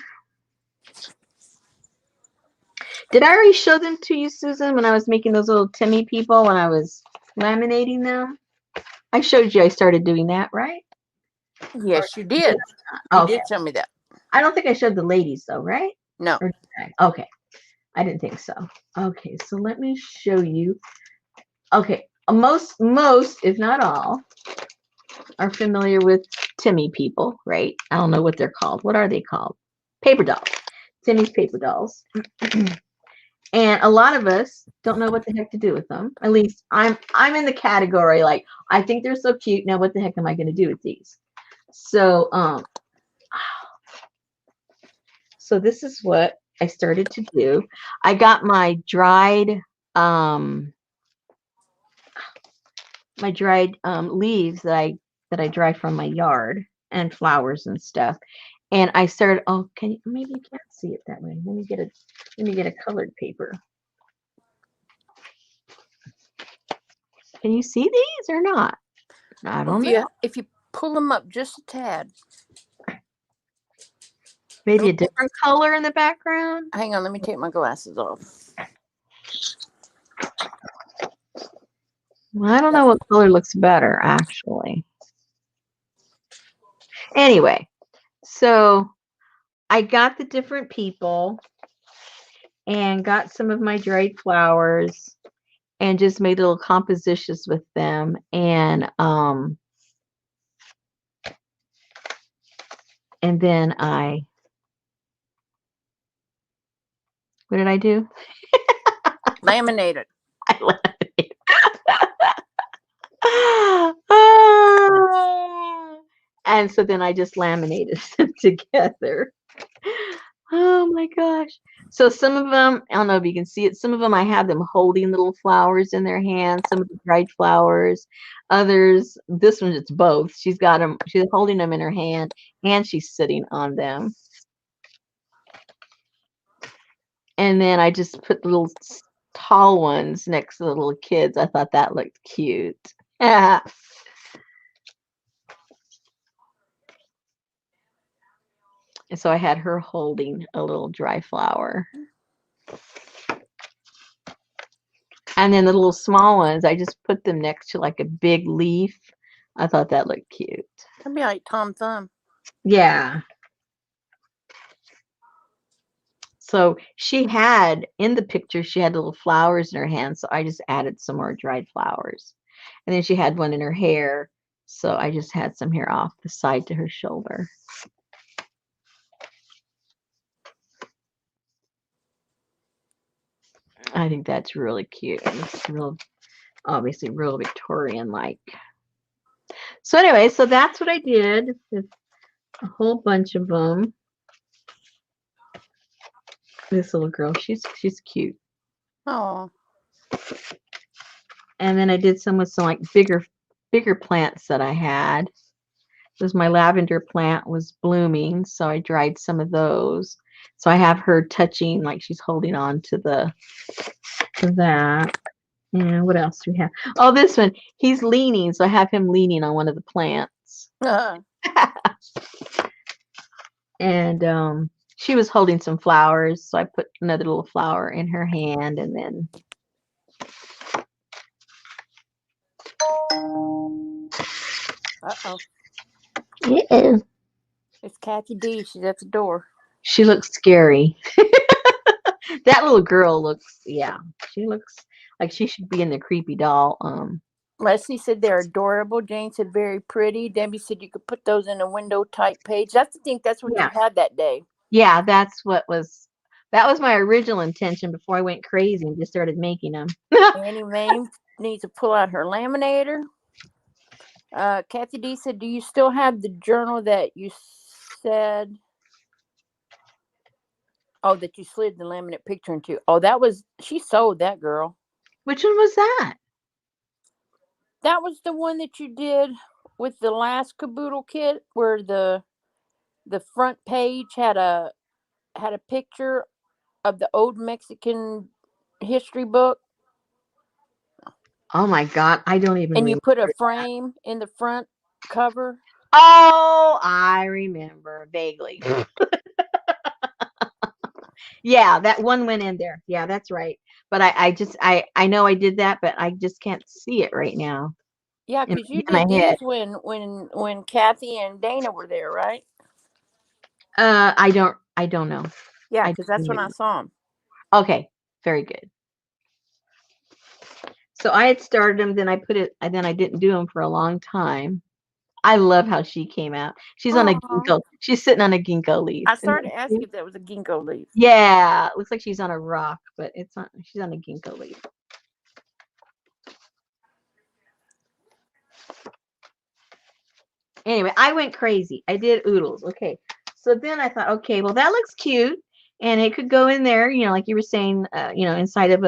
Did I already show them to you, Susan, when I was making those little Timmy people, when I was laminating them? I showed you I started doing that, right? Yes, you did. You did tell me that. I don't think I showed the ladies, though, right? No. Okay. I didn't think so. Okay, so let me show you. Okay, most, if not all, are familiar with Timmy people, right? I don't know what they're called. What are they called? Paper dolls. Timmy's paper dolls. And a lot of us don't know what the heck to do with them. At least I'm in the category, like, I think they're so cute. Now what the heck am I going to do with these? So this is what I started to do. I got my dried leaves that I dry from my yard, and flowers and stuff. And I started, maybe you can't see it that way. Let me get a colored paper. Can you see these or not? I don't know. If you pull them up just a tad. Maybe a different color in the background. Hang on, let me take my glasses off. Well, I don't know what color looks better, actually. Anyway, so I got the different people and got some of my dried flowers and just made little compositions with them. And then what did I do? Laminated. I laminated. And so then I just laminated them together. Oh my gosh. So some of them, I don't know if you can see it, some of them I have them holding little flowers in their hands, some of the dried flowers. Others, this one, it's both. She's holding them in her hand and she's sitting on them. And then I just put the little tall ones next to the little kids. I thought that looked cute. And so I had her holding a little dry flower. And then the little small ones, I just put them next to like a big leaf. I thought that looked cute. That'd be like Tom Thumb. Yeah. So she had, in the picture, she had little flowers in her hand. So I just added some more dried flowers. And then she had one in her hair. So I just had some hair off the side to her shoulder. I think that's really cute. It's obviously real Victorian-like. So anyway, so that's what I did with a whole bunch of them. This little girl, she's cute. Oh. And then I did some with some like bigger plants that I had. This my lavender plant was blooming, so I dried some of those. So I have her touching, like she's holding on to that. And what else do we have? Oh, this one. He's leaning, so I have him leaning on one of the plants. And she was holding some flowers, so I put another little flower in her hand, and then Uh-oh. yeah, It's Kathy D. She's at the door. she looks scary. That little girl looks, yeah, she looks like she should be in the creepy doll. Leslie said they're adorable. Jane said very pretty. Debbie said you could put those in a window type page. That's the thing. That's what Yeah, you had that day. yeah, that was my original intention before I went crazy and just started making them. Annie Mae needs to pull out her laminator. Kathy D said, do you still have the journal that you said? Oh, that you slid the laminate picture into. Oh, she sold that, girl. Which one was that? That was the one that you did with the last Kaboodle kit, where the front page had a picture of the old Mexican history book, Oh my God, I don't even and you remember. put a frame in the front cover. Oh, I remember vaguely. Yeah, that one went in there. Yeah, that's right. But I know I did that, but I just can't see it right now Yeah, in, because you my did head. these when Kathy and Dana were there, right? I don't know. Yeah, I because that's don't when I remember. saw them. Okay, very good. So I had started them, then I put it, and then I didn't do them for a long time. I love how she came out. She's on a Aw. ginkgo. She's sitting on a ginkgo leaf. I Isn't started that to ask cute? if that was a ginkgo leaf. Yeah, it looks like she's on a rock, but it's not. She's on a ginkgo leaf. Anyway, I went crazy. I did oodles. Okay. So then I thought, okay, well, that looks cute. And it could go in there, like you were saying, inside of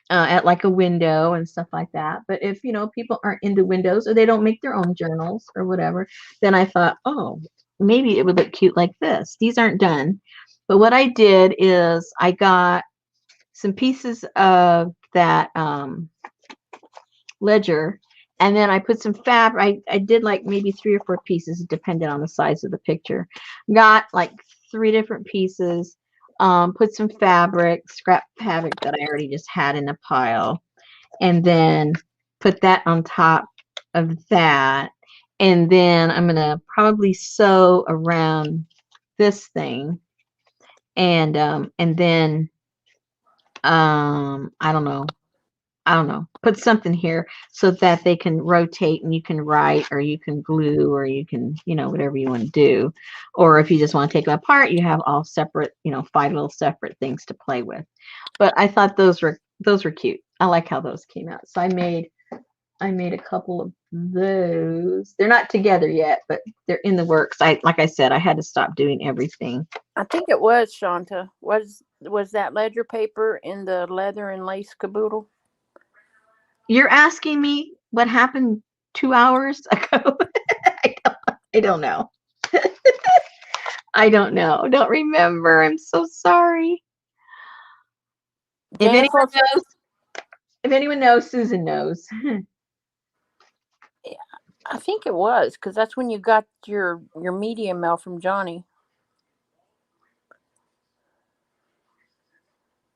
at like a window and stuff like that. But if, people aren't into windows or they don't make their own journals or whatever, then I thought, oh, maybe it would look cute like this. These aren't done. But what I did is I got some pieces of that ledger, and then I put some fabric. I did like maybe 3 or 4 pieces, depending on the size of the picture. Got like 3 different pieces. Put some fabric, scrap fabric that I already just had in a pile, and then put that on top of that. And then I'm gonna probably sew around this thing, and then I don't know, put something here so that they can rotate and you can write or you can glue or you can, whatever you want to do. Or if you just want to take them apart, you have all separate, 5 little separate things to play with. But I thought those were cute. I like how those came out. So I made a couple of those. They're not together yet, but they're in the works. Like I said, I had to stop doing everything. I think it was Shanta. Was that ledger paper in the leather and lace Kaboodle? You're asking me what happened 2 hours ago? I don't know. I don't know. Don't remember. I'm so sorry. If Jennifer, anyone knows, Susan knows. I think it was because that's when you got your media mail from Johnny.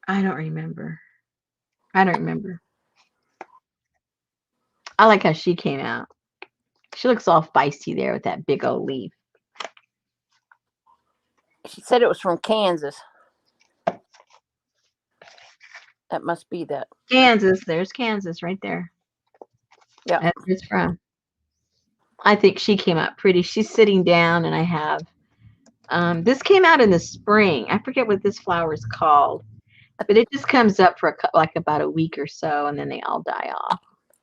I don't remember. I like how she came out. She looks all feisty there with that big old leaf. She said it was from Kansas. That must be that. Kansas. There's Kansas right there. Yeah. That's where it's from. I think she came out pretty. She's sitting down, and I have this came out in the spring. I forget what this flower is called, but it just comes up for like about a week or so, and then they all die off.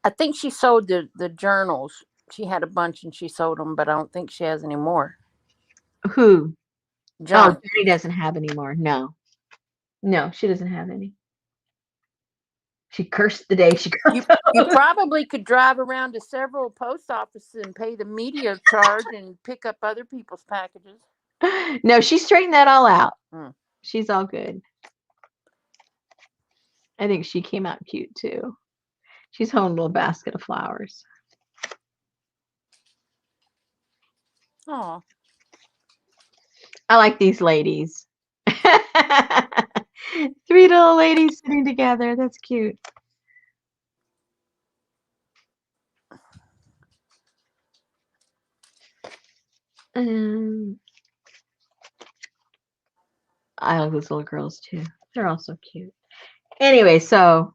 I think she sold the journals. She had a bunch and she sold them, but I don't think she has any more. Who? John. Oh, Jenny doesn't have any more. No, she doesn't have any. She cursed the day she got You probably could drive around to several post offices and pay the media charge and pick up other people's packages. No, she straightened that all out. Hmm. She's all good. I think she came out cute too. She's holding a little basket of flowers. Oh, I like these ladies. 3 little ladies sitting together. That's cute. I like those little girls too. They're all so cute. Anyway, so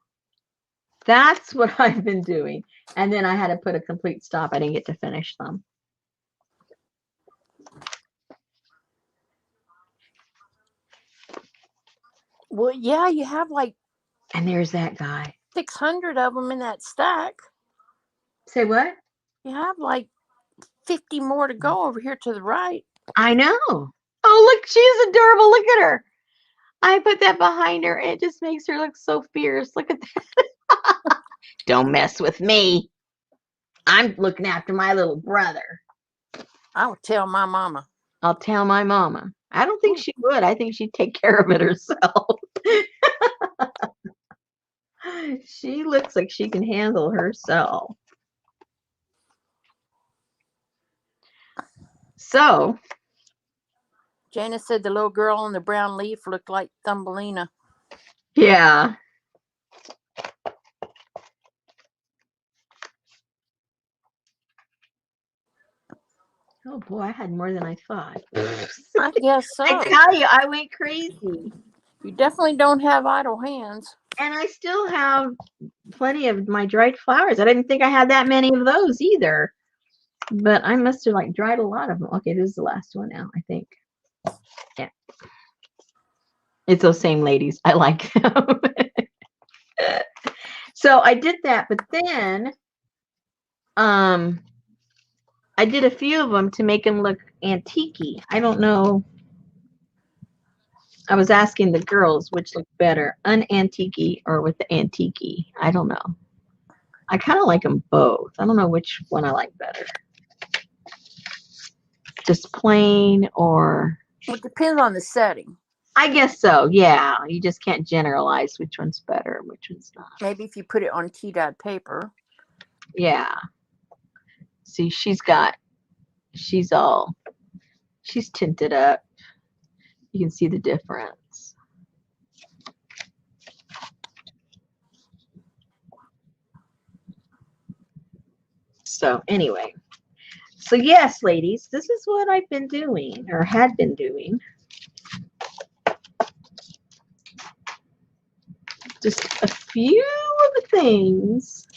that's what I've been doing. And then I had to put a complete stop. I didn't get to finish them. well, yeah, you have like And there's that guy. 600 of them in that stack. Say what? You have like 50 more to go over here to the right. I know. Oh, look, she's adorable. Look at her. I put that behind her. It just makes her look so fierce. Look at that. Don't mess with me. I'm looking after my little brother. I would tell my mama. I'll tell my mama. I don't think she would. I think she'd take care of it herself. She looks like she can handle herself. So, Janice said the little girl on the brown leaf looked like Thumbelina. yeah. Oh boy, I had more than I thought. I guess so. I tell you, I went crazy. You definitely don't have idle hands. And I still have plenty of my dried flowers. I didn't think I had that many of those either. But I must have like dried a lot of them. Okay, this is the last one now, I think. Yeah. It's those same ladies. I like them. So I did that, but then I did a few of them to make them look antique-y. I don't know. I was asking the girls which looked better, unantique or with the antique. I don't know. I kind of like them both. I don't know which one I like better. Just plain or... Well, it depends on the setting. I guess so, yeah. You just can't generalize which one's better and which one's not. Maybe if you put it on tea-dyed paper. Yeah. See, she's tinted up. You can see the difference. So anyway, so yes, ladies, this is what I've been doing or had been doing. Just a few of the things.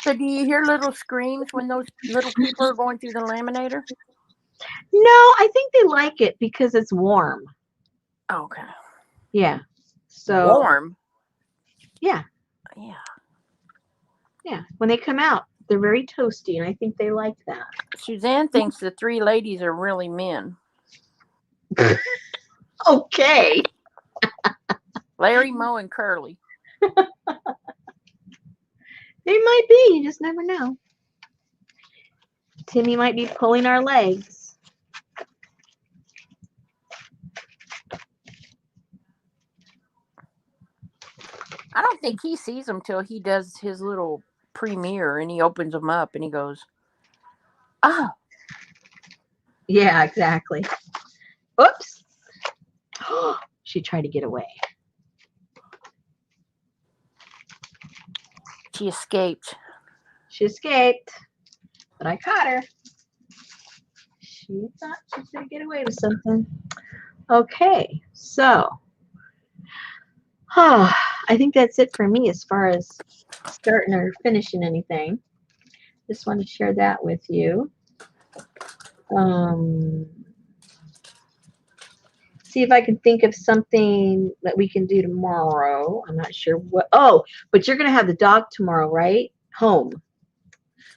So do you hear little screams when those little people are going through the laminator? No, I think they like it because it's warm. Okay. Yeah. So Warm? yeah. Yeah. Yeah. When they come out, they're very toasty, and I think they like that. Suzanne thinks the 3 ladies are really men. Okay. Larry, Moe, and Curly. They might be. You just never know. Timmy might be pulling our legs. I don't think he sees them till he does his little premiere and he opens them up and he goes, oh. Yeah, exactly. Oops. She tried to get away. She escaped. She escaped, but I caught her. She thought she was going to get away with something. Okay, so I think that's it for me as far as starting or finishing anything. Just want to share that with you. See if I can think of something that we can do tomorrow. I'm not sure what. Oh, but you're going to have the dog tomorrow, right? Home.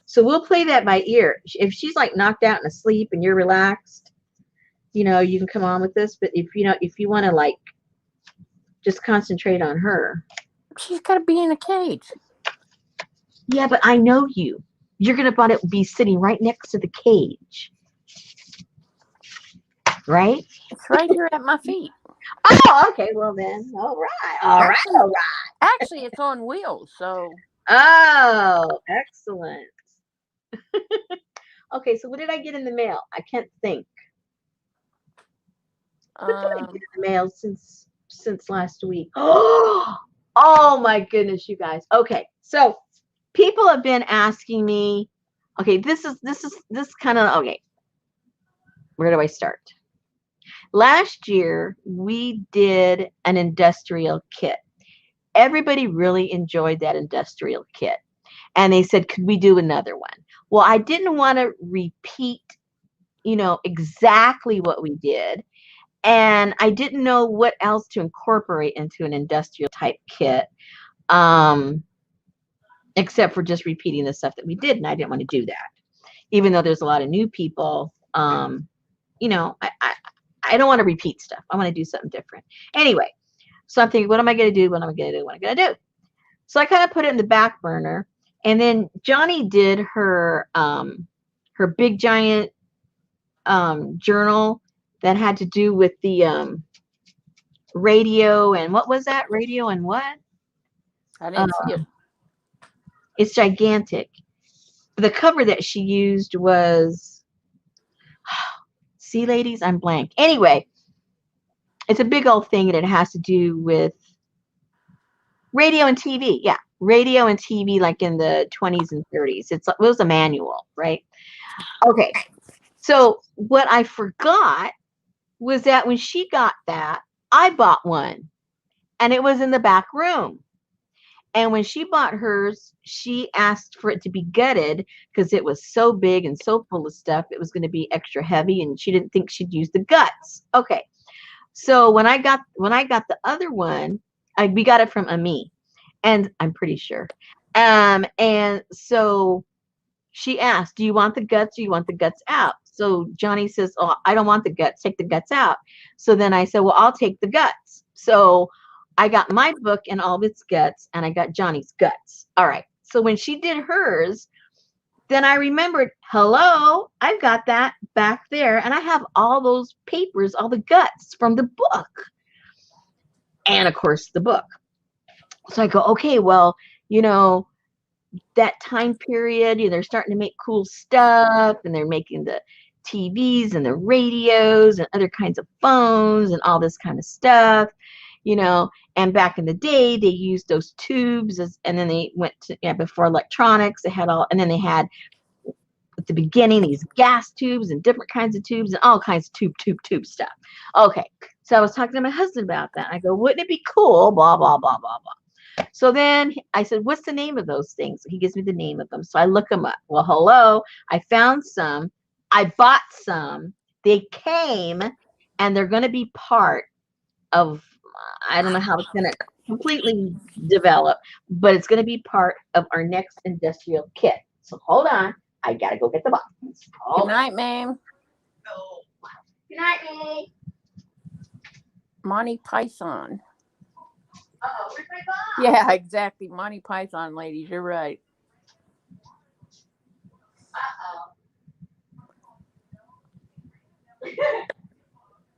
So we'll play that by ear. If she's like knocked out and asleep and you're relaxed, you know, you can come on with this. But if you want to like just concentrate on her. She's got to be in a cage. Yeah, but I know you. You're going to want to be sitting right next to the cage. right? It's right here at my feet. Oh, okay. Well then, all right, all right, Actually, all right. actually, it's on wheels. So Oh, excellent. Okay, so what did I get in the mail? I can't think. What did I get um, in the mail since last week? Oh my goodness, you guys. Okay, so people have been asking me. Okay, this kind of okay. Where do I start? Last year we did an industrial kit. Everybody really enjoyed that industrial kit, and they said, "Could we do another one?" Well, I didn't want to repeat, exactly what we did. And I didn't know what else to incorporate into an industrial type kit, um, except for just repeating the stuff that we did. And I didn't want to do that, even though there's a lot of new people. I don't want to repeat stuff. I want to do something different. Anyway, so I'm thinking, what am I going to do? What am I going to do? What am I going to do? So I kind of put it in the back burner. And then Johnny did her big giant journal that had to do with the radio, and what was that? Radio and what? I Uh, didn't see it. it's gigantic. The cover that she used was, see, ladies, I'm blank. Anyway, it's a big old thing, and it has to do with radio and TV. Yeah, radio and TV, like in the 20s and 30s. It was a manual, right? Okay. So what I forgot was that when she got that, I bought one, and it was in the back room. And when she bought hers, she asked for it to be gutted because it was so big and so full of stuff. It was going to be extra heavy, and she didn't think she'd use the guts. Okay. So when I got the other one, we got it from Ami, and I'm pretty sure. And so she asked, "Do you want the guts or you want the guts out?" So Johnny says, "Oh, I don't want the guts. Take the guts out." So then I said, "Well, I'll take the guts." So I got my book and all of its guts, and I got Johnny's guts. All right. So when she did hers, then I remembered, hello, I've got that back there, and I have all those papers, all the guts from the book, and of course the book. So I go, okay, well, you know, that time period, they're starting to make cool stuff, and they're making the TVs and the radios and other kinds of phones and all this kind of stuff, and back in the day they used those tubes and then they went to, before electronics, they had all, and then they had at the beginning these gas tubes and different kinds of tubes and all kinds of tube stuff. Okay, so I was talking to my husband about that. I go, wouldn't it be cool, blah blah blah blah blah. So then I said, what's the name of those things? He gives me the name of them. So I look them up. Well, hello, I found some. I bought some. They came, and they're going to be part of, I don't know how it's going to completely develop, but it's going to be part of our next industrial kit. So hold on. I got to go get the box. Good night, ma'am. Oh. Good night, May. Monty Python. Uh-oh, where's my box? Yeah, exactly. Monty Python, ladies. You're right. Uh-oh.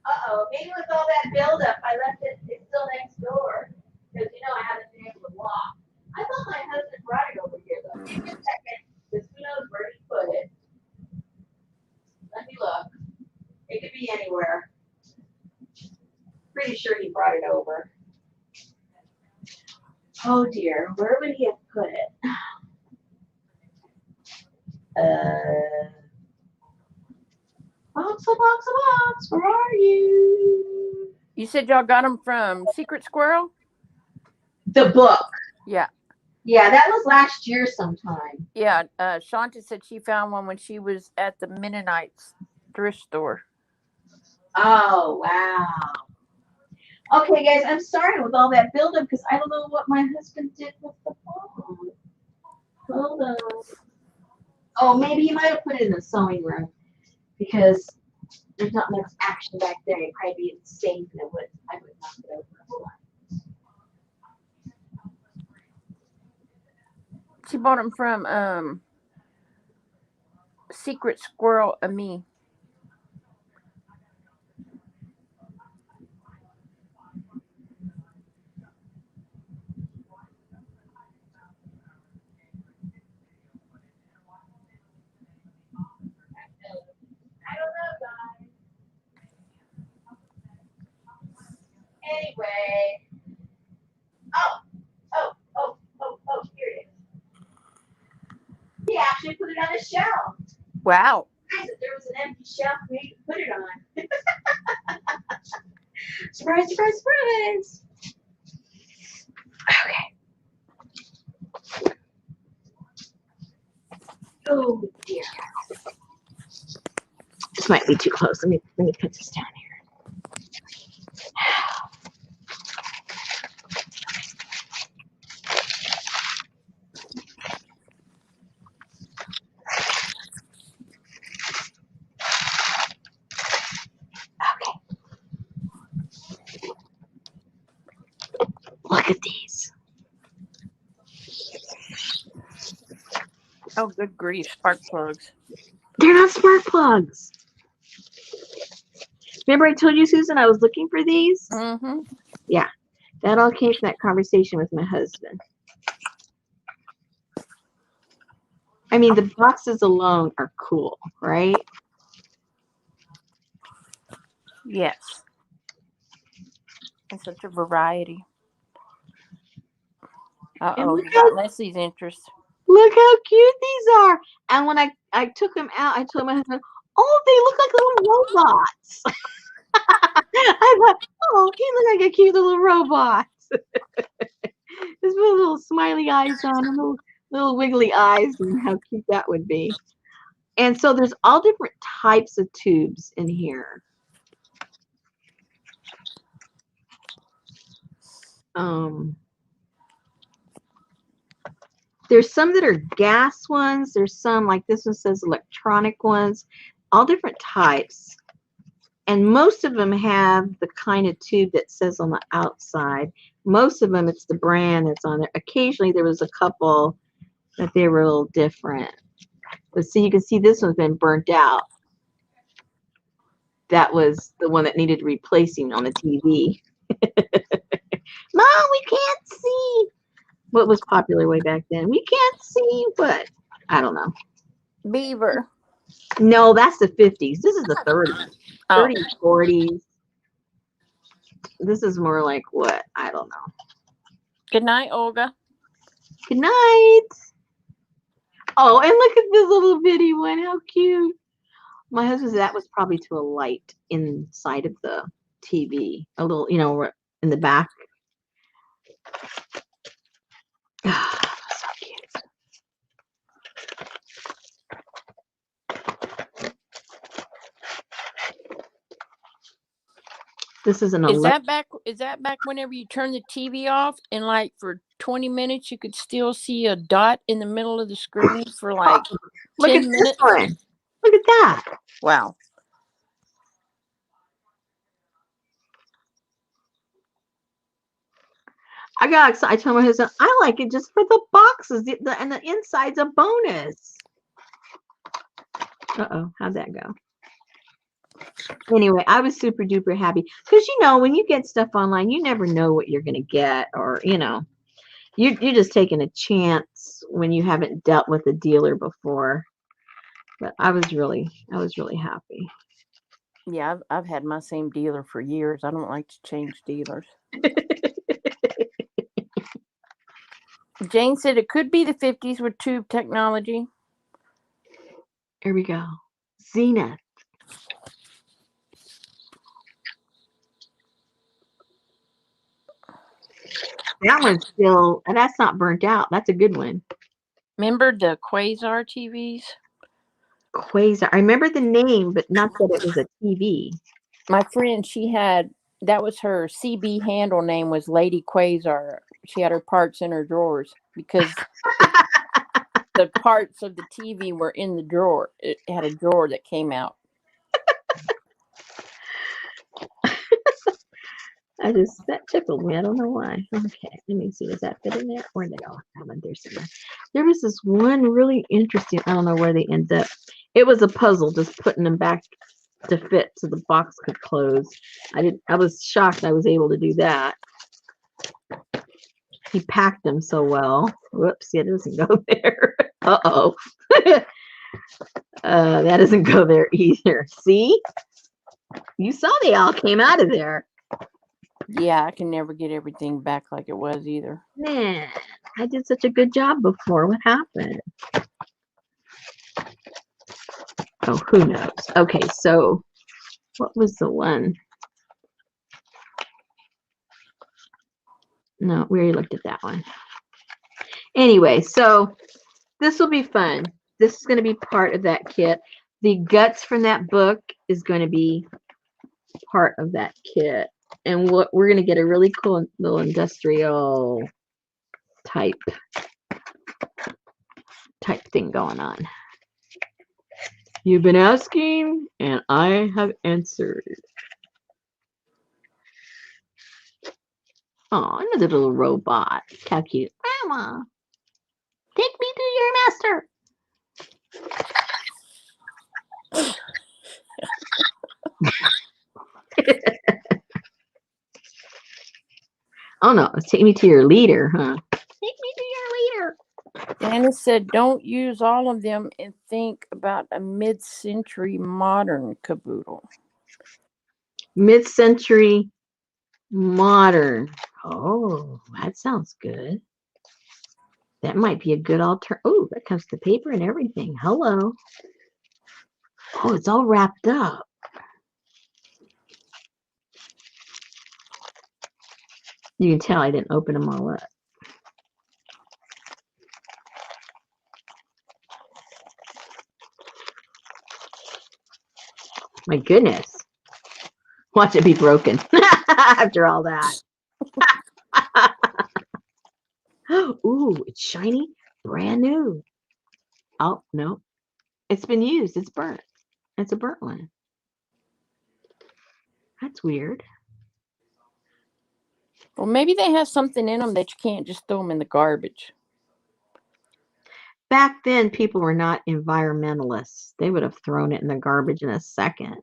Uh-oh. Maybe with all that buildup, I left it, it's still next door. Because, I haven't been able to walk. I thought my husband brought it over here, though. Give me a second, because who knows where he put it. Let me look. It could be anywhere. Pretty sure he brought it over. Oh, dear. Where would he have put it? Box, where are you? You said y'all got them from Secret Squirrel? The book. Yeah. Yeah, that was last year sometime. Yeah. Shanta said she found one when she was at the Mennonites thrift store. Oh, wow. Okay, guys, I'm sorry with all that buildup because I don't know what my husband did with the phone. Hold on. Oh, maybe he might have put it in the sewing room because there's not much action back there. It'd probably be safe and I would knock it over. Hold on. She bought them from Secret Squirrel and me. Anyway. Oh, here it is. He actually put it on a shelf. Wow. I said there was an empty shelf for me to put it on. Surprise, surprise, surprise. Okay. Oh dear. This might be too close. Let me put this down here. Look at these. Oh, good grief. Spark plugs. They're not spark plugs. Remember I told you, Susan, I was looking for these? Mm-hmm. Yeah. That all came from that conversation with my husband. I mean, the boxes alone are cool, right? Yes. And such a variety. And Uh-oh, you got Leslie's interest. look how cute these are. And when I took them out, I told my husband, oh, they look like little robots. I thought, oh, he look like a cute little robot. Just with little smiley eyes on and little wiggly eyes, and how cute that would be. And so there's all different types of tubes in here. There's some that are gas ones. There's some, like this one says electronic ones, all different types. And most of them have the kind of tube that says on the outside. Most of them, it's the brand that's on there. Occasionally, there was a couple that they were a little different. But see, you can see this one's been burnt out. That was the one that needed replacing on the TV. Mom, we can't see. What was popular way back then? We can't see what? I don't know. Beaver. No, that's the 50s. This is the 30s. Oh. 30s, 40s. This is more like what? I don't know. Good night, Olga. Good night. Oh, and look at this little bitty one. How cute. My husband said that was probably to a light inside of the TV. A little, you know, in the back. So cute. This is an Is that back whenever you turn the TV off and like for 20 minutes you could still see a dot in the middle of the screen for like Look 10 at minutes? this one. Look at that. Wow. I got excited. I told my husband, I like it just for the boxes, and the inside's a bonus. Uh-oh, how'd that go? Anyway, I was super duper happy because, you know, when you get stuff online, you never know what you're going to get, or, you know, you're just taking a chance when you haven't dealt with a dealer before. But I was really happy. Yeah, I've had my same dealer for years. I don't like to change dealers. Jane said it could be the 50s with tube technology. Here we go. Zenith. That one's still, and that's not burnt out. That's a good one. Remember the Quasar TVs? Quasar. I remember the name, but not that it was a TV. My friend, that was her CB handle name was Lady Quasar. She had her parts in her drawers because the parts of the TV were in the drawer. It had a drawer that came out. That tickled me. I don't know why. Okay, let me see. Does that fit in there? Where'd they go? There was this one really interesting. I don't know where they ended up. It was a puzzle, just putting them back to fit so the box could close. I was shocked I was able to do that. He packed them so well. Whoops, it doesn't go there. Uh-oh. That doesn't go there either. See? You saw they all came out of there. Yeah, I can never get everything back like it was either. Man, I did such a good job before. What happened? Oh, who knows? Okay, so what was the one? No, we already looked at that one. Anyway, so this will be fun. This is going to be part of that kit. The guts from that book is going to be part of that kit. And we're going to get a really cool little industrial type thing going on. You've been asking, and I have answered. Oh, another little robot. How cute. Grandma, take me to your master. Oh no, take me to your leader, huh? Take me to your leader. Dennis said, don't use all of them and think about a mid-century modern caboodle. Mid-century modern. Oh, that sounds good. That might be a good alternative. Oh, that comes to paper and everything. Hello. Oh, it's all wrapped up. You can tell I didn't open them all up. My goodness. Watch it be broken after all that. Ooh, it's shiny, brand new. Oh, no. It's been used. It's burnt. It's a burnt one. That's weird. Well, maybe they have something in them that you can't just throw them in the garbage. Back then, people were not environmentalists. They would have thrown it in the garbage in a second.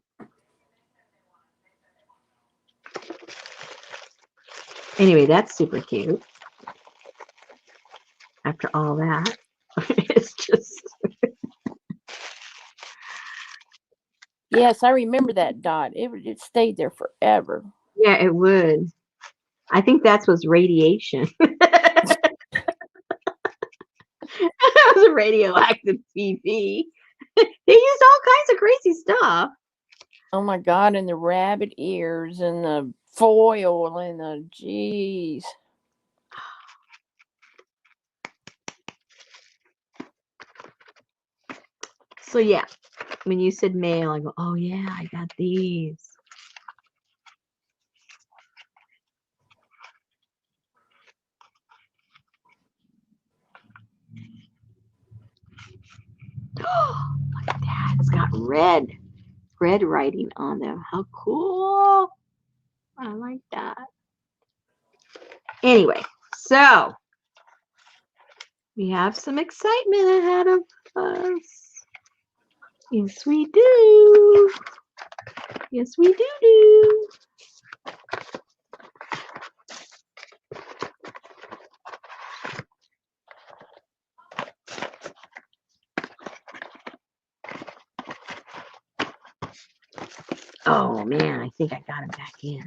Anyway, that's super cute. After all that, it's just... Yes, I remember that dot. It stayed there forever. Yeah, it would. I think that was radiation. It was a radioactive TV. They used all kinds of crazy stuff. Oh my God, and the rabbit ears and the foil and the jeez. So yeah, when you said mail, I go, oh yeah, I got these. Look at that. It's got red writing on them. How cool. I like that. Anyway, so we have some excitement ahead of us. Yes, we do. Yes, we do. Oh man, I think I got him back in.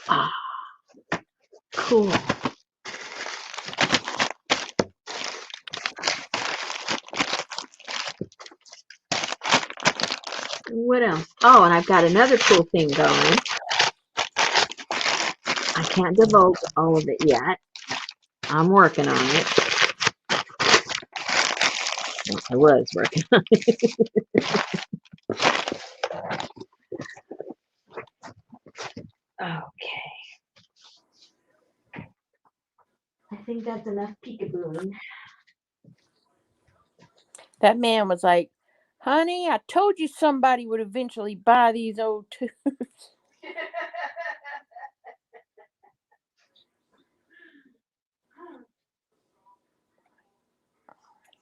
Ah, cool. What else? Oh, and I've got another cool thing going. I can't divulge all of it yet. I'm working on it. Well, I was working on it. Okay. I think that's enough peekabooing. That man was like, honey, I told you somebody would eventually buy these old tubes.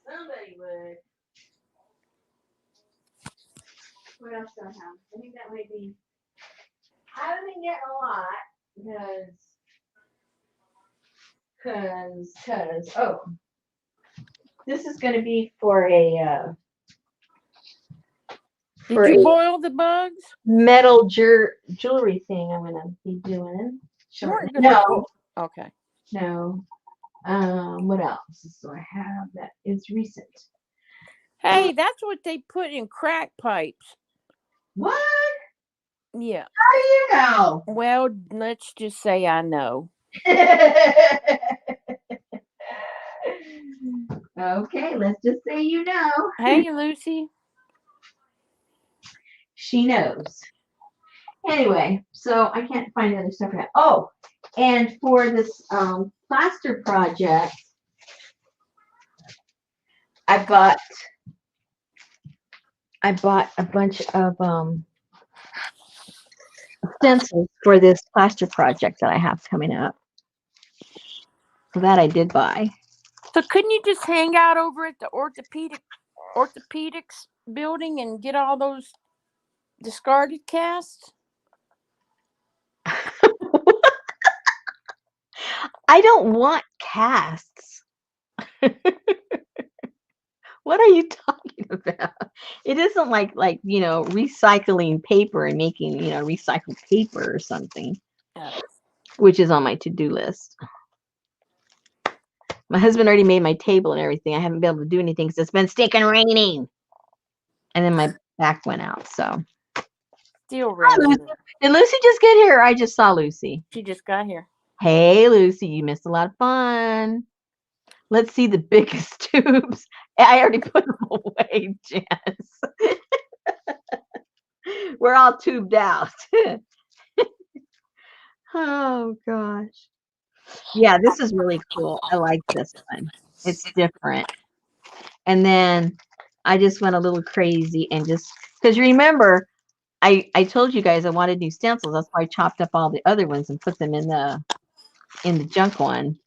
Somebody would. What else do I have? I think that might be. I haven't been getting a lot because oh, this is going to be for a for Did you a boil the bugs? metal jewelry thing I'm gonna be doing You shortly. weren't gonna No, Okay. no. What else do I have that is recent? Hey, that's what they put in crack pipes. What? Yeah. How do you know? Well, let's just say I know. Okay, let's just say you know. Hey, Lucy. She knows. Anyway, so I can't find other stuff yet. Oh, and for this plaster project, I bought a bunch of stencils for this plaster project that I have coming up. So that I did buy. So couldn't you just hang out over at the orthopedics building and get all those discarded casts? I don't want casts. What are you talking about? It isn't like recycling paper and making recycled paper or something, which is on my to-do list. My husband already made my table and everything. I haven't been able to do anything because it's been stinking raining, and then my back went out. So Still Hi, raining. Lucy. Did Lucy just get here? I just saw Lucy. She just got here. Hey, Lucy, you missed a lot of fun. Let's see the biggest tubes. I already put them away, Jess. We're all tubed out. Oh, gosh. Yeah, this is really cool. I like this one. It's different. And then I just went a little crazy and just, because remember, I told you guys I wanted new stencils. That's why I chopped up all the other ones and put them in the junk one.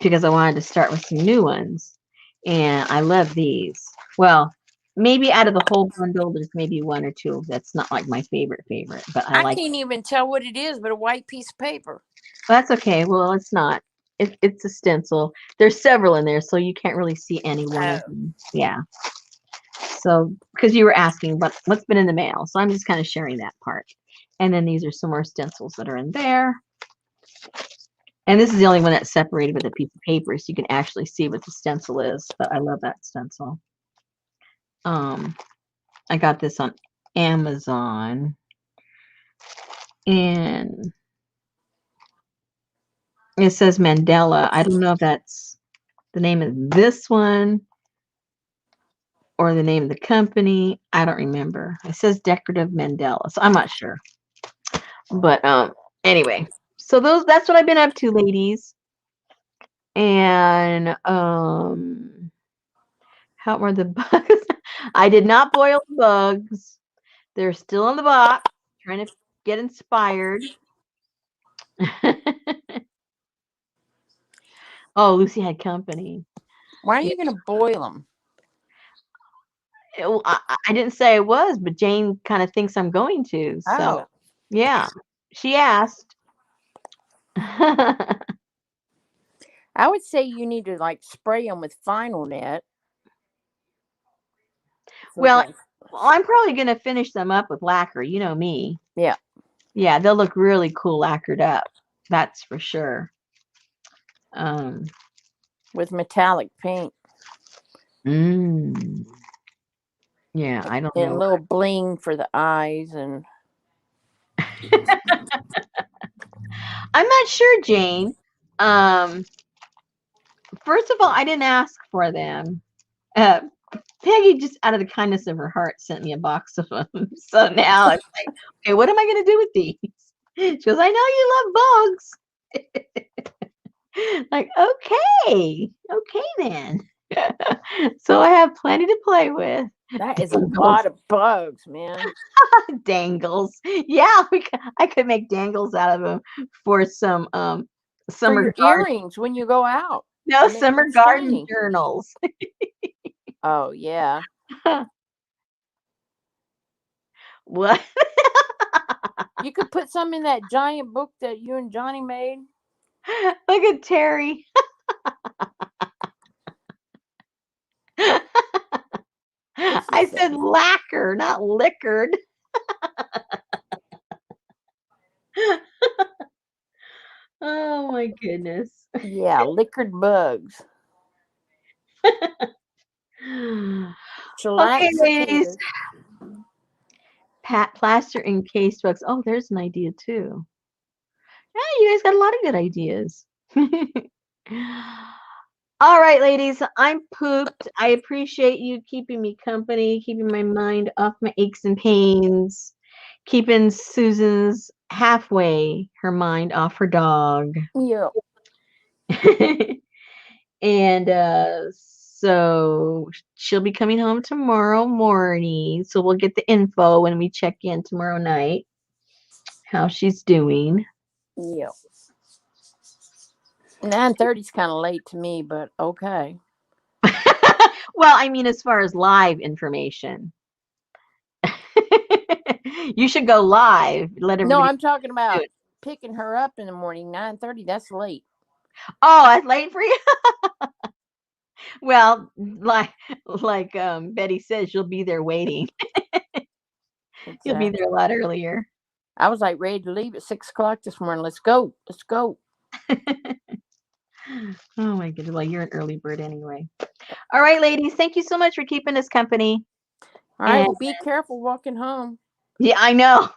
Because I wanted to start with some new ones. And I love these. Well, maybe out of the whole bundle, there's maybe one or two that's not like my favorite, but I like. Can't even tell what it is, but a white piece of paper. That's okay. Well, it's not. It's a stencil. There's several in there, so you can't really see any one of them. Yeah. So, because you were asking what's been in the mail, so I'm just kind of sharing that part. And then these are some more stencils that are in there. And this is the only one that's separated with a piece of paper, so you can actually see what the stencil is. But I love that stencil. I got this on Amazon, and it says Mandela. I don't know if that's the name of this one or the name of the company. I don't remember. It says decorative Mandela, so I'm not sure. But anyway, so that's what I've been up to, ladies. And how are the bugs? I did not boil the bugs. They're still in the box, trying to get inspired. Oh, Lucy had company. Why are you going to boil them? I didn't say I was, but Jane kind of thinks I'm going to. So, yeah, she asked. I would say you need to spray them with Final Net. Well, I'm probably going to finish them up with lacquer. You know me. Yeah. Yeah, they'll look really cool lacquered up. That's for sure. With metallic paint. Yeah, I don't know. And a little bling for the eyes and. I'm not sure, Jane. First of all, I didn't ask for them. Peggy, just out of the kindness of her heart, sent me a box of them. So now it's like, okay, what am I going to do with these? She goes, I know you love bugs. Like, okay then. So I have plenty to play with. That is a lot of bugs, man. Dangles. Yeah, I could make dangles out of them for some summer for your earrings when you go out. No, summer garden journals. Oh, yeah. What? You could put some in that giant book that you and Johnny made. Look at Terry. I I said lacquer, not liquored. Oh my goodness. Yeah, liquored bugs. Okay, Chillax ladies. cicadas. Plaster encased bugs. Oh, there's an idea too. Yeah, you guys got a lot of good ideas. All right, ladies, I'm pooped. I appreciate you keeping me company, keeping my mind off my aches and pains, keeping Susan's halfway her mind off her dog. Yeah. And so she'll be coming home tomorrow morning. So we'll get the info when we check in tomorrow night, how she's doing. Yeah. 9:30 is kind of late to me, but okay. Well, I mean, as far as live information. You should go live. Let No, everybody. I'm talking about picking her up in the morning. 9:30. That's late. Oh, that's late for you. Well, like Betty says, you'll be there waiting. You'll be there a lot earlier. I was like ready to leave at 6 o'clock this morning. Let's go. Let's go. Oh my goodness. Well, you're an early bird anyway. All right, ladies. Thank you so much for keeping us company. All right. And- Well, be careful walking home. Yeah, I know.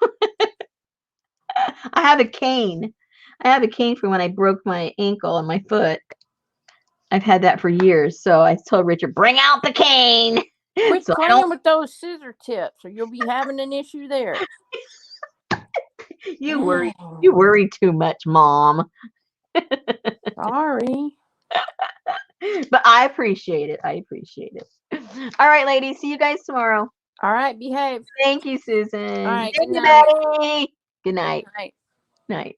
I have a cane. I have a cane for when I broke my ankle and my foot. I've had that for years. So I told Richard, bring out the cane. Quit So I playing don't. with those scissor tips, or you'll be having an issue there. You worry too much, Mom. Sorry. But I appreciate it. I appreciate it. All right, ladies. See you guys tomorrow. All right. Behave. Thank you, Susan. All right, Thank good you, night. Betty. Good night. Good night. Night.